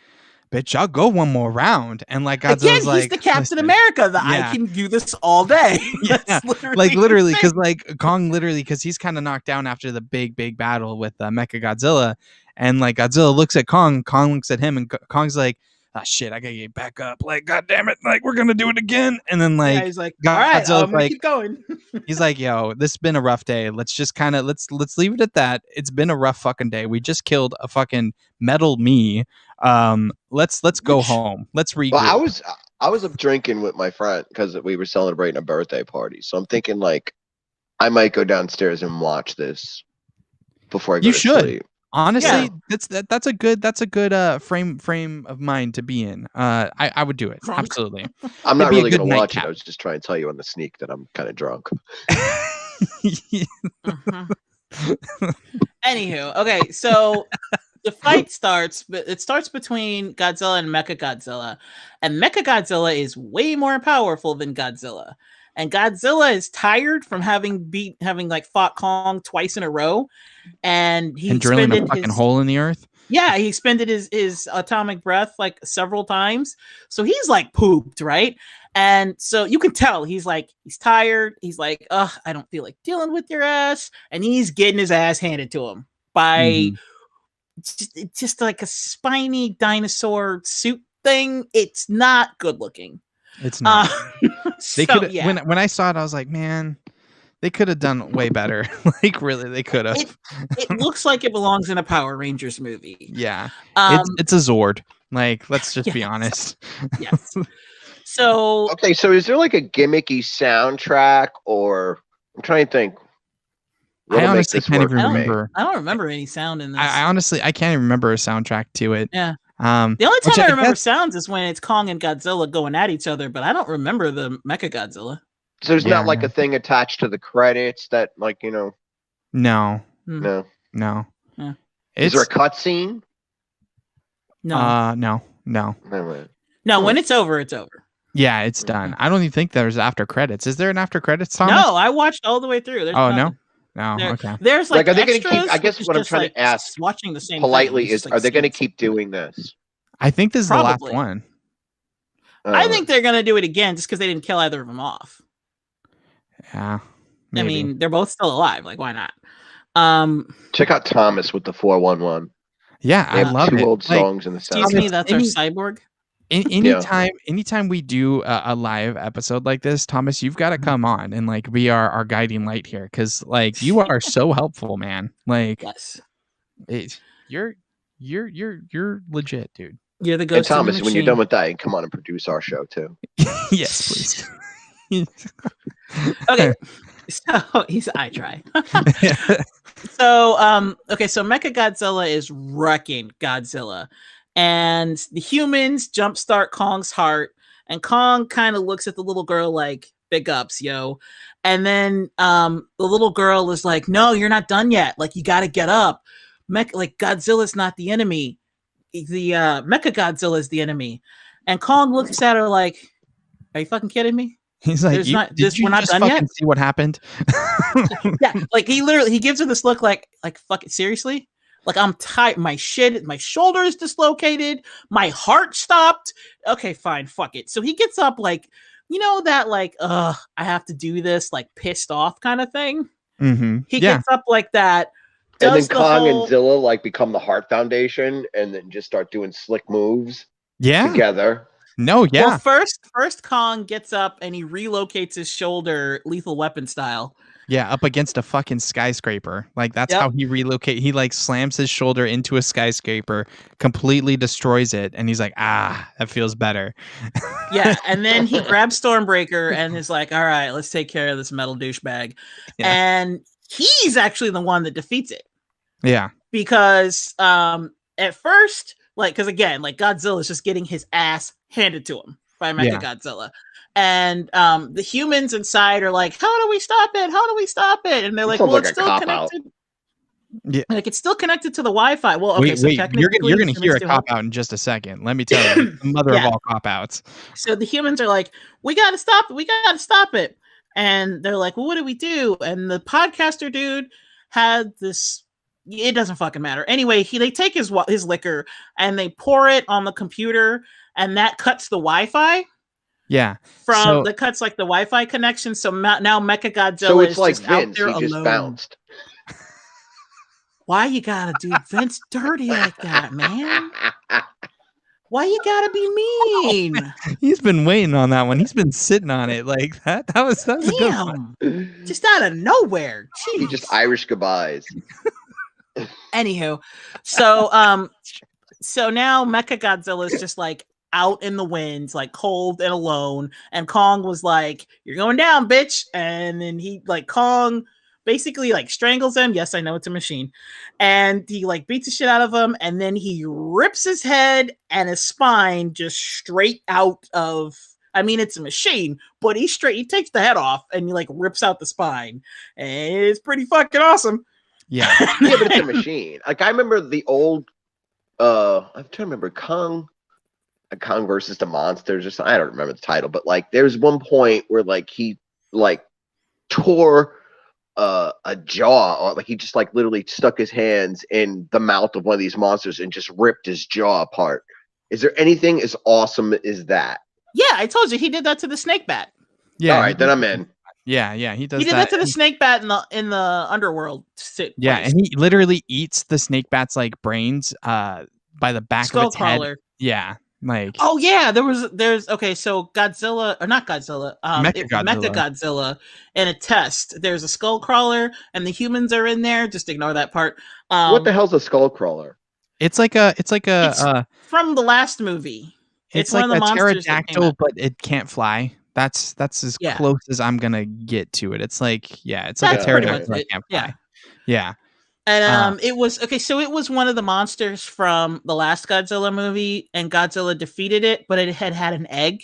bitch, I'll go one more round. And like Godzilla's again, he's the Captain America. I can do this all day. Yeah. Literally, because like Kong because he's kind of knocked down after the big battle with Mecha Godzilla, and like Godzilla looks at Kong looks at him, and Kong's like, ah, shit, I gotta get back up. Like, god damn it, like we're gonna do it again. And then like he's like, all right, Godzilla's like, keep going. He's like, yo, this has been a rough day. Let's just kind of let's leave it at that. It's been a rough fucking day. We just killed a fucking metal me. Let's go home. Let's regroup. Well, I was up drinking with my friend because we were celebrating a birthday party. So I'm thinking like I might go downstairs and watch this before I go to sleep. Honestly, that's a good frame of mind to be in. I would do it. Absolutely. I'm not really going to watch it. I was just trying to tell you on the sneak that I'm kind of drunk. Anywho, okay, so the fight starts, but it starts between Godzilla and Mecha Godzilla, and Mecha Godzilla is way more powerful than Godzilla. And Godzilla is tired from having like fought Kong twice in a row, and drilling a fucking hole in the earth. Yeah, he expended his atomic breath like several times, so he's like pooped, right? And so you can tell he's tired. He's like, ugh, I don't feel like dealing with your ass, and he's getting his ass handed to him by just like a spiny dinosaur suit thing. It's not good looking. It's not. They could when I saw it, I was like, man, they could have done way better. Like, really, they could have. It looks like it belongs in a Power Rangers movie. Yeah, it's a Zord. Like, let's just be honest. Yes. So okay, so is there like a gimmicky soundtrack, or I'm trying to think. I honestly can't even remember. I don't remember any sound in this. I honestly can't even remember a soundtrack to it. Yeah. The only time I remember sounds is when it's Kong and Godzilla going at each other, but I don't remember the Mecha Godzilla. So there's not like a thing attached to the credits that, like, you know. No. No. Yeah. Is there a cutscene? No. No. No, when it's over, it's over. Yeah, it's done. I don't even think there's after credits. Is there an after credits, Thomas? No, I watched all the way through. There's nothing. No, okay. There's like are they extras, gonna keep? I guess what I'm trying to ask, watching the same politely, thing, is are they going to keep doing this? I think this is the last one. I think they're going to do it again, just because they didn't kill either of them off. Yeah, maybe. I mean, they're both still alive. Like, why not? Check out Thomas with the 411. Yeah, They I have love two it. old Like, songs in the Excuse soundtrack. me, that's our cyborg. Yeah. anytime we do a live episode like this, Thomas, you've got to come on and like be our guiding light here, because like you are so helpful, man. Like, Yes. it, you're you're legit, dude. You're the And ghost in the Thomas, when you're machine. done with that, you come on and produce our show too. Yes, please. Okay. So I try. So okay, so Mechagodzilla is wrecking Godzilla. And the humans jumpstart Kong's heart, and Kong kind of looks at the little girl like, big ups, yo. And then the little girl is like, no, you're not done yet. Like, you gotta get up. Like, Godzilla's not the enemy. The Mechagodzilla is the enemy. And Kong looks at her like, are you fucking kidding me? He's like, did you We're not just done fucking yet. see what happened? Yeah, like he gives her this look like fuck it, seriously? Like, I'm tight, my shoulder is dislocated, my heart stopped. Okay, fine, fuck it. So he gets up like, that like, I have to do this, like pissed off kind of thing. Mm-hmm. He Yeah. gets up like that. And then Does the Kong whole and Zilla like become the Heart Foundation and then just start doing slick moves Yeah. together. No, yeah. Well, first Kong gets up and he relocates his shoulder Lethal Weapon style. Yeah, up against a fucking skyscraper. Like, that's Yep. how he relocate. He like slams his shoulder into a skyscraper, completely destroys it, and he's like, that feels better. Yeah, and then he grabs Stormbreaker and is like, all right, let's take care of this metal douchebag. Yeah. And he's actually the one that defeats it. Yeah. Because at first, like, because again, like, Godzilla is just getting his ass handed to him by Mechagodzilla. And the humans inside are like, how do we stop it? How do we stop it? And they're like, well, it's still connected. Yeah. Like, it's still connected to the Wi-Fi. Well, okay, wait, technically you're gonna hear a cop out in just a second. Let me tell you, the mother of all cop outs. So the humans are like, we gotta stop it, we gotta stop it. And they're like, well, what do we do? And the podcaster dude had this, it doesn't fucking matter. Anyway, they take his liquor and they pour it on the computer, and that cuts the Wi-Fi. Yeah. That cuts like the Wi-Fi connection. So now Mechagodzilla so it's is like just Vince, out there he alone. just bounced. Why you gotta do Vince dirty like that, man? Why you gotta be mean? He's been waiting on that one. He's been sitting on it like that. That was a good one. Just out of nowhere. Jeez. He just Irish goodbyes. Anywho, so now Mechagodzilla is just like out in the winds, like cold and alone. And Kong was like, "You're going down, bitch!" And then Kong basically like strangles him. Yes, I know it's a machine, and he like beats the shit out of him, and then he rips his head and his spine just straight out of. I mean, it's a machine, but he takes the head off and he like rips out the spine, and it's pretty fucking awesome. Yeah. Yeah, but it's a machine. Like, I remember the old I'm trying to remember Kong versus the Monsters, or I don't remember the title, but like there's one point where like he like tore a jaw, or like he just like literally stuck his hands in the mouth of one of these monsters and just ripped his jaw apart. Is there anything as awesome as that? Yeah, I told you he did that to the snake bat. Yeah. All right, then I'm in. Yeah, he does. He did that to the snake bat in the underworld. Yeah, and he literally eats the snake bat's like brains by the back of its head. Yeah, like. Oh yeah, there's okay. So Godzilla, or not Godzilla, Mechagodzilla in a test. There's a skull crawler, and the humans are in there. Just ignore that part. What the hell's a skull crawler? It's from the last movie. It's like a pterodactyl, but it can't fly. That's as close as I'm gonna get to it. It's like it's like a pterodactyl that can't fly. Yeah. And it was okay. So it was one of the monsters from the last Godzilla movie, and Godzilla defeated it, but it had an egg.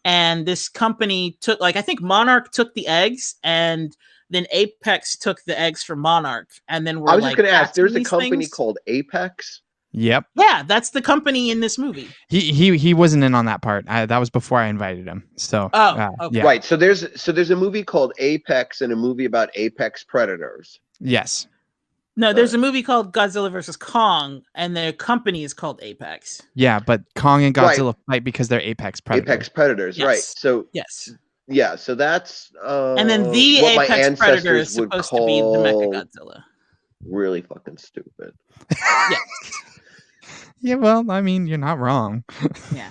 And this company took, like, I think Monarch took the eggs, and then Apex took the eggs from Monarch. And then I was just gonna ask. There's a company called Apex. Yep. Yeah, that's the company in this movie. He wasn't in on that part. That was before I invited him. So okay. Yeah. Right. So there's a movie called Apex and a movie about apex predators. Yes. No, there's a movie called Godzilla versus Kong, and their company is called Apex. Yeah, but Kong and Godzilla fight because they're apex predators. Apex predators, yes. Right? So yes. Yeah. So that's and then the apex predator is supposed to be the Mechagodzilla. Really fucking stupid. Yeah. Yeah, well, I mean, you're not wrong. Yeah.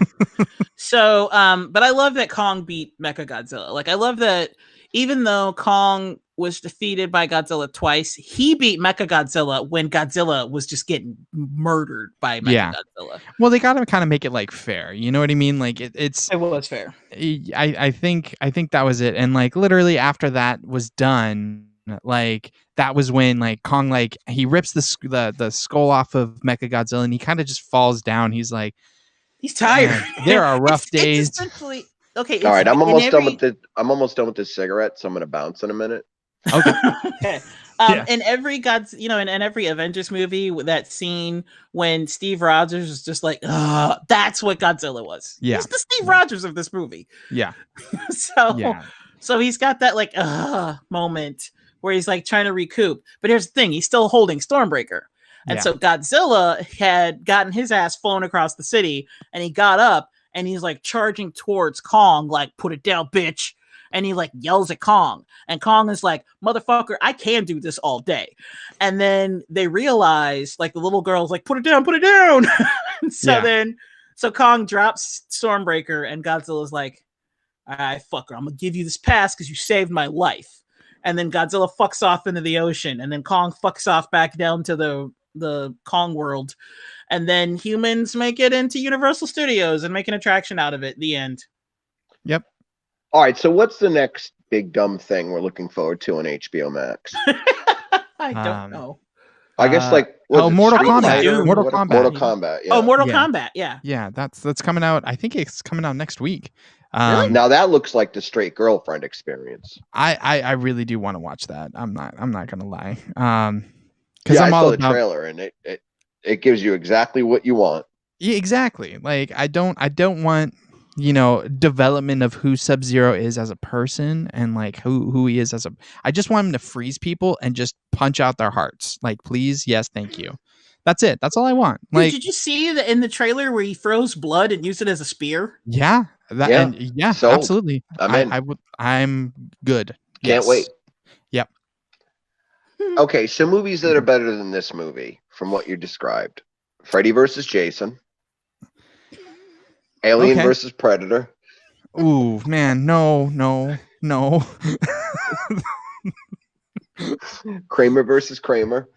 So, but I love that Kong beat Mechagodzilla. Like, I love that even though Kong was defeated by Godzilla twice, he beat Mechagodzilla when Godzilla was just getting murdered by Yeah. Mechagodzilla. Well, they got to kind of make it like fair. You know what I mean? Like it's. It was fair. I think that was it, and like literally after that was done, like that was when like Kong like he rips the skull off of Mechagodzilla and he kind of just falls down. He's like, he's tired. "Man, there are rough days." It's essentially okay. All right, I'm almost every... done with this. I'm almost done with this cigarette, so I'm gonna bounce in a minute. Okay. Okay. Yeah. In every in every Avengers movie, that scene when Steve Rogers is just like, that's what Godzilla was. Yeah. He's the Steve Rogers of this movie. Yeah. So he's got that like moment where he's like trying to recoup. But here's the thing, he's still holding Stormbreaker. And so Godzilla had gotten his ass flown across the city, and he got up and he's like charging towards Kong, like, put it down, bitch. And he like yells at Kong, and Kong is like, motherfucker, I can do this all day. And then they realize, like, the little girl's like, put it down. So Kong drops Stormbreaker, and Godzilla's like, all right, fucker, I'm gonna give you this pass because you saved my life. And then Godzilla fucks off into the ocean, and then Kong fucks off back down to the Kong world. And then humans make it into Universal Studios and make an attraction out of it. The end. Yep. All right, so what's the next big dumb thing we're looking forward to on HBO Max? I don't know. I guess like Mortal Kombat. Mortal Kombat. Yeah. Oh, Mortal Kombat. Yeah. Yeah, that's coming out. I think it's coming out next week. Really? Now that looks like the straight girlfriend experience. I really do want to watch that. I'm not gonna lie. Because I saw the trailer and it gives you exactly what you want. Yeah, exactly. Like I don't want, development of who Sub-Zero is as a person and like who he is as I just want him to freeze people and just punch out their hearts. Like, please, yes, thank you. That's it. That's all I want. Like, did you see that in the trailer where he throws blood and used it as a spear? Yeah. So, absolutely. I'm in. I'm good. Can't wait. Yep. Okay, so movies that are better than this movie, from what you described: Freddy versus Jason, Alien versus Predator. Ooh, man, no. Kramer versus Kramer.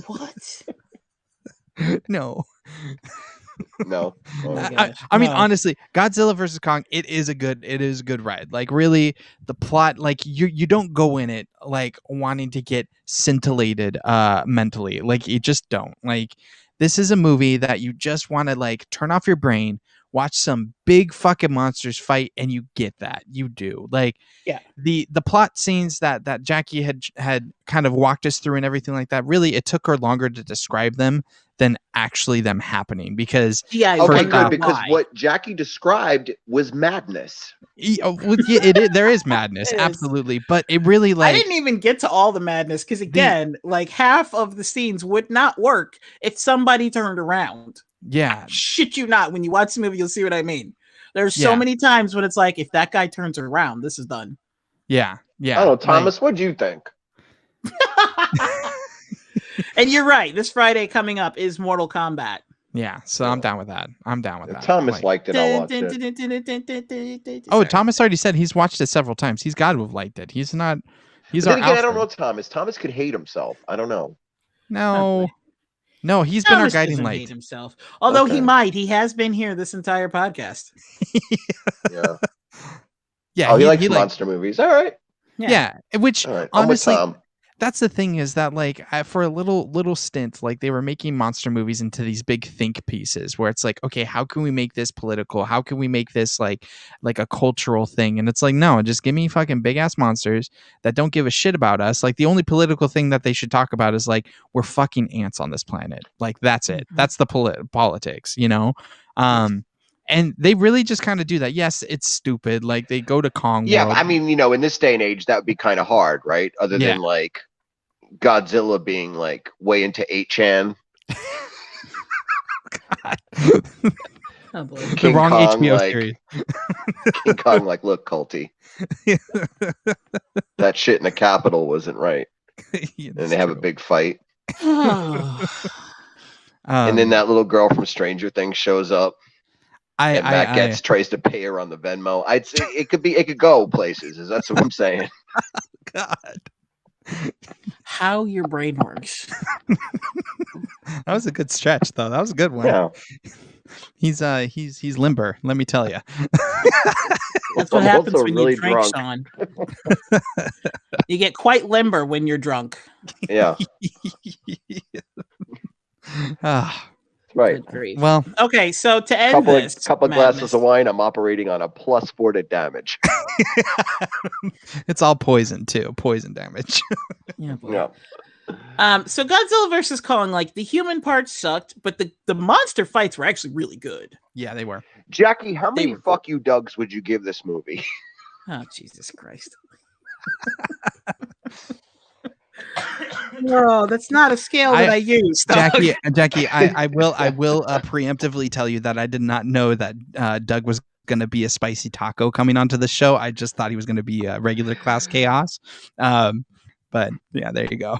What? No. No. I mean, honestly, Godzilla versus Kong, it is a good ride. Like, really, the plot, like, you don't go in it like wanting to get scintillated mentally. Like, you just don't. Like, this is a movie that you just want to like turn off your brain, watch some big fucking monsters fight, and you get that. You do. Like, yeah. The plot scenes that Jackie had kind of walked us through and everything like that, really, it took her longer to describe them than actually them happening, because because what Jackie described was madness. There is madness, absolutely, but it really, like, I didn't even get to all the madness because again, like half of the scenes would not work if somebody turned around. Yeah, shit you not. When you watch the movie, you'll see what I mean. There's so many times when it's like, if that guy turns around, this is done. Yeah. I don't know, Thomas. What'd you think? And you're right. This Friday coming up is Mortal Kombat. Yeah, so I'm down with that. If Thomas liked it, I'll watch it. Oh, Thomas already said he's watched it several times. He's got to have liked it. He's not. He's our. I don't know Thomas. Thomas could hate himself. I don't know. No, he's been our guiding light. Hate himself, although he might. He has been here this entire podcast. Yeah. Yeah. He likes monster movies. All right. Yeah. Which, all right. honestly, that's the thing, is that like for a little stint, like they were making monster movies into these big think pieces where it's like, okay, how can we make this political? How can we make this like a cultural thing? And it's like, no, just give me fucking big ass monsters that don't give a shit about us. Like, the only political thing that they should talk about is like, we're fucking ants on this planet. Like, that's it. That's the politics, and they really just kind of do that. Yes, it's stupid. Like, they go to Kong Yeah, World. I mean, in this day and age, that would be kind of hard, right? Other than like Godzilla being like way into 8chan. God. Oh boy. The wrong Kong, HBO like, series. King Kong, like, look, culty. That shit in the Capitol wasn't right. And they have a big fight. And then that little girl from Stranger Things shows up. And Matt tries to pay her on the Venmo. It could go places. That's what I'm saying. God. How your brain works. That was a good stretch, though. That was a good one. Yeah. He's limber. Let me tell you. That's what happens when you drink, drunk. Sean. You get quite limber when you're drunk. Yeah. Right. Well, okay. So to end this, couple glasses of wine, I'm operating on a +4 to damage. It's all poison too. Poison damage. Yeah. So Godzilla versus Kong, like the human parts sucked, but the monster fights were actually really good. Yeah, they were. Jackie, how many fuck you Dougs would you give this movie? Oh, Jesus Christ. No, that's not a scale that I use. Jackie, I will preemptively tell you that I did not know that Doug was going to be a spicy taco coming onto the show. I just thought he was going to be a regular class chaos. But yeah, there you go.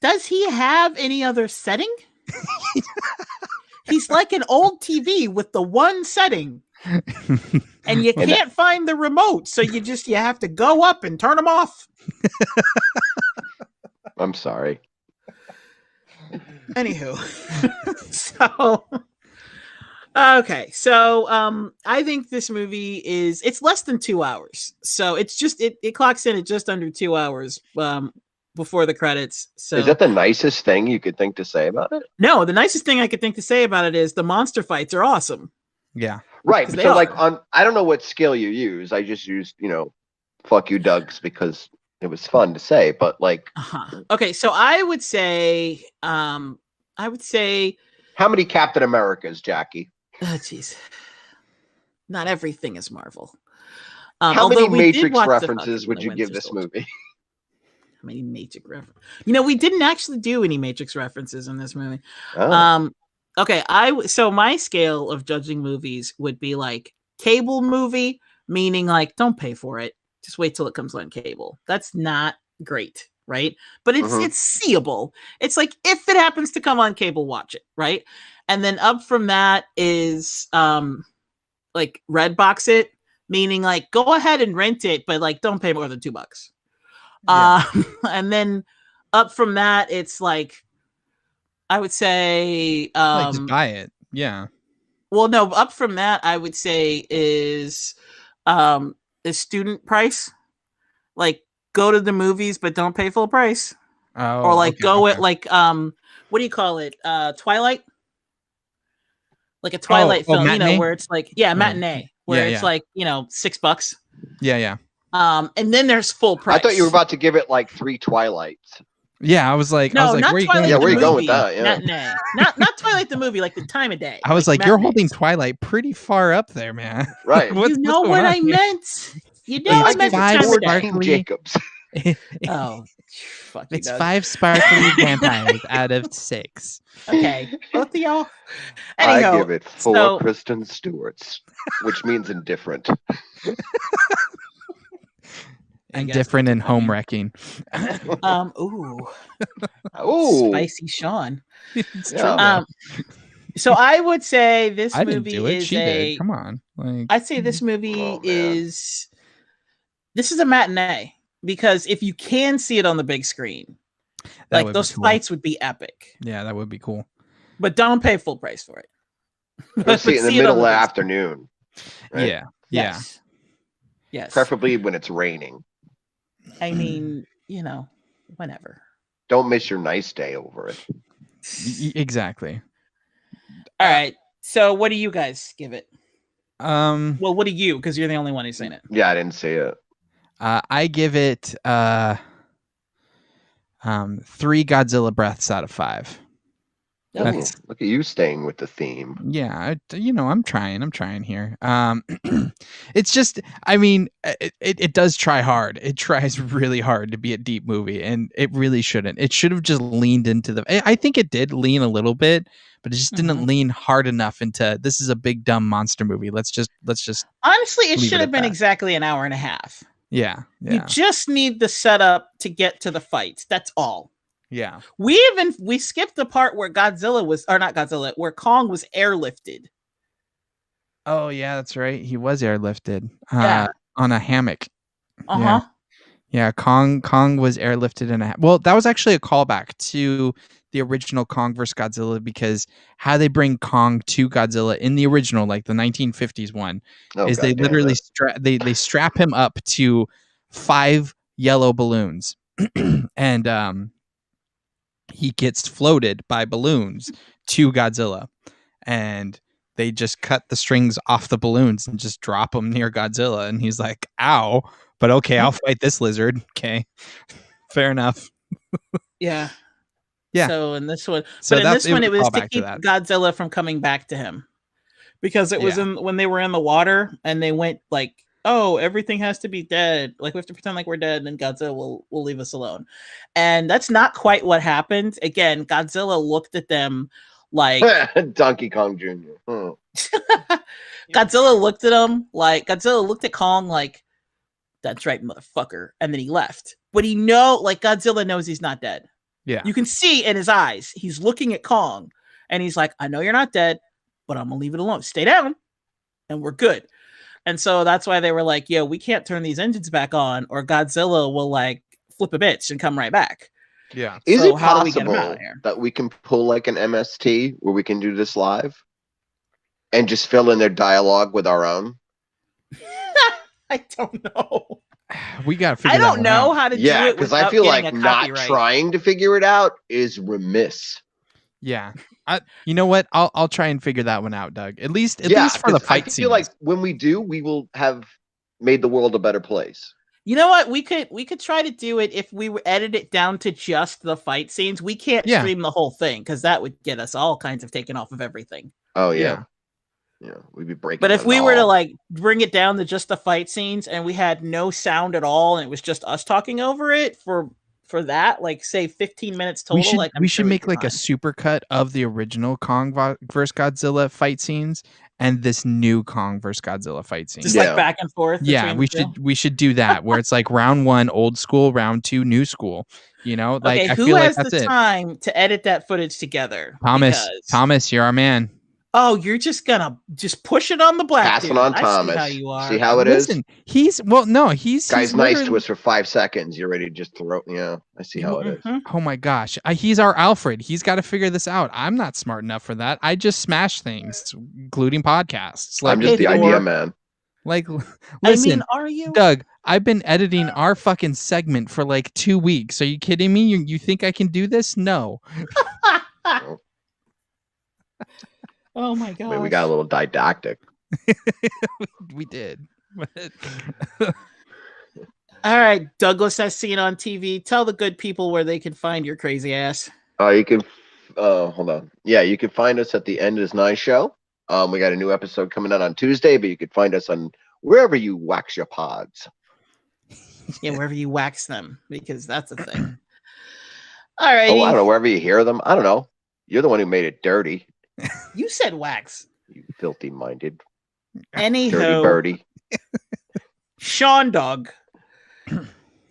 Does he have any other setting? He's like an old TV with the one setting. And you can't find the remote, so you have to go up and turn them off. I'm sorry. Anywho. So I think this movie it's less than 2 hours. So it's just it clocks in at just under 2 hours before the credits. So is that the nicest thing you could think to say about it? No, the nicest thing I could think to say about it is the monster fights are awesome. Yeah. Right. So like I don't know what scale you use. I just used, fuck you Dougs because it was fun to say, but like Okay, so I would say how many Captain Americas, Jackie? Oh jeez. Not everything is Marvel. How many Matrix references would you give this movie? How many Matrix references? We didn't actually do any Matrix references in this movie. Oh. Okay, so my scale of judging movies would be like cable movie, meaning like don't pay for it. Just wait till it comes on cable. That's not great, right? But it's seeable. It's like if it happens to come on cable, watch it, right? And then up from that is like Redbox it, meaning like go ahead and rent it, but like don't pay more than $2. Yeah. And then up from that, it's like I would say just buy it. Yeah. Well, no, up from that, I would say is student price. Like go to the movies, but don't pay full price. Oh, or like at like what do you call it? Twilight? Like a Twilight film, matinee? where it's like matinee, where it's like, $6. Yeah. And then there's full price. I thought you were about to give it like 3 Twilights. Yeah, I was like, not where are you Twilight going? Yeah, where are you going with movie, that? Yeah. not Twilight the movie, like the time of day. I was like, you're holding Twilight pretty far up there, man. Right. You know what I meant. You know I meant the time of day. Jacobs. Oh, fuck. It's 5 sparkly vampires out of 6. Okay, both of y'all. Anyhow, I give it 4 Kristen Stewarts, which means indifferent. Indifferent and home wrecking. Ooh, spicy Sean. Yeah. So I would say this I movie didn't do it. is She did. Come on. Like, I'd say this movie is a matinee, because if you can see it on the big screen, like those fights would be epic. Yeah, that would be cool. But don't pay full price for it. Let's see it in the middle of the afternoon. Right? Yeah. Yes. Preferably when it's raining. I mean, whenever. Don't miss your nice day over it. Exactly. All right. So what do you guys give it? Well, what do you? Because you're the only one who's seen it. Yeah, I didn't see it. I give it 3 Godzilla breaths out of 5. Look at you staying with the theme. Yeah, I'm trying here. It's just, I mean, it does try hard. It tries really hard to be a deep movie, and it really shouldn't. It should have just leaned into I think it did lean a little bit, but it just didn't lean hard enough into, this is a big dumb monster movie. Let's just honestly, it should have been exactly an hour and a half. Yeah. You just need the setup to get to the fights. That's all. Yeah. We skipped the part where where Kong was airlifted. Oh yeah, that's right. He was airlifted. Yeah. On a hammock. Uh-huh. Yeah, Kong was airlifted in a well, that was actually a callback to the original Kong vs. Godzilla, because how they bring Kong to Godzilla in the original, like the 1950s one, Oh, is they God damn literally it. they strap him up to 5 yellow balloons, and he gets floated by balloons to Godzilla, and they just cut the strings off the balloons and just drop them near Godzilla, and he's like, "Ow!" But okay, I'll fight this lizard. Okay, fair enough. Yeah. Yeah. So in this one, So but in this one, was it a was to callback to keep that. Godzilla from coming back to him, because it was Yeah. when they were in the water and they went like, "Oh, everything has to be dead. Like we have to pretend like we're dead, and Godzilla will leave us alone." And that's not quite what happened. Again, Godzilla looked at them like Donkey Kong Jr. Hmm. Godzilla looked at him like Godzilla looked at Kong like, "That's right, motherfucker," and then he left. But like Godzilla knows he's not dead. Yeah. You can see in his eyes, he's looking at Kong and he's like, "I know you're not dead, but I'm gonna leave it alone. Stay down and we're good." And so that's why they were like, "Yo, we can't turn these engines back on or Godzilla will like flip a bitch and come right back." Yeah. Is So it how do we get him out possible of here? that we can pull like an MST where we can do this live and just fill in their dialogue with our own? I don't know. We got to figure I that don't one know out. how to do Yeah, it because without I feel getting like a not copyright. trying to figure it out is remiss. Yeah. You know what? I'll try and figure that one out, Doug. At least for the 'cause fight I scenes. feel like when we do, we will have made the world a better place. You know what? We could try to do it if we edit it down to just the fight scenes. We can't stream the whole thing because that would get us all kinds of taken off of everything. Oh yeah. Yeah, we'd be breaking. But if we were to like bring it down to just the fight scenes and we had no sound at all and it was just us talking over it for that, like say 15 minutes total, we should make like a super cut of the original Kong vs. Godzilla fight scenes and this new Kong vs. Godzilla fight scene. Just like back and forth. Yeah, we should do that where it's like round 1 old school, round 2 new school. You know, like okay, I who feel has like that's the time to edit that footage together? Thomas, you're our man. Oh, you're just gonna push it on the black Passing dude. on I Thomas. See how you are. See how it is? He's guy's nice to us for 5 seconds. You're ready to just throw. Yeah, I see how it is. Oh my gosh, he's our Alfred. He's got to figure this out. I'm not smart enough for that. I just smash things, including podcasts. Like, I'm just the idea man. Like, listen, I mean, are you, Doug? I've been editing our fucking segment for like 2 weeks. Are you kidding me? You think I can do this? No. Oh my god! I mean, we got a little didactic. We did. All right, Douglas, as seen on TV. Tell the good people where they can find your crazy ass. You can. Hold on. Yeah, you can find us at the End Is Nigh show. We got a new episode coming out on Tuesday, but you can find us on wherever you wax your pods. Yeah, wherever you wax them, because that's a thing. All right. Oh, I don't know. Wherever you hear them, I don't know. You're the one who made it dirty. You said wax. You filthy minded. Anywho, dirty birdie. Sean Dog.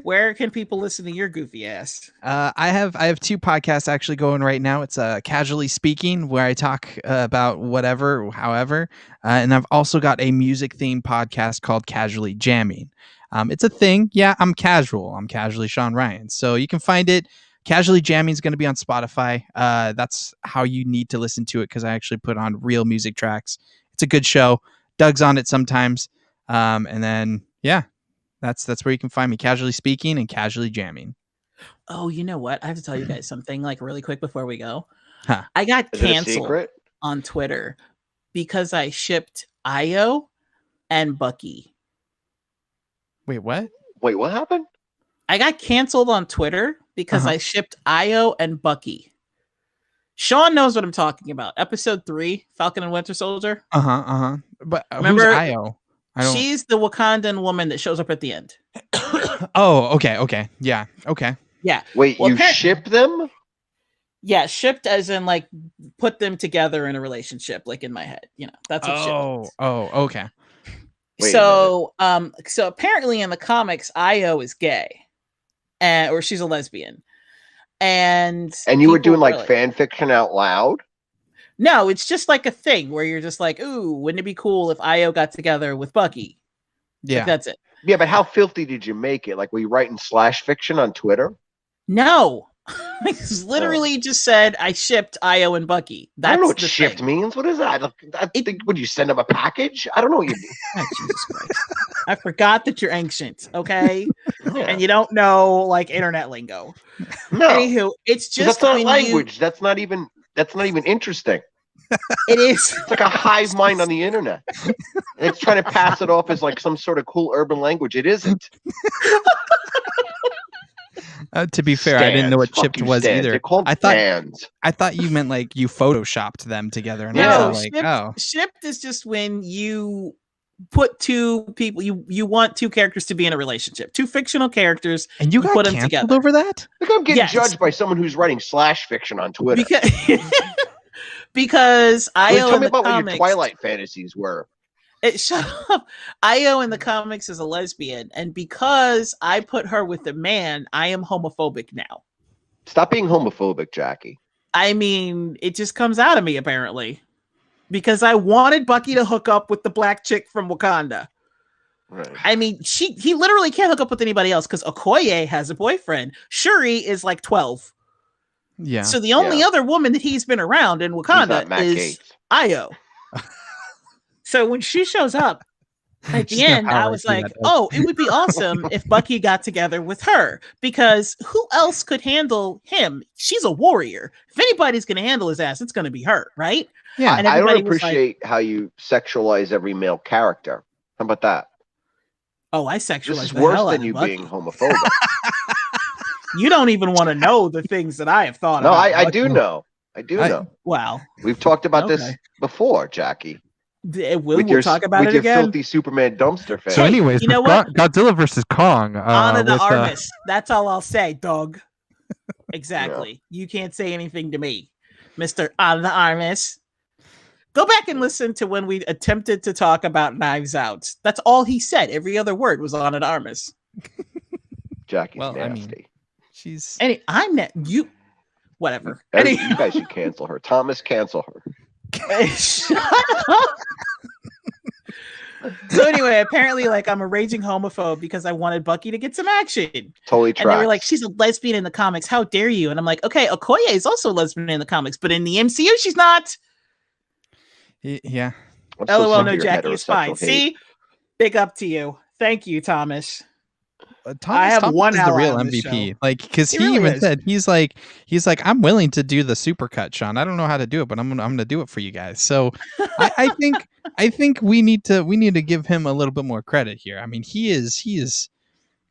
Where can people listen to your goofy ass? I have 2 podcasts actually going right now. It's Casually Speaking, where I talk about whatever, however, and I've also got a music themed podcast called Casually Jamming. It's a thing. Yeah, I'm casual. I'm casually Sean Ryan. So you can find it. Casually Jamming is going to be on Spotify. That's how you need to listen to it, because I actually put on real music tracks. It's a good show. Doug's on it sometimes. And then, yeah, that's where you can find me. Casually Speaking and Casually Jamming. Oh, you know what? I have to tell you guys something like really quick before we go. Huh. I got canceled on Twitter because I shipped Io and Bucky. Wait, what? Wait, what happened? I got canceled on Twitter because I shipped Io and Bucky. Sean knows what I'm talking about. Episode 3, Falcon and Winter Soldier. But remember, who's Io? She's the Wakandan woman that shows up at the end. Oh, okay. Yeah, okay. Yeah. Wait, you ship them? Yeah, shipped as in like put them together in a relationship, like in my head. You know, that's what shipped. Oh, okay. So apparently in the comics, Io is gay, or she's a lesbian, And you were doing like really... fan fiction out loud? No, it's just like a thing where you're just like, ooh, wouldn't it be cool if Io got together with Bucky? Yeah. Like, that's it. Yeah, but how filthy did you make it? Like, were you writing slash fiction on Twitter? No. I literally just said I shipped Io and Bucky. I don't know what shipped means. What is that? I think, would you send them a package? I don't know what you do. Oh, Jesus Christ. I forgot that you're ancient, okay? Yeah. And you don't know like internet lingo. No. Anywho, it's just that's not language. That's not even interesting. It is. It's like a hive mind on the internet. And it's trying to pass it off as like some sort of cool urban language. It isn't. To be fair, I didn't know what chipped was either. They're called stands. I thought you meant like you photoshopped them together. And no, like, shipped is just when you put two people, you want two characters to be in a relationship, two fictional characters, and you got put canceled them together over that. Like I'm getting judged by someone who's writing slash fiction on Twitter. Because Io tell me in the about comics, what your Twilight fantasies were. Shut up. Io in the comics is a lesbian, and because I put her with a man, I am homophobic now. Stop being homophobic, Jackie. I mean, it just comes out of me apparently. Because I wanted Bucky to hook up with the black chick from Wakanda. Right. I mean, he literally can't hook up with anybody else because Okoye has a boyfriend. Shuri is like 12. Yeah. So the only other woman that he's been around in Wakanda is Io. So when she shows up at the end, I was like, oh, it would be awesome if Bucky got together with her, because who else could handle him? She's a warrior. If anybody's going to handle his ass, it's going to be her, right? Yeah. And I don't appreciate how you sexualize every male character. How about that? Oh, I sexualize this is worse than you being homophobic. You don't even want to know the things that I have thought about. No, I do know. I do know. Wow. We've talked about this before, Jackie. We'll talk about it again. With your filthy Superman dumpster face. So anyways, you know what? Godzilla versus Kong. Ana de Armas. That's all I'll say, dog. Exactly. Yeah. You can't say anything to me, Mr. Ana de Armas. Go back and listen to when we attempted to talk about Knives Out. That's all he said. Every other word was Ana de Armas. Jackie's nasty. I mean, she's. You. Whatever. You guys should cancel her. Thomas, cancel her. Shut up. So anyway, apparently, like, I'm a raging homophobe because I wanted Bucky to get some action. Totally tracks. And they were like, she's a lesbian in the comics. How dare you? And I'm like, okay, Okoye is also a lesbian in the comics, but in the MCU, she's not. Yeah. LOL, no, Jackie is fine. Hate. See? Big up to you. Thank you, Thomas. Thomas is the real MVP. Like, because he really even said he's like I'm willing to do the supercut, Sean. I don't know how to do it, but I'm gonna do it for you guys. So I think we need to give him a little bit more credit here. I mean, he is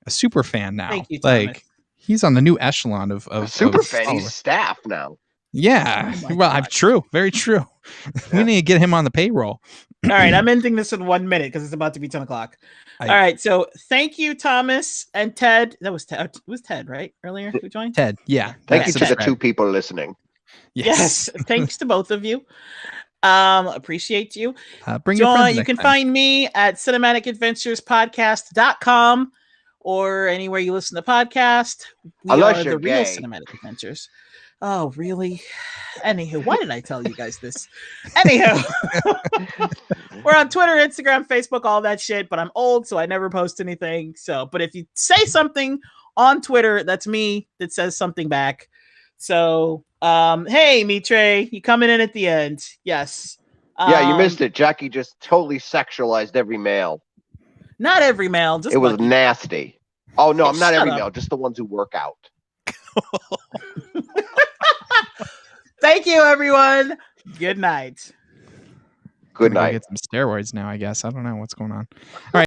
a super fan now. Thank you, Thomas. Like, he's on the new echelon of super fan. He's staff now. Yeah, well, true, very true. Yeah. We need to get him on the payroll. All right, I'm ending this in 1 minute because it's about to be 10 o'clock. All right, so thank you, Thomas and Ted. That was Ted. It was Ted, right? Earlier who joined? Ted, yeah. Thank you to the two people listening. Yes. Thanks to both of you. Appreciate you. Bring your friends. You can find me at cinematicadventurespodcast.com or anywhere you listen to podcasts. We are the Real Cinematic Adventures. Oh, really? Anywho, why did I tell you guys this? Anywho, we're on Twitter, Instagram, Facebook, all that shit, but I'm old, so I never post anything. But if you say something on Twitter, that's me that says something back. So, hey, Mitre, you coming in at the end. Yes. Yeah, you missed it. Jackie just totally sexualized every male. Not every male. Just it was nasty. Oh, no, I'm not every male, just the ones who work out. Thank you, everyone. Good night. Good night. Get some steroids now, I guess. I don't know what's going on. All right.